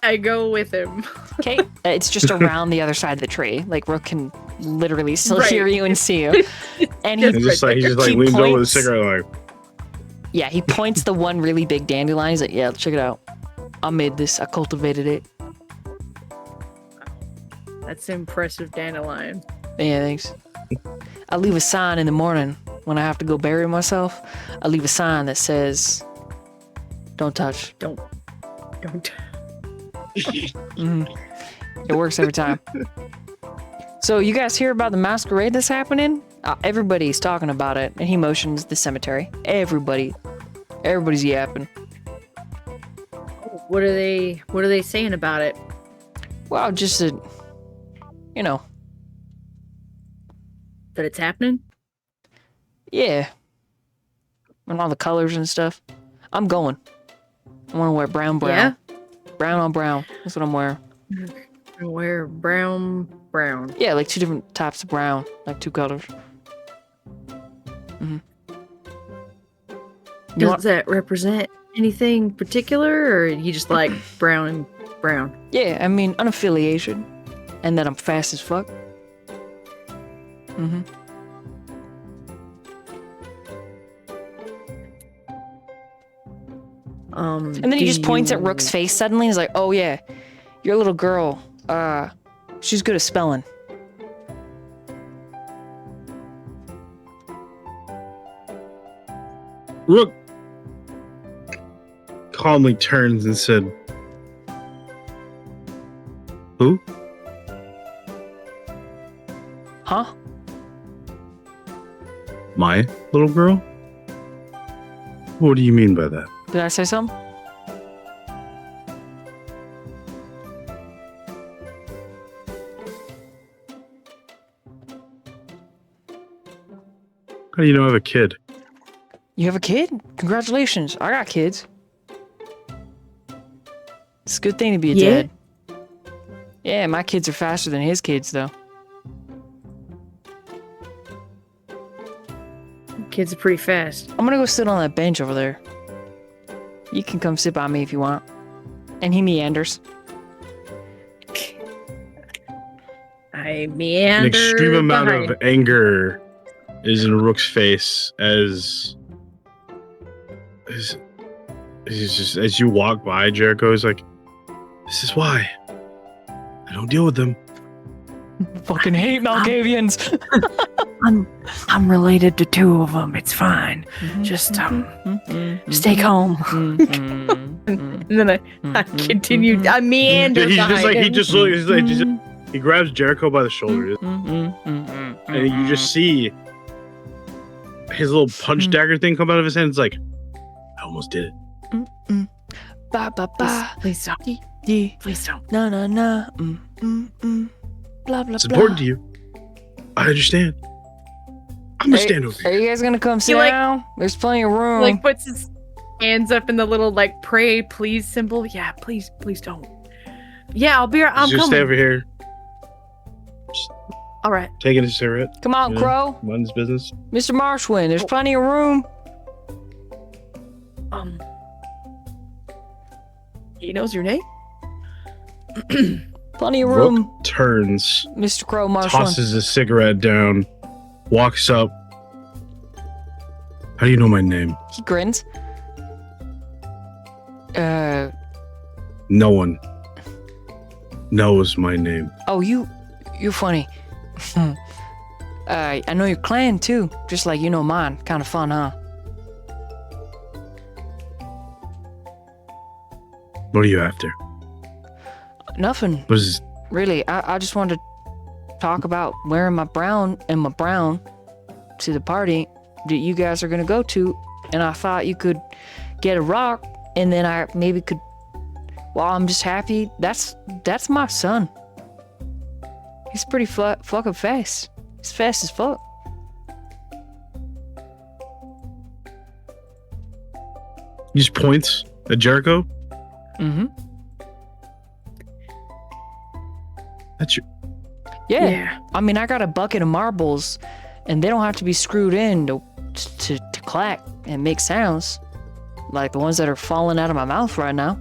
I go with him. Okay, it's just around the other side of the tree. Like Rook can literally still Right. hear you and see you. And he, He just He leans over with a points. cigarette like, yeah, he points the one really big dandelion. He's like, yeah, check it out. I made this. I cultivated it. That's impressive, dandelion. Yeah, thanks. I leave a sign in the morning when I have to go bury myself. I leave a sign that says, "Don't touch." Don't. It works every time. So you guys hear about the masquerade that's happening? Everybody's talking about it, and he motions the cemetery. Everybody's yapping. What are they saying about it? Well, just that, you know, That it's happening? yeah, and all the colors and stuff. I'm going. I want to wear brown. Yeah? Brown on brown. That's what I'm wearing. I wear brown. Yeah, like 2 different types of brown, like 2 colors. Does that represent anything particular, or you just like brown and brown? Yeah, I mean, unaffiliation, and that I'm fast as fuck. And then he just points at Rook's face suddenly. He's like, "Oh yeah, your little girl. She's good at spelling." Rook calmly turns and said, "Who?" Huh? My little girl? What do you mean by that? Did I say something? How do you know I have a kid? You have a kid? Congratulations. I got kids. It's a good thing to be a Yeah? dad. Yeah, my kids are faster than his kids, though. Kids are pretty fast. I'm gonna go sit on that bench over there. You can come sit by me if you want. And he meanders. I meander. An extreme amount behind. of anger is in Rook's face as you walk by. Jericho is like, "This is why I don't deal with them." Fucking hate Malkavians. I'm related to 2 of them. It's fine. Just stay calm. And then I continue. I meander He's just behind like him. he grabs Jericho by the shoulder, and you just see his little punch dagger thing come out of his hand. It's like, I almost did it. Ba ba ba. Please stop. Yeah. Please don't. Na na na. Blah blah It's blah. important to you. I understand. I'm gonna stand over Are here. you guys gonna come sit like- down? There's plenty of room. Like puts his hands up in the little like pray please symbol. Yeah, please don't. Yeah, I'll be. I'm Just stay coming. over here, All right. taking a cigarette. Come on, Yeah. Crow. Mind his business. Mr. Marshwin, there's plenty of room. He knows your name. Plenty of Rook room, turns, Mr. Crow Marshwin. tosses a cigarette down, walks up. How do you know my name? He grins. No one knows my name. Oh, you're funny. I know your clan too, just like you know mine. Kind of fun, huh? What are you after? Nothing, What is really. I just wanted to talk about wearing my brown to the party that you guys are gonna go to, and I thought you could get a rock, and then I maybe could. Well, I'm just happy. That's my son. He's pretty fucking fast. He's fast as fuck. He just points at Jericho. Mm-hmm. That's your. Yeah. I mean, I got a bucket of marbles, and they don't have to be screwed in to clack and make sounds. like the ones that are falling out of my mouth right now.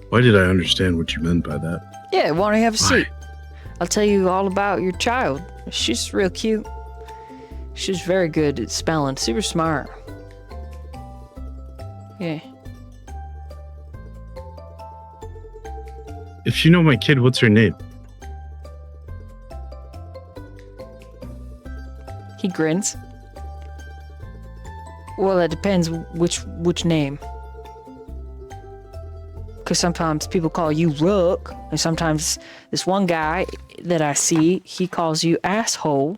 Why did I understand what you meant by that? Yeah, why don't you have a Why? seat? I'll tell you all about your child. She's real cute. She's very good at spelling, super smart. Yeah. If you know my kid, what's her name? He grins. Well, that depends which name. Because sometimes people call you Rook, and sometimes this one guy that I see, he calls you asshole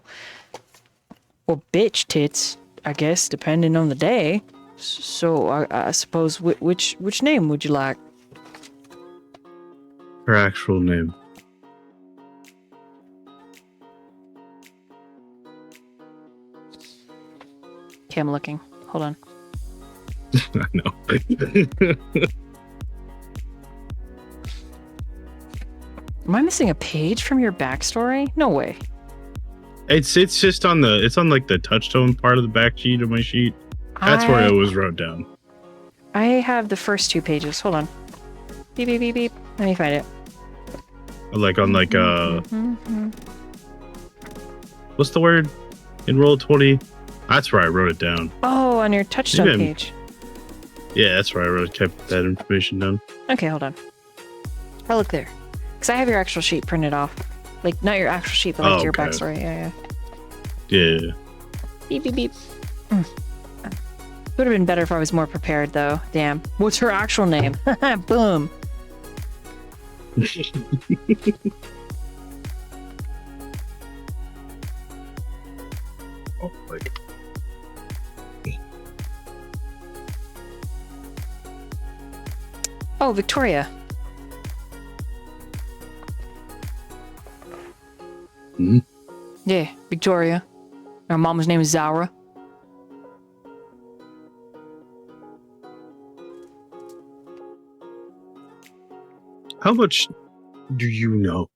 or bitch tits, I guess, depending on the day. So I suppose which name would you like? Her actual name. Okay, I'm looking. Hold on. I know. Am I missing a page from your backstory? No way. It's just on like the touchstone part of the back sheet of my sheet. That's where it was wrote down. I have the first 2 pages. Hold on. Beep beep beep beep. Let me find it. Like on what's the word in Roll20? That's where I wrote it down. Oh, on your touchstone Yeah. page. Yeah, that's where I kept that information down. Okay, hold on. I'll look there. Because I have your actual sheet printed off. Like, not your actual sheet, but like your okay. backstory. Yeah. Yeah. Beep, beep, beep. Would have been better if I was more prepared, though. Damn. What's her actual name? Boom. Oh, like, Oh, Victoria. hmm? Yeah, Victoria. Our mama's name is Zara. How much do you know?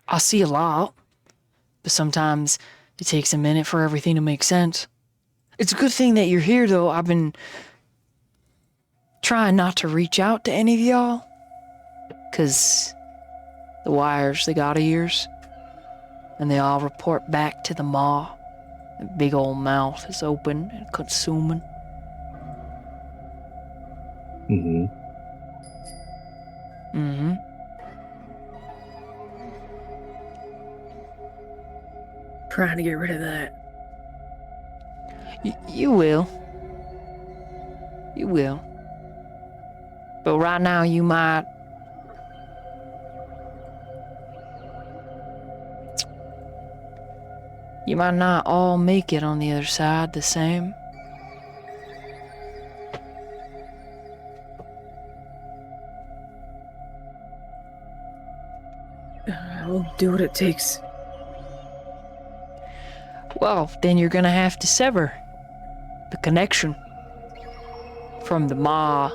I see a lot, but sometimes it takes a minute for everything to make sense. It's a good thing that you're here, though. I've been trying not to reach out to any of y'all, because the wires, they got ears, and they all report back to the maw. The big old mouth is open and consuming. Mm-hmm. Mm-hmm. Trying to get rid of that. You will. You will. But right now you might... You might not all make it on the other side the same. I'll do what it takes. Well, then you're gonna have to sever the connection from the maw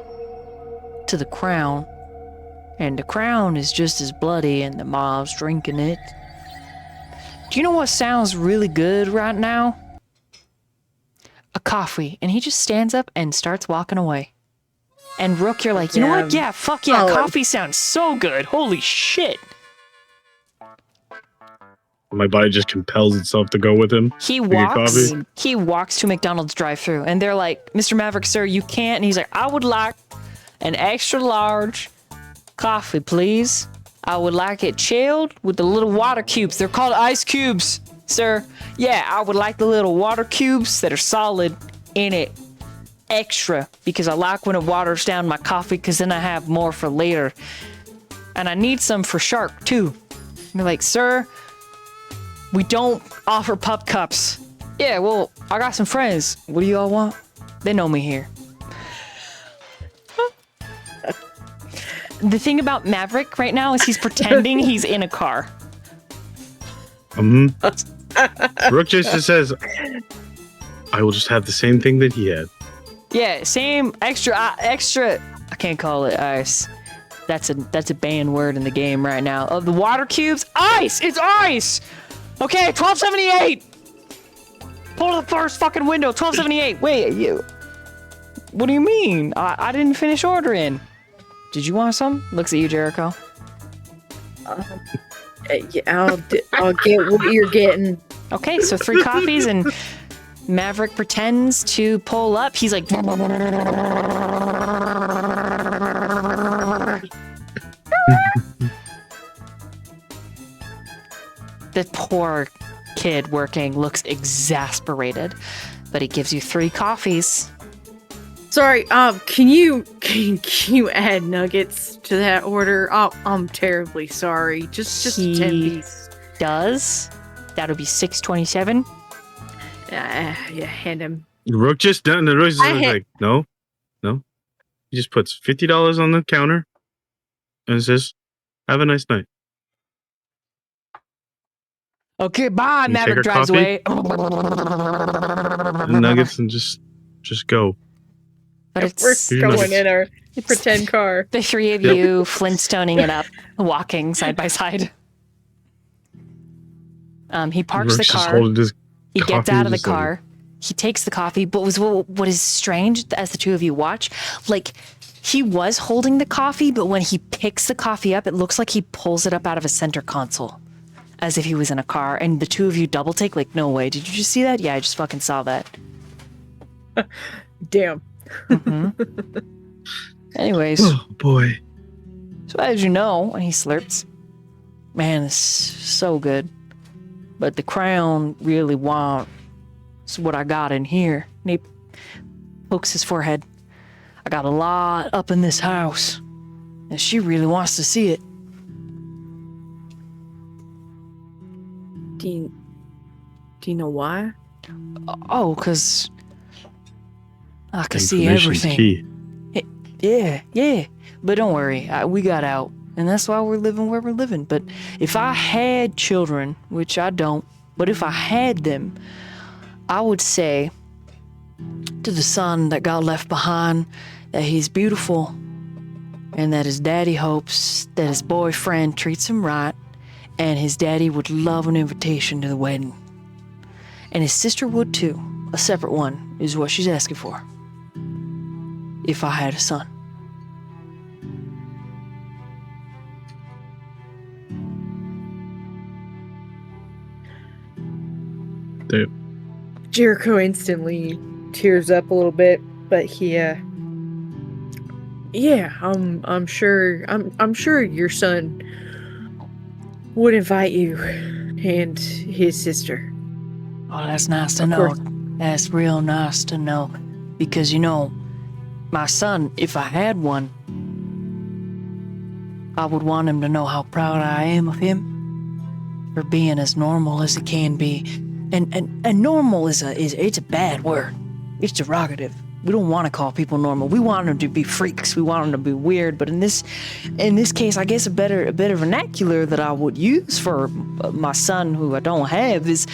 to the crown. And the crown is just as bloody and the maw's drinking it. Do you know what sounds really good right now? A coffee. And he just stands up and starts walking away. And Rook, you're like, you know what? Yeah, fuck yeah, coffee sounds so good. Holy shit. My body just compels itself to go with him. He get walks. coffee? He walks to McDonald's drive-thru, and they're like, "Mr. Maverick, sir, you can't." And he's like, "I would like an extra large coffee, please. I would like it chilled with the little water cubes. They're called ice cubes, sir. Yeah, I would like the little water cubes that are solid in it, extra, because I like when it waters down my coffee, because then I have more for later. And I need some for Shark too." And they're like, "Sir, we don't offer pup cups." "Yeah, well, I got some friends. What do you all want?" They know me here. The thing about Maverick right now is he's pretending he's in a car. Rook just says, "I will just have the same thing that he had." Yeah, same extra. I can't call it ice. That's a banned word in the game right now. Of the water cubes, ice. It's ice. Okay, 1278. Pull the first fucking window, 1278. Wait, you. What do you mean? I didn't finish ordering. Did you want some? Looks at you, Jericho. Yeah, I'll get what you're getting. Okay, so 3 coffees, and Maverick pretends to pull up. He's like, the poor kid working looks exasperated, but he gives you 3 coffees. Sorry, can you add nuggets to that order? Oh, I'm terribly sorry. Just 10 piece. Does. That'll be 627. Yeah, hand him. Rook just done. The Rook is like, no. He just puts $50 on the counter and says, "Have a nice night." Okay, bye. You Maverick take her drives coffee? away. And nuggets and just go. But We're it's going in our pretend car. the 3 of you Flintstoning it up, walking side by side. He parks Rook's the just car. holding his He gets coffee, out of the just like- car. He takes the coffee. But what is strange as the 2 of you watch, like he was holding the coffee, but when he picks the coffee up, it looks like he pulls it up out of a center console, as if he was in a car. And the 2 of you double take, like, no way. Did you just see that? Yeah, I just fucking saw that. Damn. Anyways, Oh boy. so as you know, and he slurps, man, it's so good. But the crown really wants what I got in here. And he pokes his forehead. I got a lot up in this house, and she really wants to see it. Do you know why? Oh, because I can see Information's everything. key. Yeah. But don't worry, we got out, and that's why we're living where we're living. But if I had children, which I don't, but if I had them, I would say to the son that got left behind that he's beautiful, and that his daddy hopes that his boyfriend treats him right, and his daddy would love an invitation to the wedding. And his sister would too. A separate one is what she's asking for. If I had a son. Dude. Jericho instantly tears up a little bit, but he yeah, I'm sure your son would invite you and his sister. Oh, that's nice to Of know. course. That's real nice to know. Because, you know, my son, if I had one, I would want him to know how proud I am of him for being as normal as he can be. And normal is a bad word. It's derogative. We don't want to call people normal. We want them to be freaks. We want them to be weird. But in this case, I guess a better vernacular that I would use for my son, who I don't have, is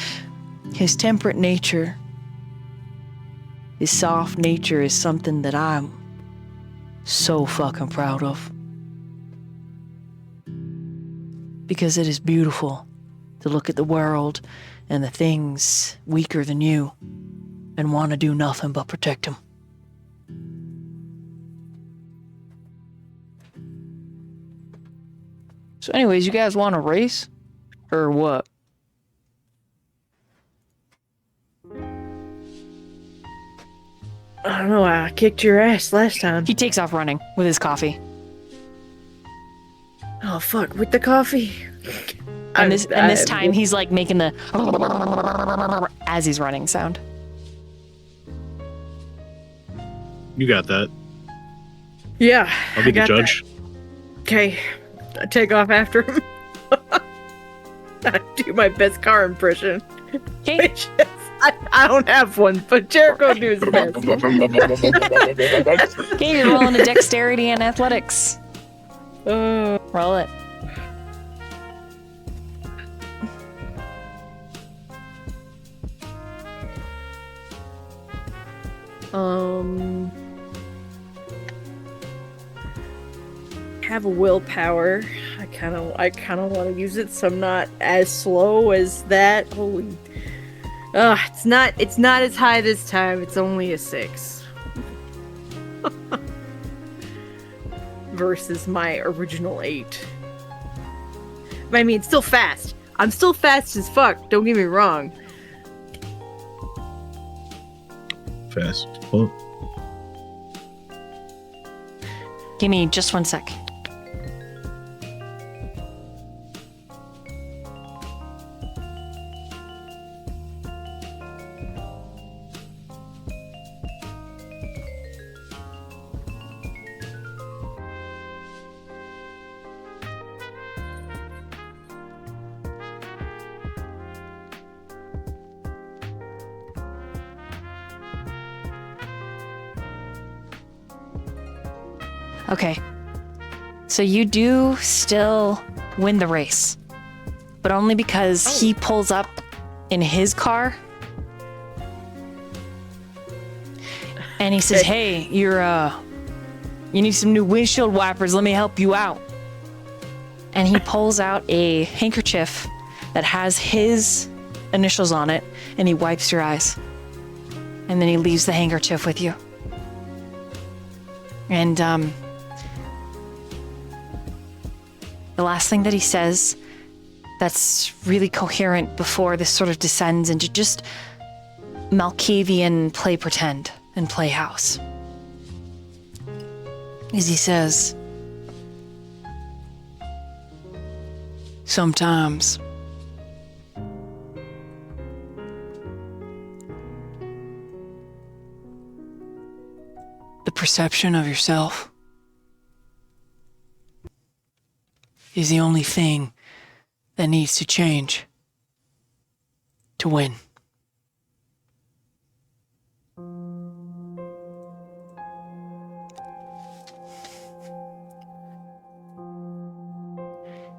his temperate nature. His soft nature is something that I'm so fucking proud of. Because it is beautiful to look at the world and the things weaker than you and want to do nothing but protect them. So anyways, you guys want to race? Or what? I don't know, I kicked your ass last time. He takes off running with his coffee. Oh fuck, with the coffee. And this time he's like making the as he's running sound. You got that. Yeah. I'll be I the got judge. Okay, I take off after him. I do my best car impression. Okay. Which is, I don't have one, but Jericho do his best. Okay, you're rolling a dexterity and athletics. Roll it. Have a willpower. I kind of want to use it, so I'm not as slow as that. Holy It's not as high this time. It's only a 6. Versus my original 8. I mean, it's still fast. I'm still fast as fuck, don't get me wrong. Fast. Well, Give me just 1 sec. Okay. So you do still win the race, but only because he pulls up in his car and he says, "Hey, you need some new windshield wipers. Let me help you out." And he pulls out a handkerchief that has his initials on it, and he wipes your eyes. And then he leaves the handkerchief with you. And the last thing that he says that's really coherent before this sort of descends into just Malkavian play pretend and playhouse is he says, "Sometimes the perception of yourself is the only thing that needs to change to win."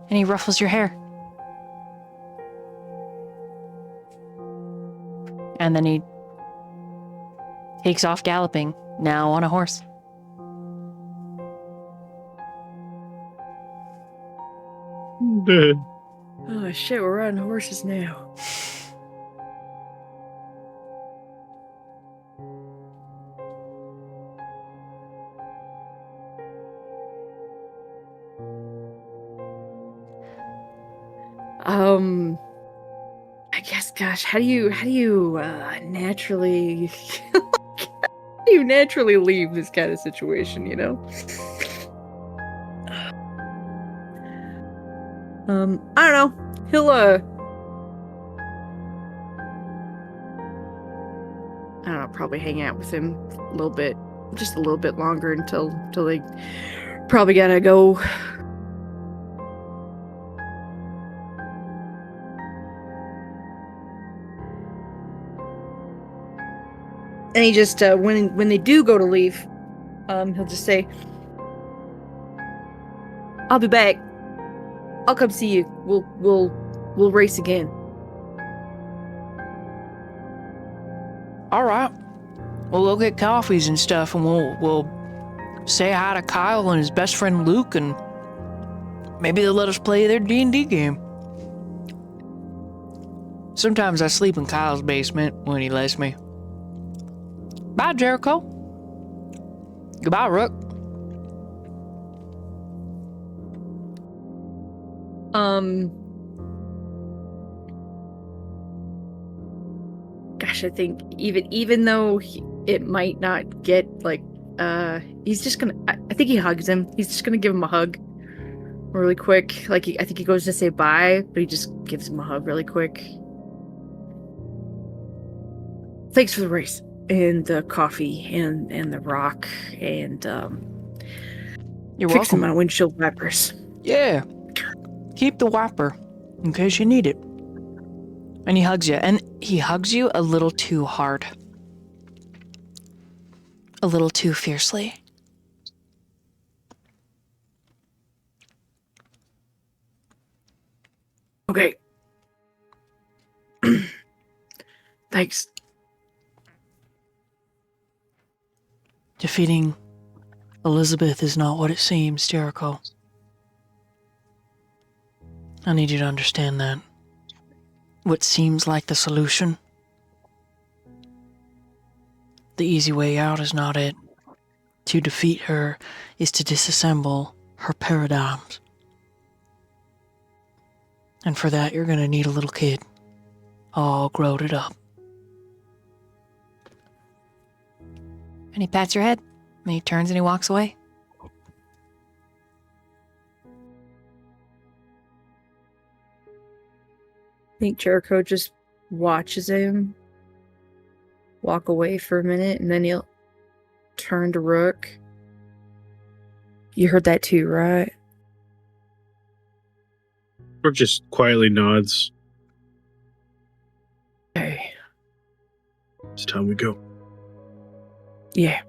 And he ruffles your hair. And then he takes off galloping, now on a horse. dead. Oh shit, we're riding horses now. I guess, gosh, how do you naturally how do you naturally leave this kind of situation, you know? I don't know. He'll I don't know, probably hang out with him a little bit, just a little bit longer until they probably gotta go. And he just when they do go to leave, he'll just say, "I'll be back. I'll come see you. We'll race again." All right. We'll get coffees and stuff, and we'll say hi to Kyle and his best friend Luke, and maybe they'll let us play their D&D game. Sometimes I sleep in Kyle's basement when he lets me. Bye, Jericho. Goodbye, Rook. Gosh, I think even though it might not get like, he's just gonna. I think he hugs him. He's just gonna give him a hug, really quick. Like I think he goes to say bye, but he just gives him a hug really quick. Thanks for the race and the coffee and the rock and You're fixing welcome. my windshield wipers. Yeah. Keep the wiper in case you need it. And he hugs you. And he hugs you a little too hard. A little too fiercely. Okay. Thanks. Defeating Elizabeth is not what it seems, Jericho. I need you to understand that. What seems like the solution the easy way out is not it. To defeat her is to disassemble her paradigms. And for that, you're gonna need a little kid. All growed up. And he pats your head, and he turns and he walks away. I think Jericho just watches him walk away for a minute, and then he'll turn to Rook. You heard that too, right? Rook just quietly nods. Hey. It's time we go. Yeah.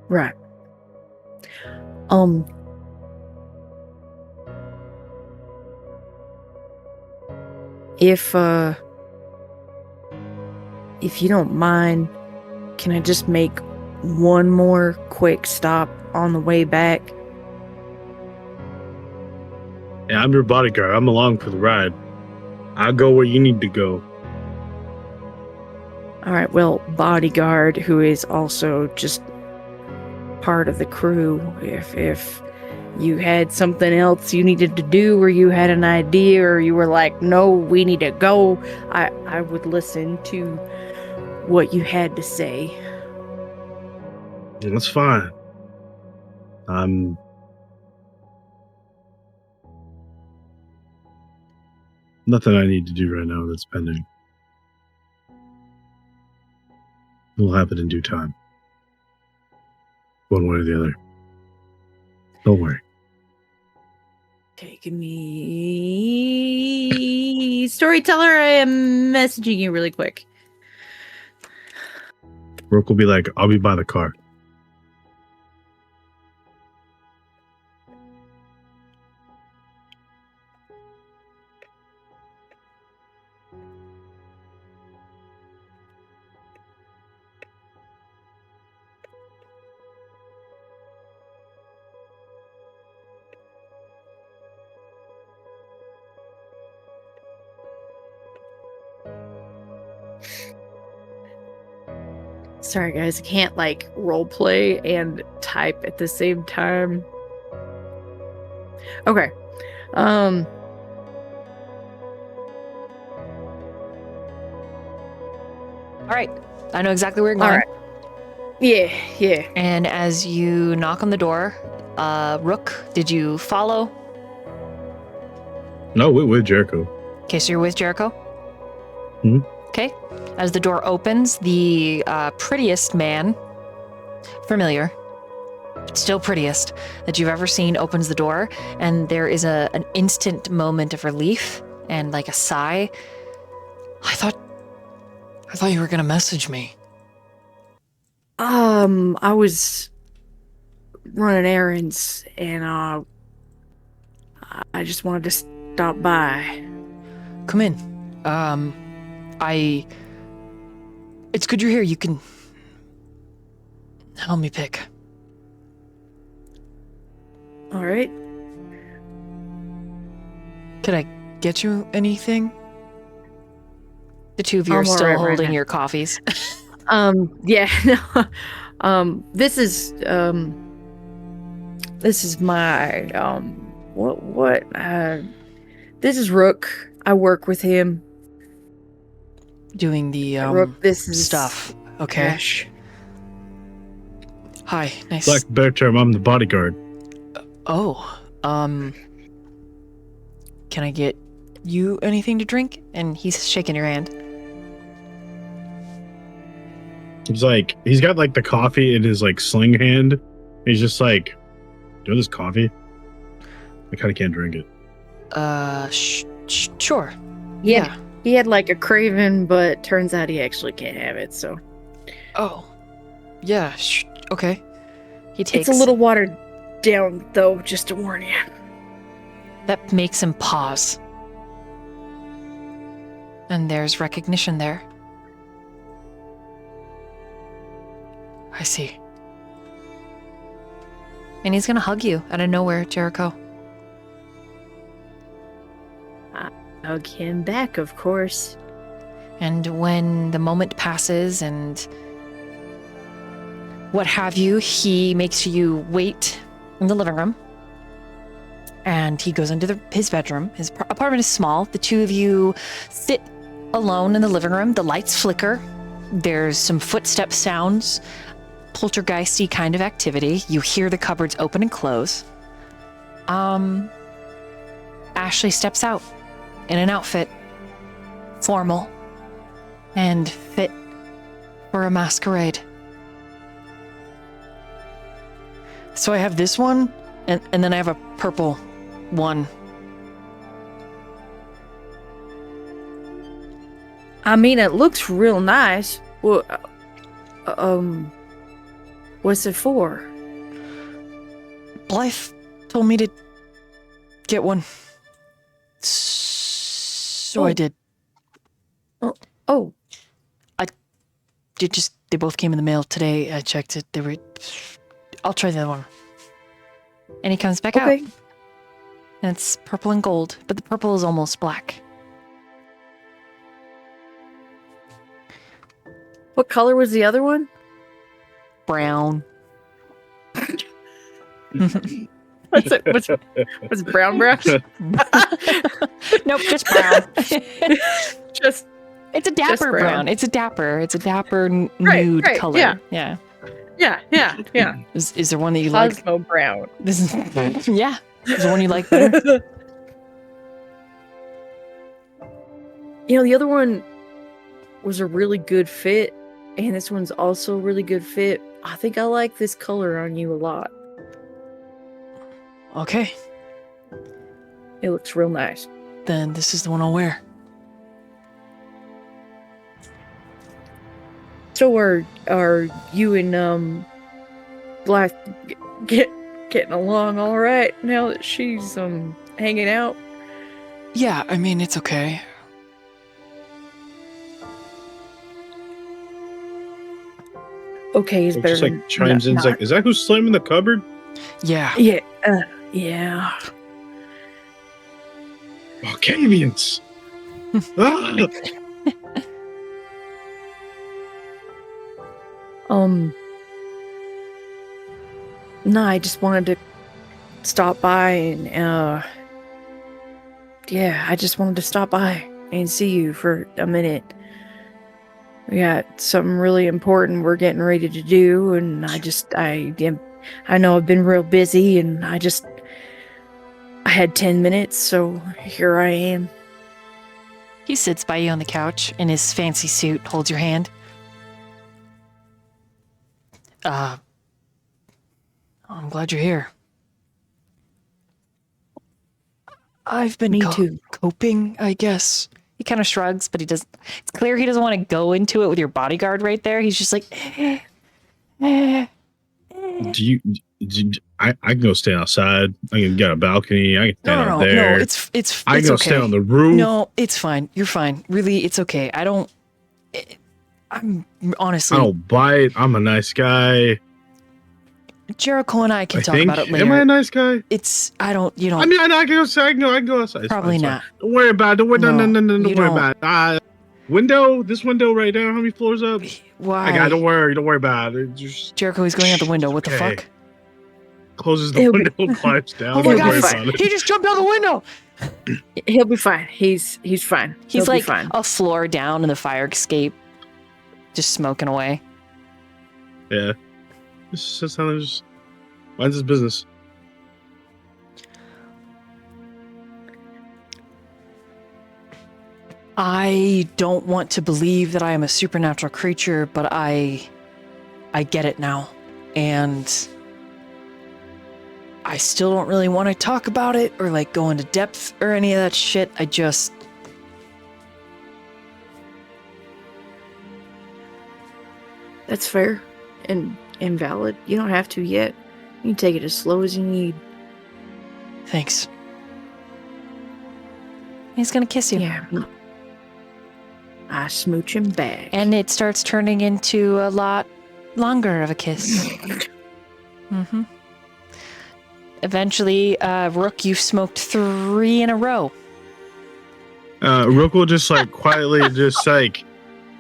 Right. If you don't mind, can I just make one more quick stop on the way back? Yeah, I'm your bodyguard. I'm along for the ride. I'll go where you need to go. All right, well, bodyguard, who is also just part of the crew, if you had something else you needed to do, or you had an idea, or you were like, no, we need to go, I would listen to what you had to say. Yeah, that's fine. Nothing I need to do right now that's pending. It'll happen in due time. One way or the other. Don't worry. Okay, give me... Storyteller, I am messaging you really quick. Rook will be like, I'll be by the car. Sorry, guys, I can't, like, roleplay and type at the same time. Okay. All right. I know exactly where you're going. All right. Yeah. And as you knock on the door, Rook, did you follow? No, with Jericho. Okay, so you're with Jericho? Hmm. Okay. As the door opens, the prettiest man, familiar, but still prettiest, that you've ever seen opens the door, and there is an instant moment of relief and like a sigh. I thought you were gonna message me. I was running errands, and I just wanted to stop by. Come in. It's good you're here. You can help me pick. All right. Could I get you anything? The two of you are I'm all still right right holding now. your coffees. Yeah. This is my this is Rook. I work with him. Doing the Rook, this is stuff. Okay. Ash. Hi. Nice. Black bear term, I'm the bodyguard. Oh. Can I get you anything to drink? And he's shaking your hand. He's like, he's got like the coffee in his like sling hand. He's just like, do you want this coffee? I kind of can't drink it. Sure. Yeah. He had like a craving, but turns out he actually can't have it, so. Oh. Yeah. Okay. He takes. It's a little watered down, though, just to warn you. That makes him pause. And there's recognition there. I see. And he's gonna hug you out of nowhere, Jericho. hug him back, of course. And when the moment passes and what have you, he makes you wait in the living room. And he goes into his bedroom. His apartment is small. The two of you sit alone in the living room. The lights flicker. There's some footstep sounds, poltergeisty kind of activity. You hear the cupboards open and close. Ashley steps out in an outfit, formal and fit for a masquerade. So I have this one, and then I have a purple one. I mean, it looks real nice. Well, what's it for? Blythe told me to get one. So I did. Oh, They both came in the mail today. I checked it. I'll try the other one. And he comes back out. okay. And it's purple and gold, but the purple is almost black. What color was the other one? Brown. What's it brown? Nope, just brown. Just It's a dapper brown. brown. It's a dapper Right, nude right, color. yeah. Yeah. yeah. Is there one that you like? Cosmo brown. This is yeah. Is there one you like better? You know, the other one was a really good fit, and this one's also a really good fit. I think I like this color on you a lot. Okay, It looks real nice. then this is the one I'll wear. So are you and Black getting along all right now that she's hanging out? Yeah, I mean it's okay. Okay, is It better just than like chimes in. It's not. like, is that who's slamming the cupboard? Yeah. Yeah, yeah. Volcanians! Ah! No, I just wanted to stop by and yeah, I just wanted to stop by and see you for a minute. We got something really important we're getting ready to do, and I know I've been real busy, and I had 10 minutes, so here I am. He sits by you on the couch in his fancy suit, holds your hand. I'm glad you're here. I've been Me too. coping, I guess. He kind of shrugs, but it's clear he doesn't want to go into it with your bodyguard right there. He's just like, I can go stand outside. I can get a balcony. I can stand out there. No, it's I can go okay. stand on the roof. No, it's fine. You're fine. Really, it's okay. I'm honestly. I don't bite. I'm a nice guy. Jericho and I can I talk think. about it later. Am I a nice guy? You know. I mean, I can go outside. I can go outside. It's Probably fine, it's not. fine. Don't worry about it. No, No, don't you worry don't. about it. Window. This window right there. How many floors up? Why? I got. Don't worry about it. Just Jericho is going out the window. What the Okay. fuck? closes the It'll be- window and climbs down. Oh my Don't god, worry about it. he just jumped out the window. He'll be fine. He's fine. He's He'll like be fine. a floor down in the fire escape, just smoking away. Yeah. This is how just minds his business. I don't want to believe that I am a supernatural creature, but I get it now. And I still don't really want to talk about it or like go into depth or any of that shit. That's fair and valid. You don't have to yet. You can take it as slow as you need. Thanks. He's gonna kiss you. Yeah. I smooch him back. And it starts turning into a lot longer of a kiss. Mm-hmm. Eventually, Rook, you've smoked 3 in a row. Rook will just like quietly just like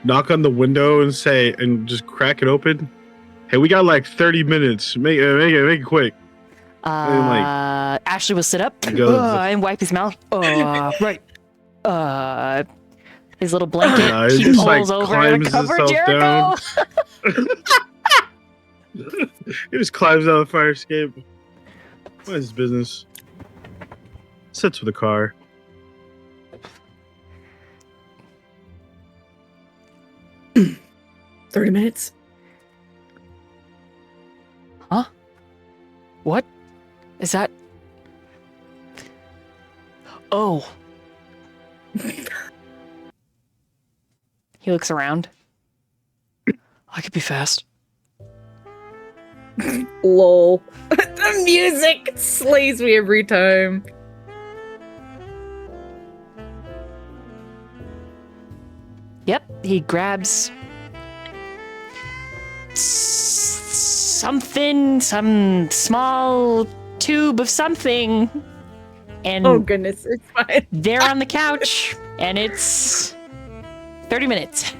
knock on the window and say, and just crack it open. Hey, we got like 30 minutes. Make it quick. Ashley will sit up Goes- and wipe his mouth. Right. His little blanket. he He just, pulls like, over to climbs cover himself Jericho. He just climbs out of the fire escape. What is his business? Sits with the car. "30 minutes." Huh? What? Is that? Oh. He looks around. I could be fast. Lol. The music slays me every time. Yep, he grabs something, some small tube of something, and Oh goodness, it's fine. they're on the couch, and it's 30 minutes.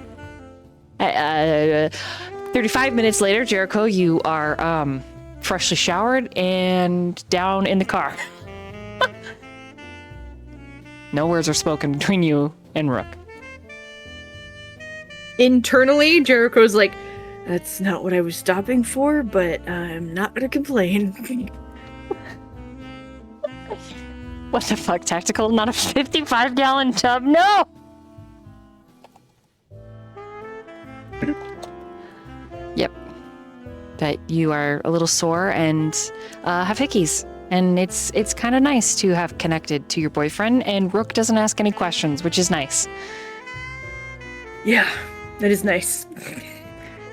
35 minutes later, Jericho, you are freshly showered and down in the car. No words are spoken between you and Rook. Internally, Jericho's like, "That's not what I was stopping for, but I'm not gonna complain." What the fuck, tactical? Not a 55-gallon tub? No! Yep. But you are a little sore and have hickeys. And it's kind of nice to have connected to your boyfriend, and Rook doesn't ask any questions, which is nice. Yeah, that is nice.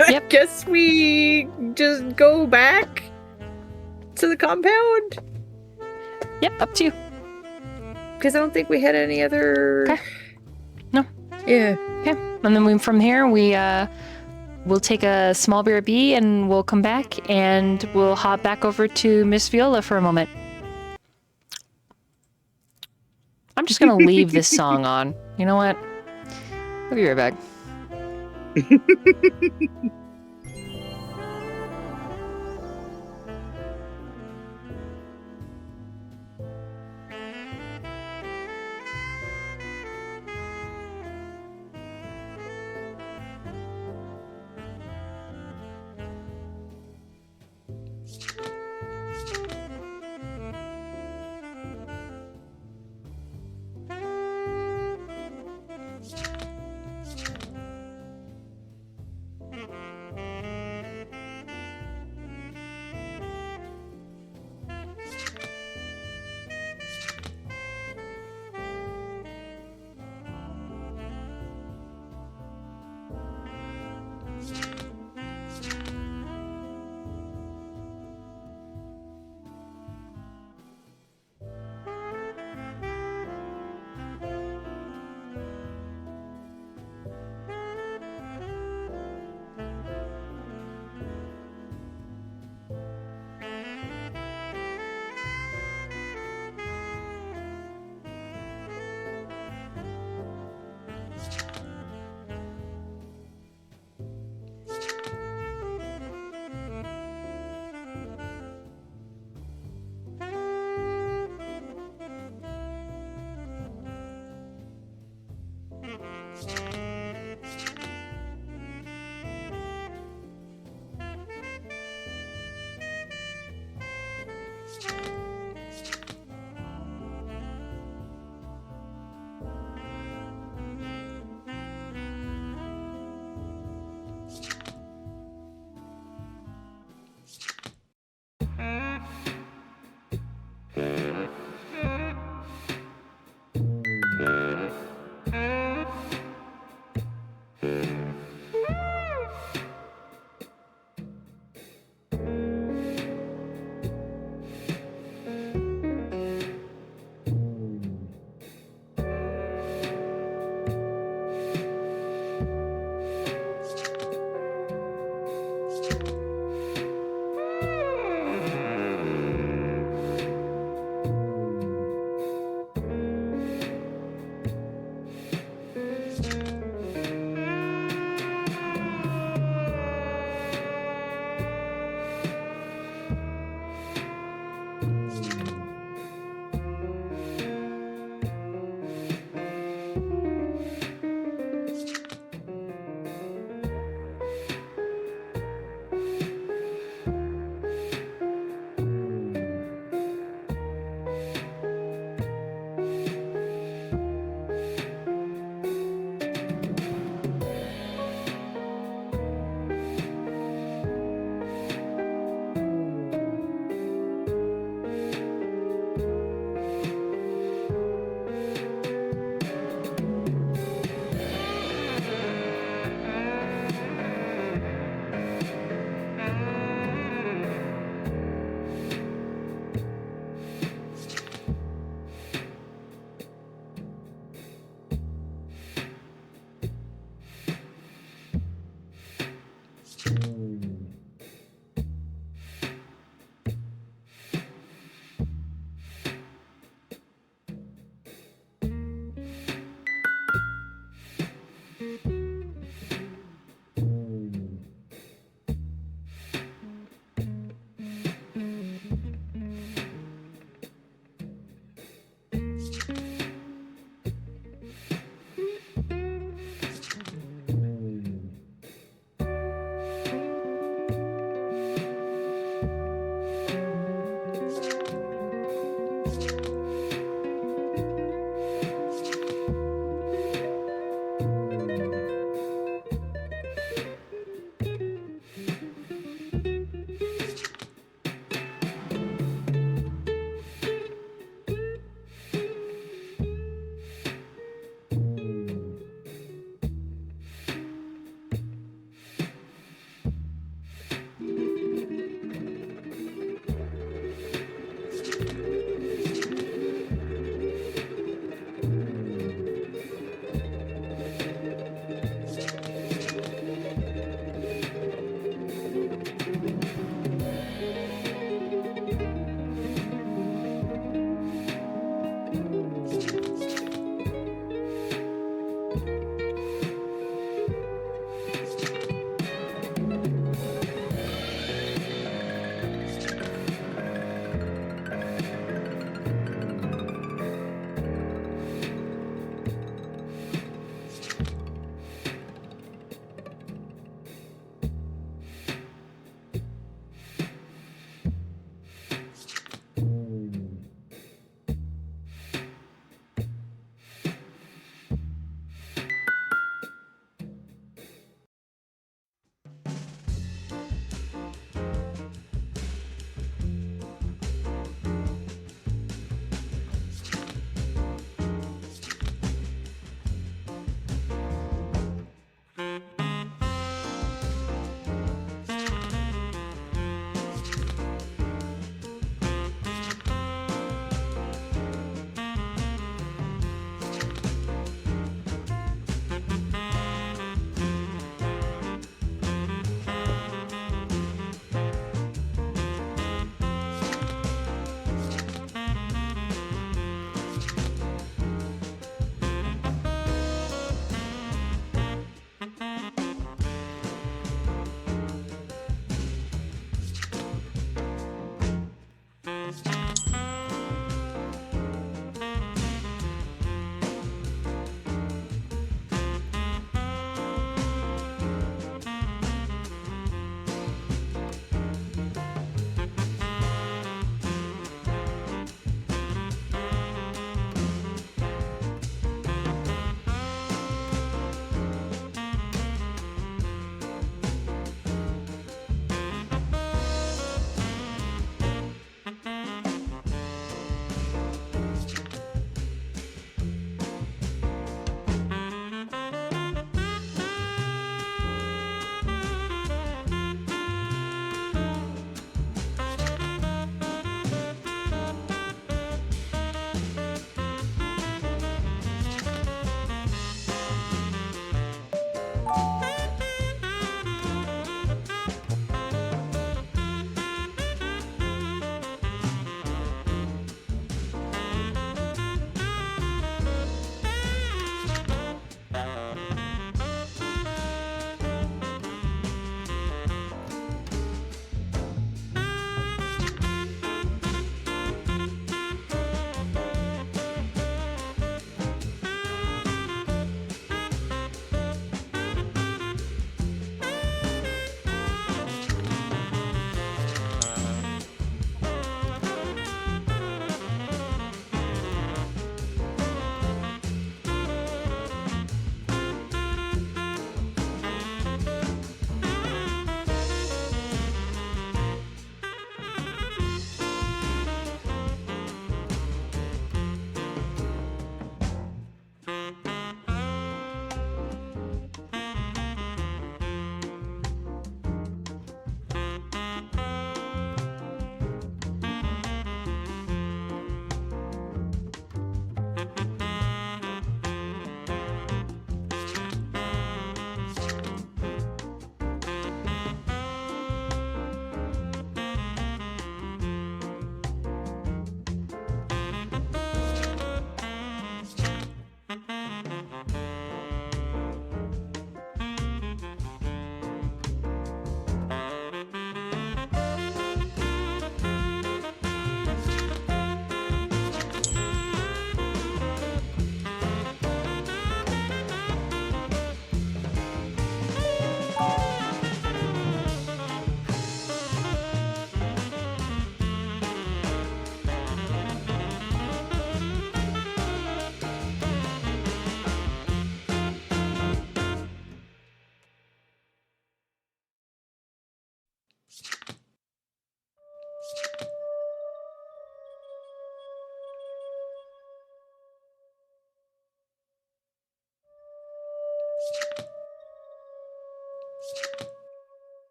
I Yep. guess we just go back to the compound. Yep, up to you. Because I don't think we had any other. Okay. No. Yeah. Okay. And then from here, we'll take a small BRB and we'll come back and we'll hop back over to Miss Viola for a moment. I'm just going to leave this song on. You know what? I'll be right back.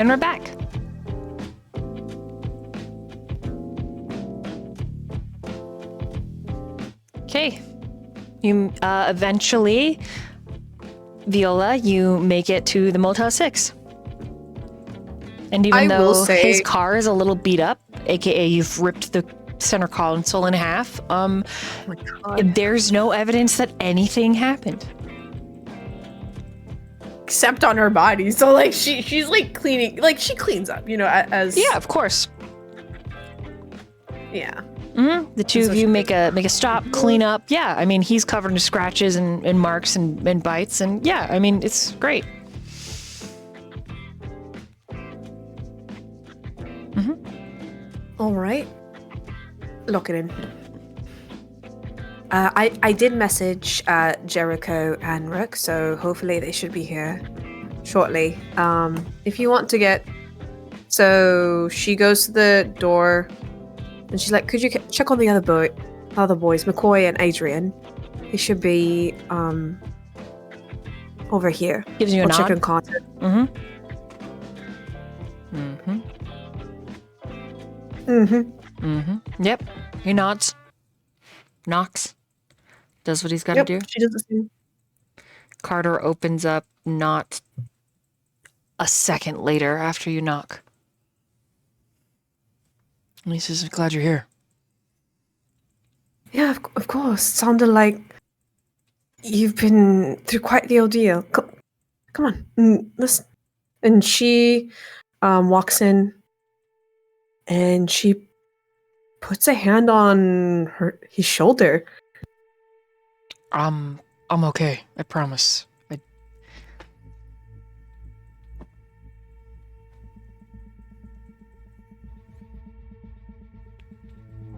And we're back. Okay. You eventually, Viola, you make it to the Motel 6. And even I will though say- his car is a little beat up, aka you've ripped the center console in half, Oh my God. there's no evidence that anything happened. Except on her body. So like she's like cleaning, like she cleans up, you know, as Yeah, of course. yeah. The two That's of what you she make a stop, clean up. Yeah, I mean, he's covered in scratches and marks and bites, and yeah, I mean, it's great. All right. Lock it in. I did message Jericho and Rook, so hopefully they should be here shortly. If you want to get, so she goes to the door, and she's like, "Could you check on the other boys, McCoy and Adrian? They should be over here. Gives you a Or check nod. in contact." Mm-hmm. Mm-hmm. Mm-hmm. Mm-hmm. Yep. He nods. Knocks. Does what he's got to Yep. do. She does the same. Carter opens up not a second later after you knock. And he says, I'm glad you're here. Yeah, of course. Sounded like you've been through quite the ordeal. Come on, listen. And she walks in, and she puts a hand on his shoulder. I'm okay. I promise.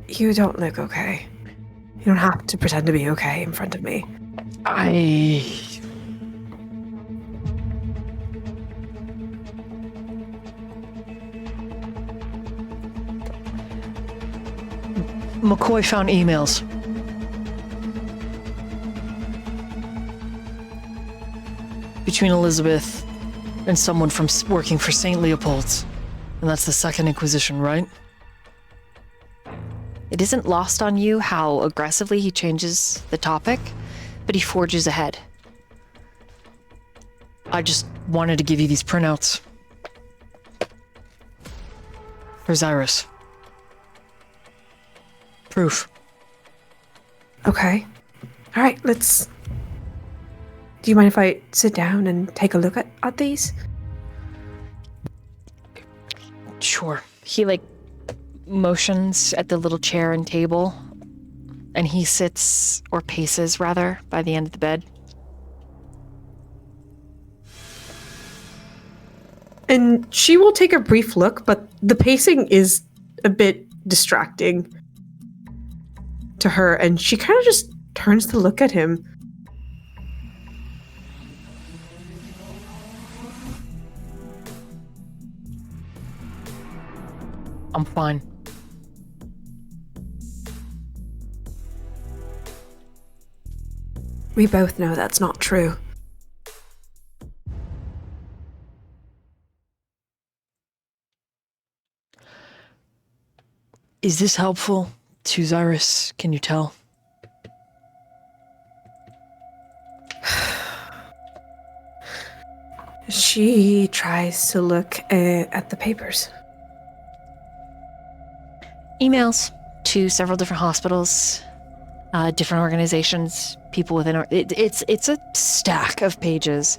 You don't look okay. You don't have to pretend to be okay in front of me. McCoy found emails. Between Elizabeth and someone from working for St. Leopold's. And that's the Second Inquisition, right? It isn't lost on you how aggressively he changes the topic, but he forges ahead. I just wanted to give you these printouts. For Xirus. Proof. Okay. All right, let's... Do you mind if I sit down and take a look at these? Sure. He motions at the little chair and table, and he sits, or paces rather, by the end of the bed. And she will take a brief look, but the pacing is a bit distracting to her, and she kind of just turns to look at him. I'm fine. We both know that's not true. Is this helpful to Xirus? Can you tell? She tries to look at the papers. Emails to several different hospitals, different organizations, people within it's a stack of pages,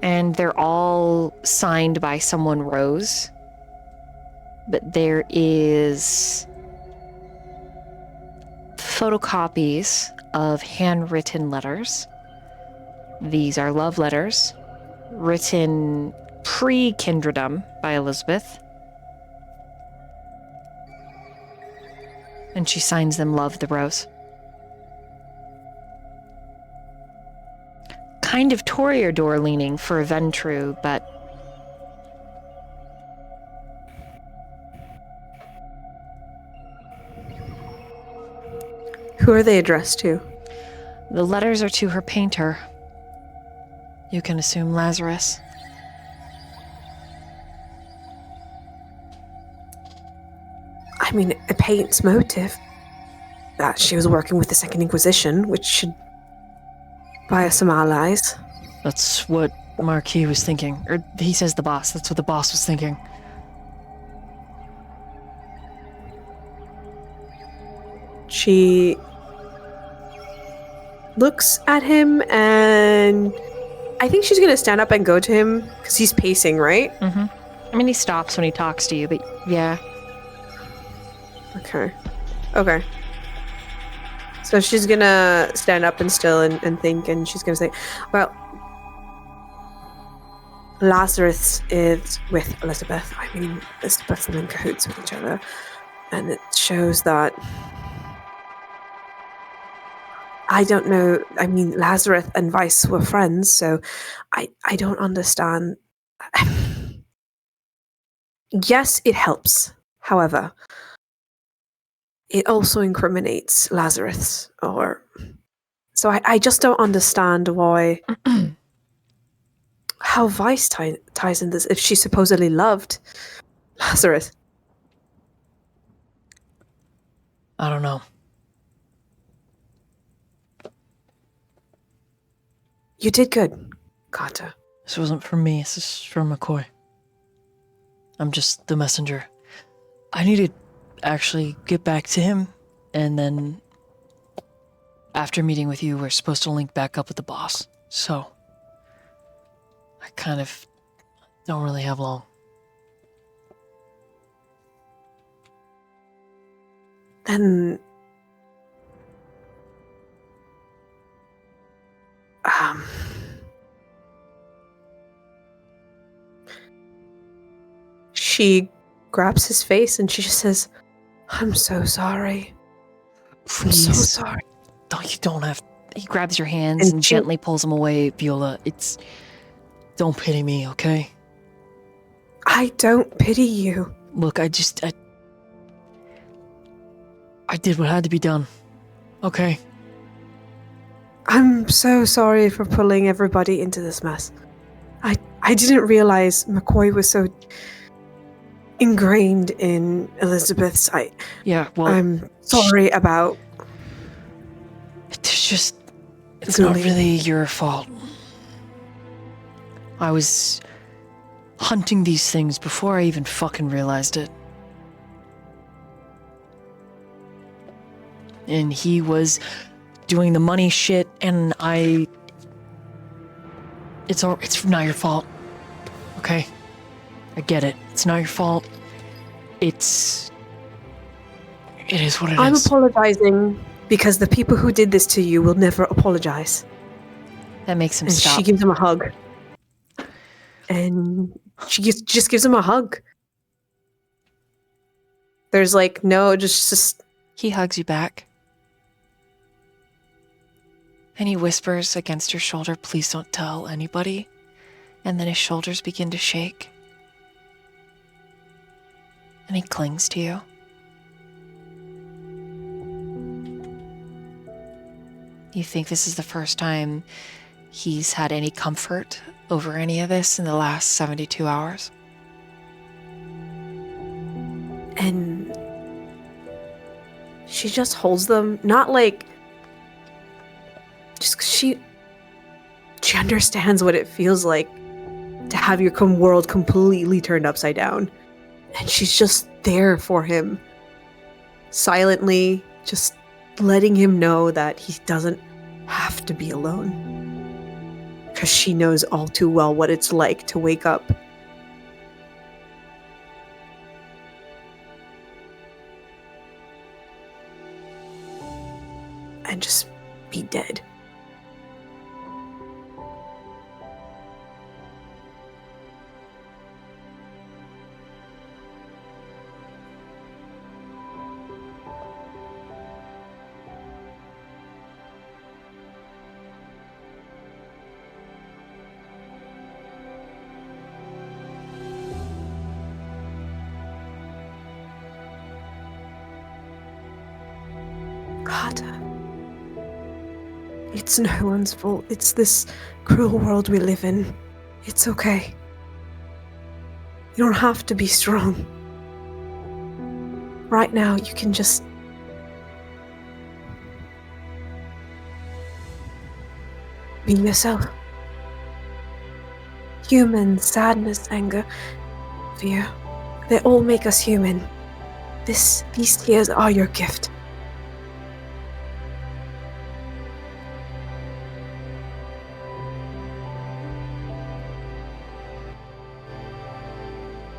and they're all signed by someone Rose, but there is photocopies of handwritten letters. These are love letters written pre-kindredom by Elizabeth. And she signs them Love the Rose. Kind of Toreador leaning for Ventru, but Who are they addressed to? the letters are to her painter. You can assume Lazarus. I mean, it paints motive that she was working with the Second Inquisition, which should buy us some allies. That's what Marquis was thinking. Or he says the boss. That's what the boss was thinking. She looks at him, and I think she's going to stand up and go to him because he's pacing, right? Mm-hmm. I mean, he stops when he talks to you, but yeah. Okay. Okay. So she's going to stand up and still and think, and she's going to say, well, Lazarus is with Elizabeth. I mean, Elizabeth and in cahoots with each other. And it shows that... I don't know. I mean, Lazarus and Vice were friends, so I don't understand. Yes, it helps. However, it also incriminates Lazarus, so I just don't understand why how Vice ties in this if she supposedly loved Lazarus. I don't know. You did good, Carter. This wasn't for me. This is for McCoy. I'm just the messenger. I need to actually get back to him, and then after meeting with you, we're supposed to link back up with the boss. So, I kind of don't really have long. Then... She grabs his face and she just says, I'm so sorry. Please. I'm so sorry. You don't have... He grabs your hands and gently pulls them away, Viola. Don't pity me, okay? I don't pity you. Look, I did what had to be done. Okay? I'm so sorry for pulling everybody into this mess. I didn't realize McCoy was so ingrained in Elizabeth's. Yeah, well... I'm sorry about... It's not really your fault. I was hunting these things before I even fucking realized it. And he was doing the money shit, and it's not your fault. Okay? I get it. It's not your fault. It is what it is. I'm apologizing because the people who did this to you will never apologize. That makes him And stop. she gives him a hug. And she just gives him a hug. There's just... He hugs you back. And he whispers against your shoulder, please don't tell anybody. And then his shoulders begin to shake. And he clings to you. You think this is the first time he's had any comfort over any of this in the last 72 hours? And she just holds them, not like... Just 'cause she understands what it feels like to have your world completely turned upside down. And she's just there for him. Silently, just letting him know that he doesn't have to be alone. Because she knows all too well what it's like to wake up and just be dead. Carter. It's no one's fault. It's this cruel world we live in. It's okay. You don't have to be strong. right now you can just be yourself. Human, sadness, anger, fear. They all make us human. These tears are your gift.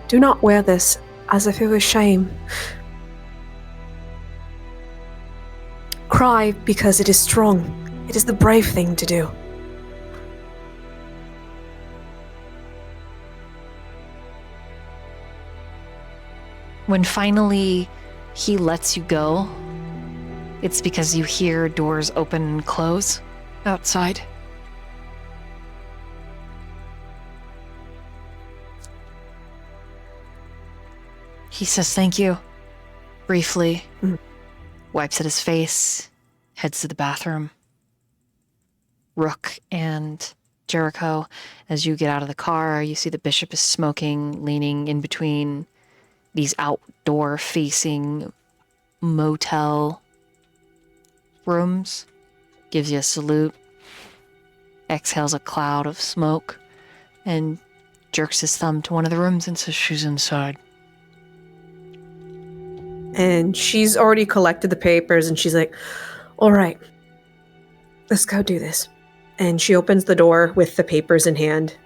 Do not wear this as if it was shame. Cry because it is strong. It is the brave thing to do. When finally he lets you go, it's because you hear doors open and close outside. He says thank you, briefly, wipes at his face, heads to the bathroom. Rook and Jericho, as you get out of the car, you see the bishop is smoking, leaning in between these outdoor-facing motel rooms, gives you a salute, exhales a cloud of smoke, and jerks his thumb to one of the rooms and says, "She's inside." And she's already collected the papers, and she's like, all right, let's go do this. And she opens the door with the papers in hand.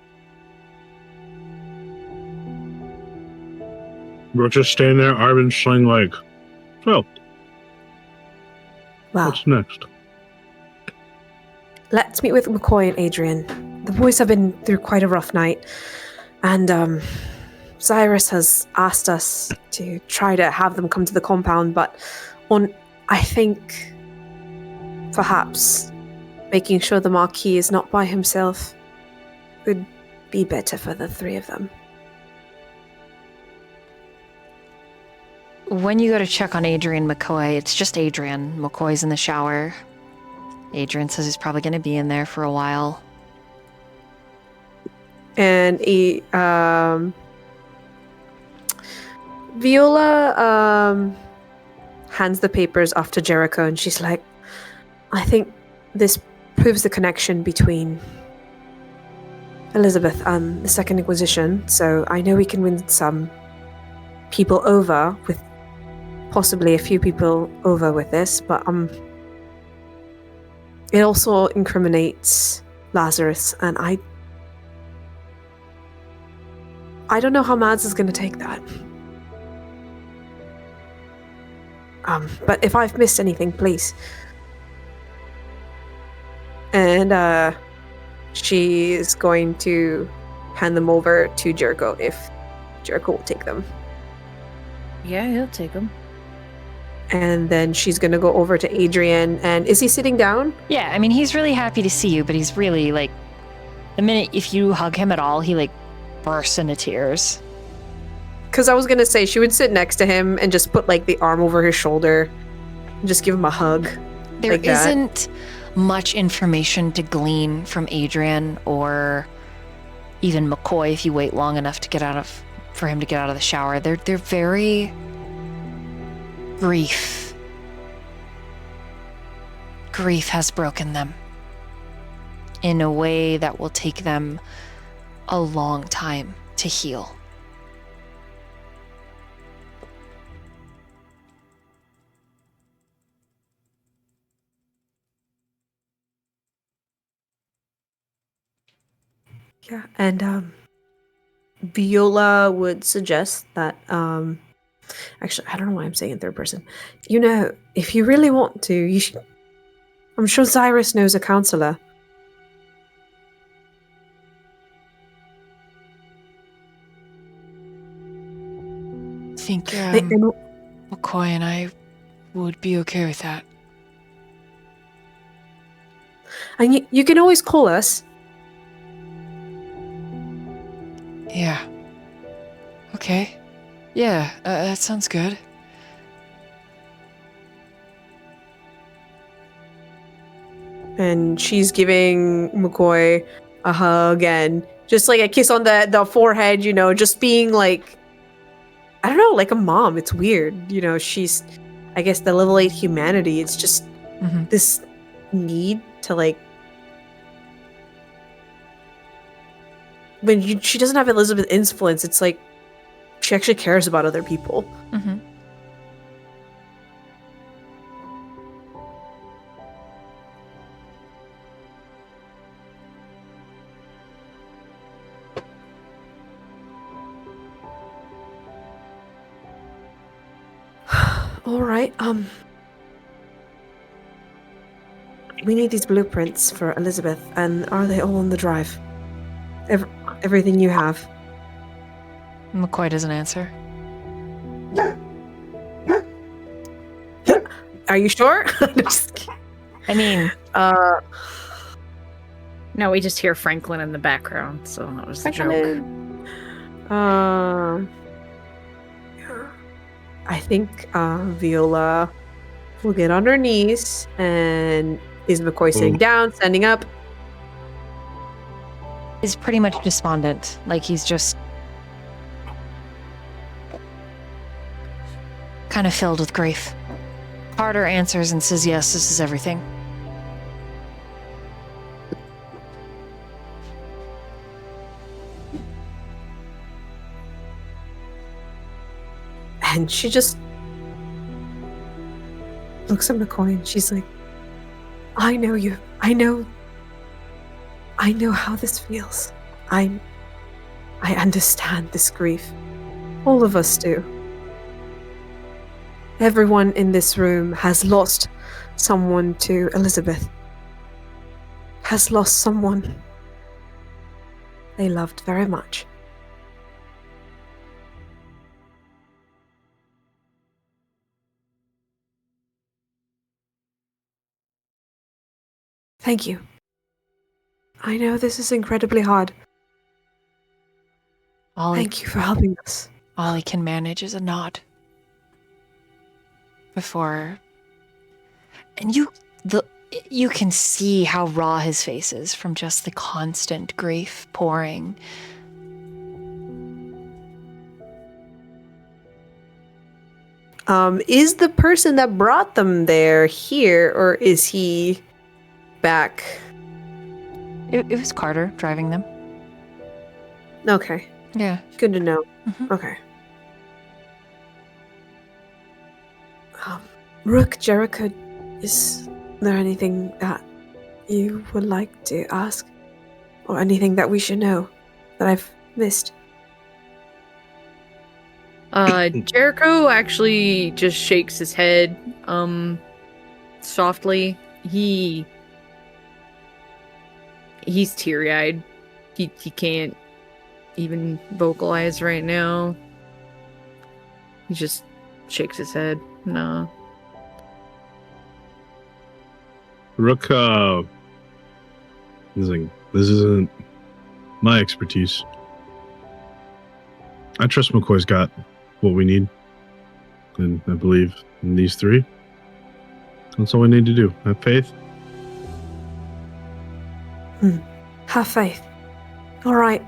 We're just standing there, arm in sling, like, well, Wow. what's next? Let's meet with McCoy and Adrian. The boys have been through quite a rough night, and Xirus has asked us to try to have them come to the compound, but I think perhaps making sure the Marquis is not by himself would be better for the three of them. When you go to check on Adrian McCoy, it's just Adrian. McCoy's in the shower. Adrian says he's probably going to be in there for a while. And Viola hands the papers off to Jericho, and she's like, I think this proves the connection between Elizabeth and the Second Inquisition, so I know we can win some people over with possibly a few people over with this, but it also incriminates Lazarus, and I don't know how Mads is going to take that. But if I've missed anything, please. And she is going to hand them over to Jericho if Jericho will take them. Yeah, he'll take them. And then she's going to go over to Adrian. And is he sitting down? Yeah, I mean, he's really happy to see you, but he's really, like, the minute if you hug him at all, he, like, bursts into tears. Because I was going to say she would sit next to him and just put, like, the arm over his shoulder and just give him a hug. There like that. isn't much information to glean from Adrian or even McCoy if you wait long enough for him to get out of the shower. They're very grief. Grief has broken them in a way that will take them a long time to heal. Yeah, and Viola would suggest that, actually, I don't know why I'm saying in third person. You know, if you really want to, you should, I'm sure Xirus knows a counselor. I think And- McCoy and I would be okay with that. And you can always call us. Yeah. Okay. Yeah, that sounds good. And she's giving McCoy a hug and just like a kiss on the forehead, you know, just being like, I don't know, like a mom. It's weird. You know, she's, I guess, the level 8 humanity. It's just this need to, like, when she doesn't have Elizabeth's influence, it's like she actually cares about other people. Mm-hmm. All right. We need these blueprints for Elizabeth, and are they all on the drive? Everything you have. McCoy doesn't answer. Are you sure? Just kidding. I mean, No, we just hear Franklin in the background, so that was the joke. I think Viola will get on her knees, and is McCoy sitting down, standing up? is pretty much despondent. Like he's just kind of filled with grief. Carter answers and says, yes, this is everything. And she just looks at McCoy and she's like, I know you. I know how this feels. I understand this grief. All of us do. Everyone in this room has lost someone to Elizabeth. Has lost someone they loved very much. Thank you. I know this is incredibly hard. Thank you for helping us. All he can manage is a nod. Before... And you can see how raw his face is from just the constant grief pouring. Is the person that brought them there here, or is he back? It was Carter driving them. Okay. Yeah. Good to know. Mm-hmm. Okay. Rook, Jericho, is there anything that you would like to ask? Or anything that we should know that I've missed? Jericho actually just shakes his head, softly. He's teary-eyed. He can't even vocalize right now. He just shakes his head. No. Rook, this isn't my expertise. I trust McCoy's got what we need. And I believe in these three. That's all we need to do. Have faith. Have faith. All right.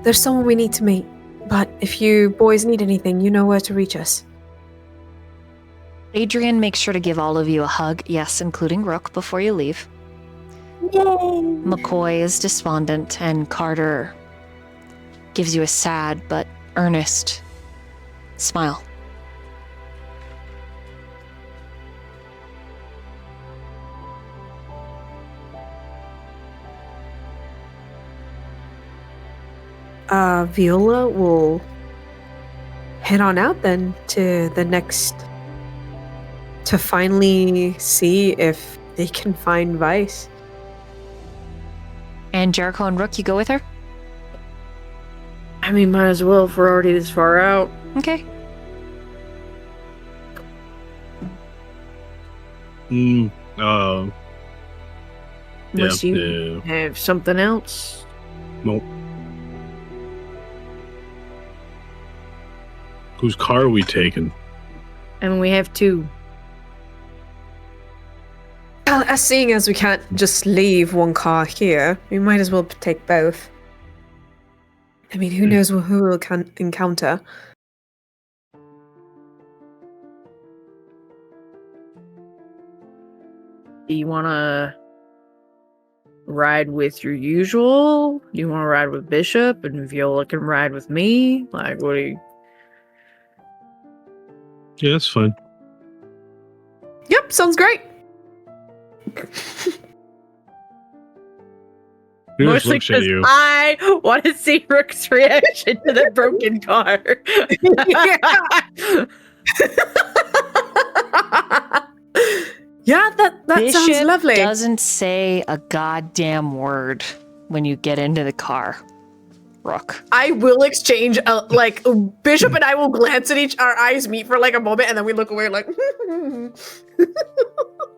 There's someone we need to meet. But if you boys need anything, you know where to reach us. Adrian makes sure to give all of you a hug, yes, including Rook, before you leave. Yay! McCoy is despondent, and Carter gives you a sad but earnest smile. Viola will head on out then to the next, to finally see if they can find Vice. And Jericho and Rook, you go with her? I mean, might as well if we're already this far out. Okay. Unless you have something else. Nope. Whose car are we taking? And we have two. Well, seeing as we can't just leave one car here, we might as well take both. I mean, who knows who we'll encounter? Do you want to ride with your usual? Do you want to ride with Bishop and Viola can ride with me? Like, what do you... Yeah, that's fine. Yep, sounds great. He just Mostly looks at because you. I want to see Rook's reaction to the broken car. Yeah, that sounds Bishop lovely. doesn't say a goddamn word when you get into the car. Rook. I will exchange, like, Bishop and I will glance at our eyes meet for like a moment, and then we look away like.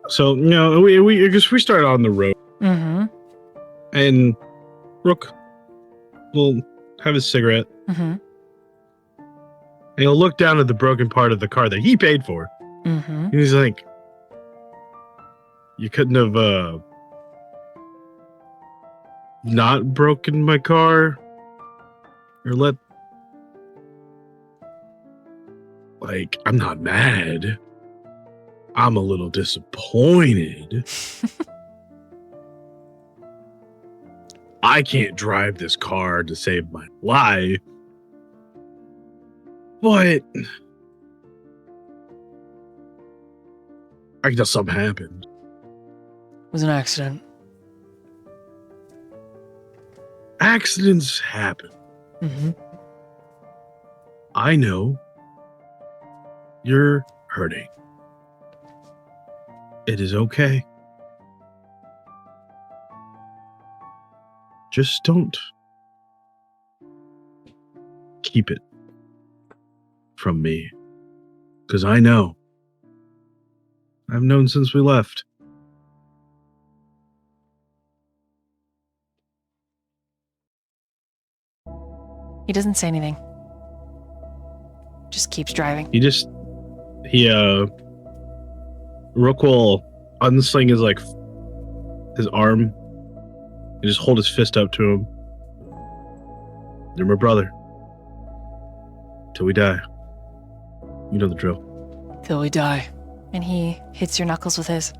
So, you know, we started on the road, Mm-hmm. and Rook will have a cigarette, Mm-hmm. and he'll look down at the broken part of the car that he paid for. Mm-hmm. And he's like, you couldn't have, not broken my car? Or like, I'm not mad. I'm a little disappointed. I can't drive this car to save my life. But I guess something happened. It was an accident. Accidents happen. Mm-hmm. I know. You're hurting. It is okay. Just don't keep it from me. Because I know. I've known since we left. He doesn't say anything. Just keeps driving. Rook will unsling his arm and just hold his fist up to him. You're my brother. Till we die. You know the drill. Till we die. And he hits your knuckles with his.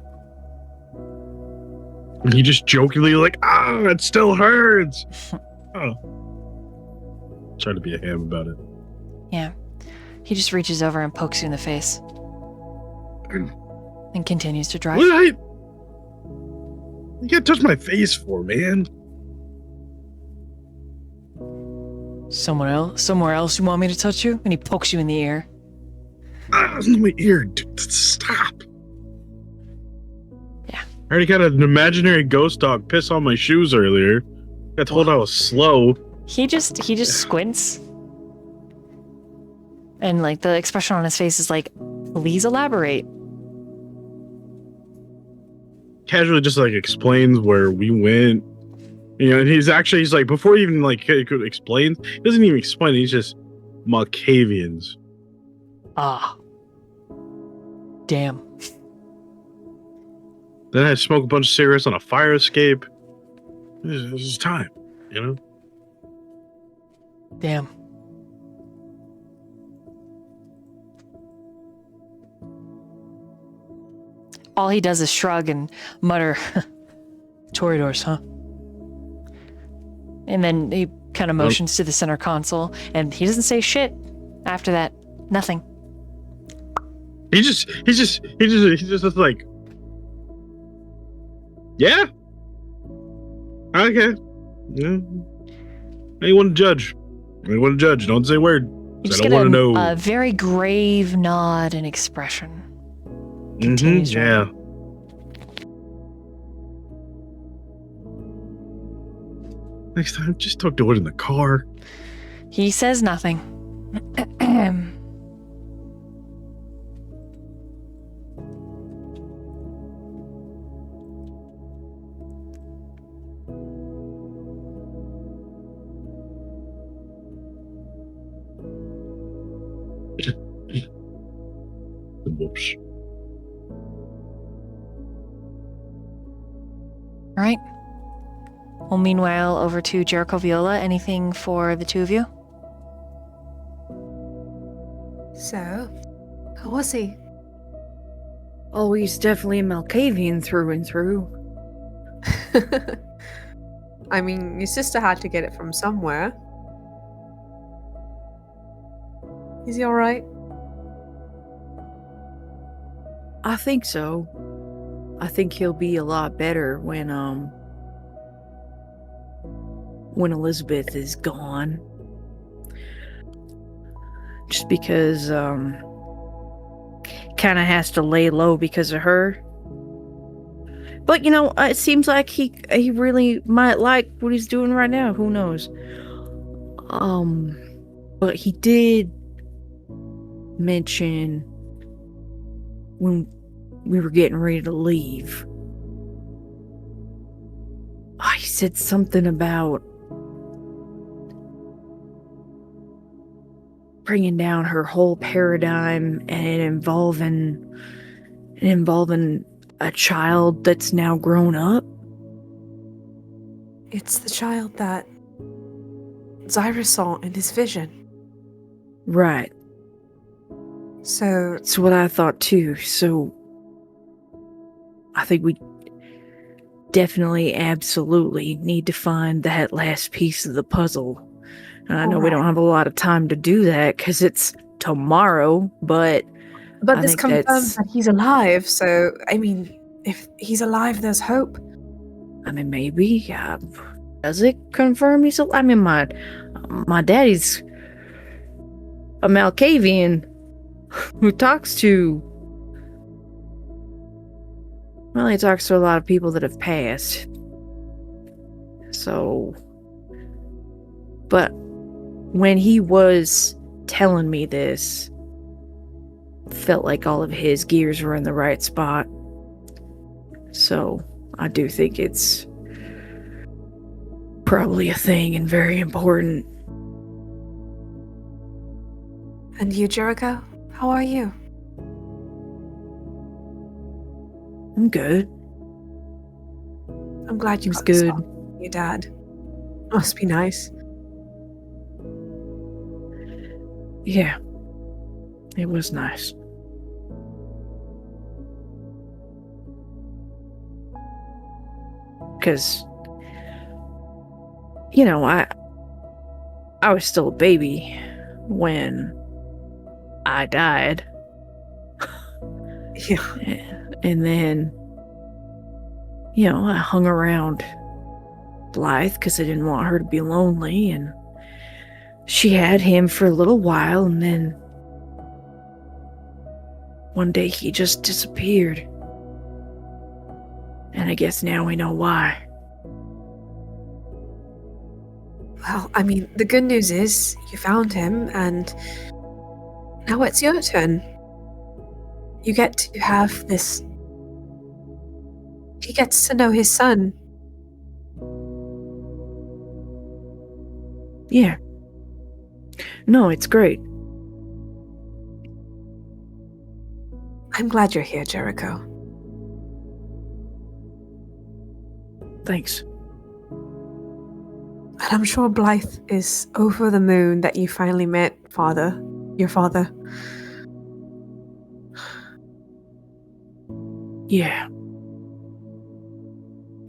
And he just jokingly it still hurts. Oh. Try to be a ham about it. Yeah. He just reaches over and pokes you in the face. And continues to drive. What? You can't touch my face for, man. Somewhere else you want me to touch you? And he pokes you in the ear. It's in my ear. Dude, stop. Yeah. I already got an imaginary ghost dog piss on my shoes earlier. Got told I was slow. He just squints. And like the expression on his face is like, please elaborate. Casually just explains where we went. You know, and he's like, before he even could explain, he doesn't even explain it. He's just Malkavians. Ah. Damn. Then I smoke a bunch of cigarettes on a fire escape. This is time, you know? Damn. All he does is shrug and mutter, Toreadors, huh? and then he kind of motions to the center console, and he doesn't say shit after that. Nothing. He's just like, yeah, okay, yeah. Anyone to judge? Don't say a word. You I just don't get want to know. a very grave nod and expression. Mm-hmm, Continues yeah. Next time, just don't do it in the car. He says nothing. Whoops. All right. Well, meanwhile, over to Jericho, Viola. Anything for the two of you? So, how was he? Oh, he's definitely a Malkavian through and through. I mean, your sister had to get it from somewhere. Is he alright? I think so. I think he'll be a lot better when Elizabeth is gone. Just because kind of has to lay low because of her. But it seems like he really might like what he's doing right now. Who knows? But he did mention when we were getting ready to leave. He said something about bringing down her whole paradigm and involving a child that's now grown up. It's the child that Xirus saw in his vision. Right. So, That's what I thought too. So I think we definitely, absolutely need to find that last piece of the puzzle. And I know we don't have a lot of time to do that because it's tomorrow, but I this think confirms that he's alive. So, I mean, if he's alive, there's hope. I mean, maybe. Does it confirm he's alive? I mean, my daddy's a Malkavian who talks to... Well, he talks to a lot of people that have passed. So... But when he was telling me this, felt like all of his gears were in the right spot. So, I do think it's probably a thing and very important. And you, Jericho? How are you? I'm good. I'm glad you It's got this good. far with your dad. Must be nice. Yeah. It was nice. Because, I was still a baby when I died. Yeah. And then, I hung around Blythe because I didn't want her to be lonely, and she had him for a little while, and then one day he just disappeared. And I guess now we know why. Well, I mean, the good news is you found him, and now it's your turn. You get to have this. He gets to know his son. Yeah. No, it's great. I'm glad you're here, Jericho. Thanks. And I'm sure Blythe is over the moon that you finally met your father. Yeah.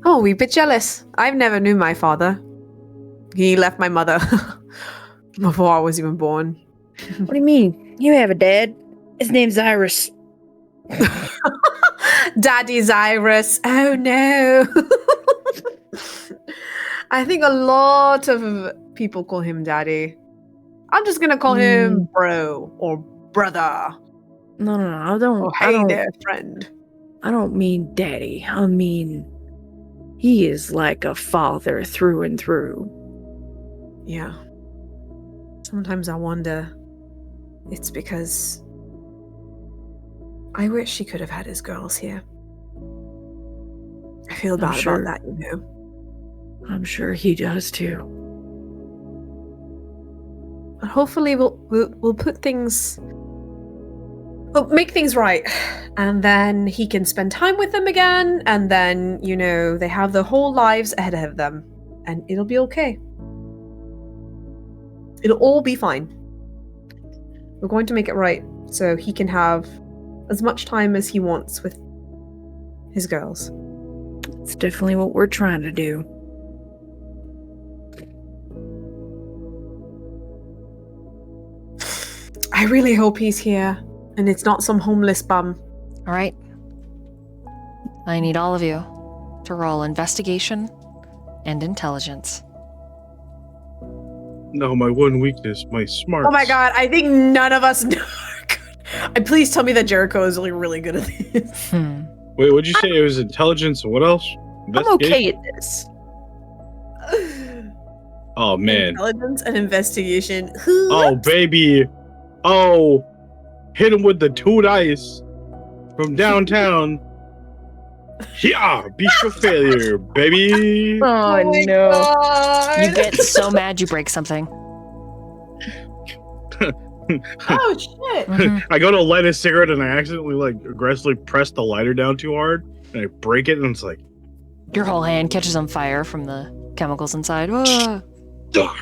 Oh, we a bit jealous. I've never knew my father. He left my mother before I was even born. What do you mean? You have a dad. His name's Xirus. Daddy Xirus. Oh no. I think a lot of people call him daddy. I'm just gonna call him bro or brother. No, I don't. Oh, I hey don't, there, friend. I don't mean daddy. I mean, he is like a father through and through. Yeah. Sometimes I wonder it's because I wish she could have had his girls here. I feel bad sure. about that, you know. I'm sure he does too. But hopefully we'll put things. We'll make things right, and then he can spend time with them again, and then they have their whole lives ahead of them. and it'll be okay. It'll all be fine. We're going to make it right so he can have as much time as he wants with his girls. It's definitely what we're trying to do. I really hope he's here and it's not some homeless bum. All right. I need all of you to roll investigation and intelligence. No, my one weakness, my smart. Oh my god, I think none of us know. Please tell me that Jericho is really, really good at this. Wait, what'd you say? It was intelligence and what else? I'm okay at this. Oh, man. Intelligence and investigation. Oh, baby. Oh, hit him with the 2 dice from downtown. Yeah, beat your failure, baby. Oh, my no. God. You get so mad you break something. Oh, shit. Mhm. I go to light a cigarette and I accidentally aggressively press the lighter down too hard and I break it and it's like, Your whole hand catches on fire from the chemicals inside. Ah. ugh.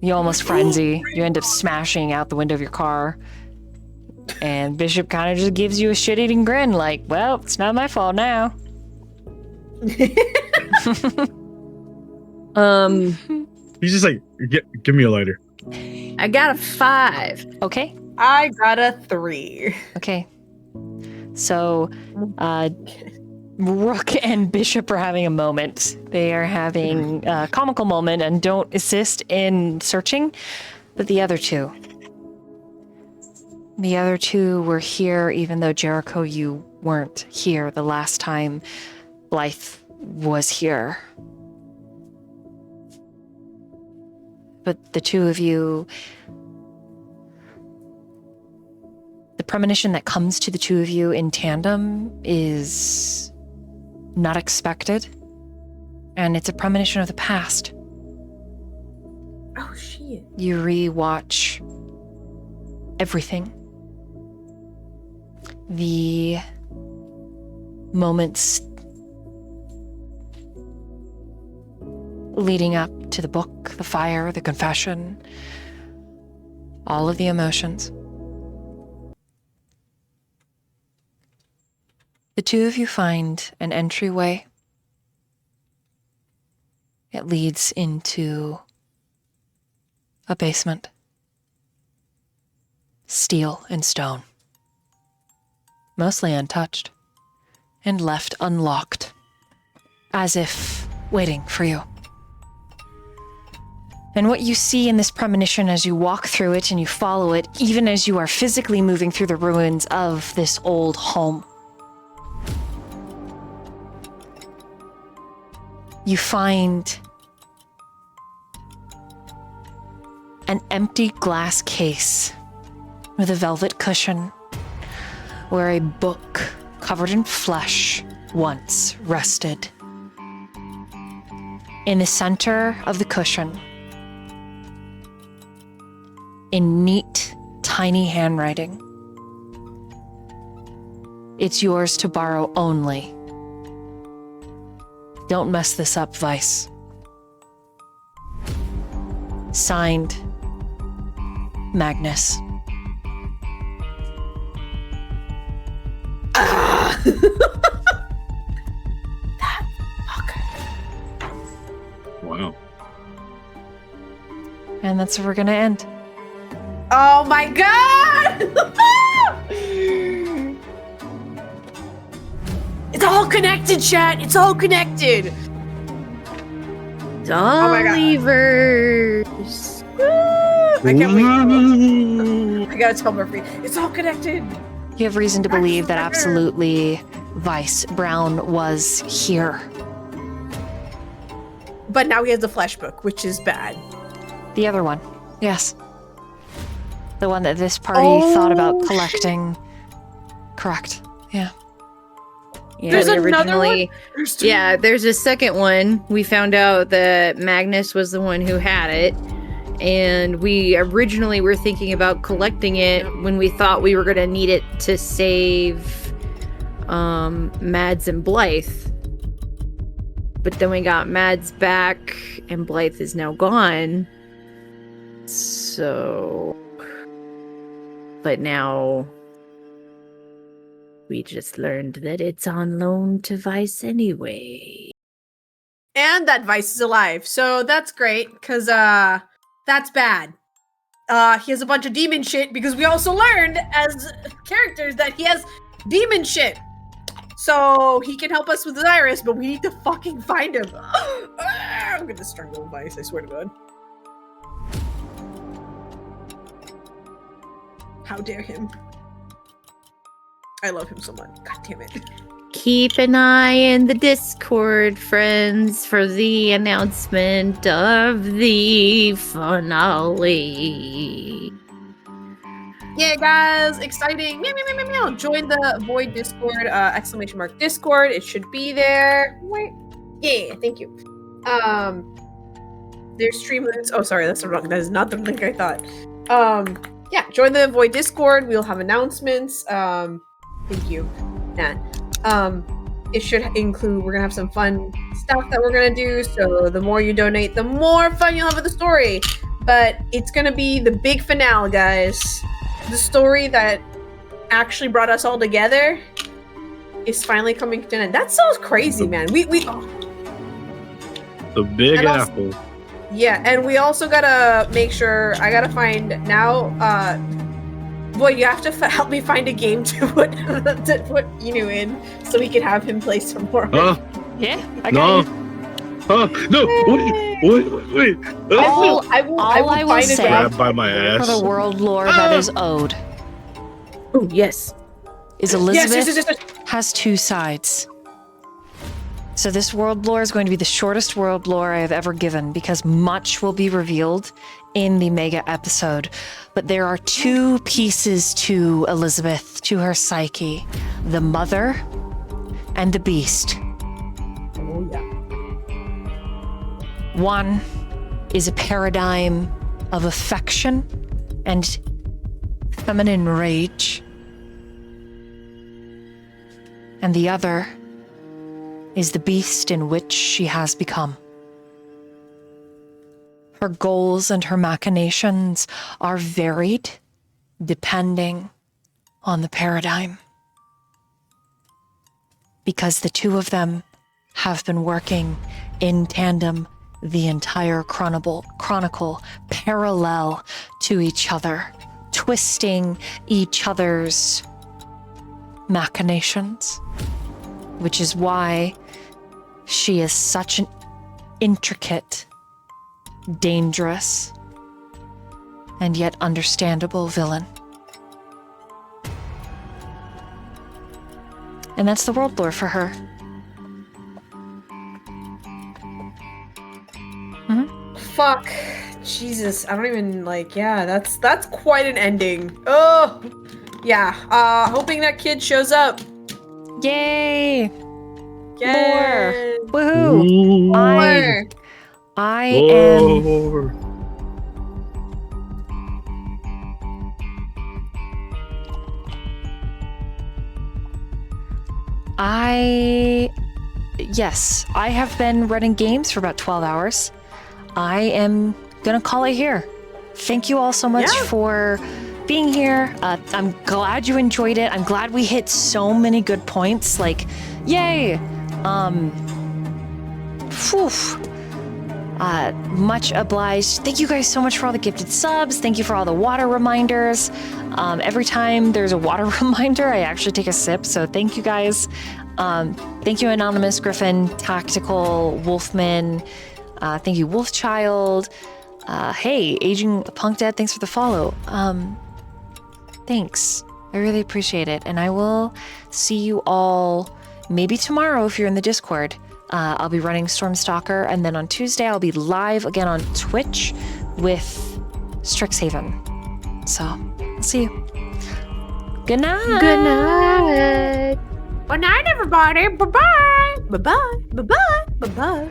You almost frenzy. You end up smashing out the window of your car. And Bishop kind of just gives you a shit-eating grin like, well, it's not my fault now. He's just like, give me a lighter. I got a 5. Okay. I got a 3. Okay. So, Rook and Bishop are having a moment. They are having a comical moment and don't assist in searching, but the other two were here even though Jericho, you weren't here the last time Blythe was here. But the two of you, the premonition that comes to the two of you in tandem is not expected, and it's a premonition of the past. Oh, shit. You rewatch everything. The moments leading up to the book, the fire, the confession, all of the emotions. The two of you find an entryway. It leads into a basement. Steel and stone. Mostly untouched. And left unlocked. As if waiting for you. And what you see in this premonition as you walk through it and you follow it, even as you are physically moving through the ruins of this old home, you find an empty glass case with a velvet cushion where a book covered in flesh once rested. In the center of the cushion, in neat, tiny handwriting, it's yours to borrow only. Don't mess this up, Vice. Signed, Magnus. That fucker. Wow. And that's where we're gonna end. Oh my god! It's all connected, chat. It's all connected. my God. Dollivers. I can't wait. I gotta tell Murphy. It's all connected. You have reason to believe that absolutely Vice Brown was here. But now he has the flesh book, which is bad. The other one, yes. The one that this party thought about collecting. Correct, yeah. Yeah, There's they another originally. There's two. Yeah, there's a second one. We found out that Magnus was the one who had it. And we originally were thinking about collecting it when we thought we were going to need it to save Mads and Blythe. But then we got Mads back, and Blythe is now gone. So... But now... We just learned that it's on loan to Vice anyway. And that Vice is alive. So that's great, because that's bad. He has a bunch of demon shit, because we also learned as characters that he has demon shit. So he can help us with Xirus, but we need to fucking find him. I'm gonna strangle Vice, I swear to God. How dare him. I love him so much. God damn it. Keep an eye in the Discord, friends, for the announcement of the finale. Yeah, guys, exciting. Meow, meow, meow, meow, meow. Join the Void Discord, ! Discord. It should be there. Wait. Yeah, thank you. There's Streamlabs. Oh, sorry, that's the wrong. That is not the link I thought. Yeah, join the Void Discord. We'll have announcements. Thank you, Nat. It should include, we're gonna have some fun stuff that we're gonna do. So the more you donate, the more fun you'll have with the story. But it's gonna be the big finale, guys. The story that actually brought us all together is finally coming to an end. That sounds crazy, man. We The big And also- apple. Yeah, and we also gotta make sure, I gotta find now, boy, you have to help me find a game to put Inu in so we can have him play some more. Huh? Yeah, I No. got you. Huh? No. Wait. I will all I will find say- a game. Grab by my For ass. the world lore that is owed, Oh, yes. is Elizabeth Yes. has two sides. So this world lore is going to be the shortest world lore I have ever given because much will be revealed in the mega episode. But there are two pieces to Elizabeth, to her psyche. The mother and the beast. Oh, yeah. One is a paradigm of affection and feminine rage. And the other is the beast in which she has become. Her goals and her machinations are varied depending on the paradigm. Because the two of them have been working in tandem the entire chronicle parallel to each other, twisting each other's machinations, which is why she is such an intricate, dangerous, and yet understandable villain. And that's the world lore for her. Fuck. Jesus. I don't even yeah, that's quite an ending. Oh. Yeah. Hoping that kid shows up. Yay! Yay. Woohoo! Ooh. I am. Lord. Yes, I have been running games for about 12 hours. I am gonna call it here. Thank you all so much Yeah. for being here. I'm glad you enjoyed it. I'm glad we hit so many good points. Yay! Phew. Much obliged. Thank you guys so much for all the gifted subs. Thank you for all the water reminders. Every time there's a water reminder, I actually take a sip. So thank you guys. Thank you, Anonymous, Griffin, Tactical, Wolfman. Thank you, Wolfchild. Hey, Aging Punk Dad, thanks for the follow. Thanks. I really appreciate it. And I will see you all maybe tomorrow if you're in the Discord. I'll be running Stormstalker, and then on Tuesday I'll be live again on Twitch with Strixhaven. So, I'll see you. Good night. Good night. Good night, everybody. Bye-bye. Bye-bye. Bye-bye. Bye-bye.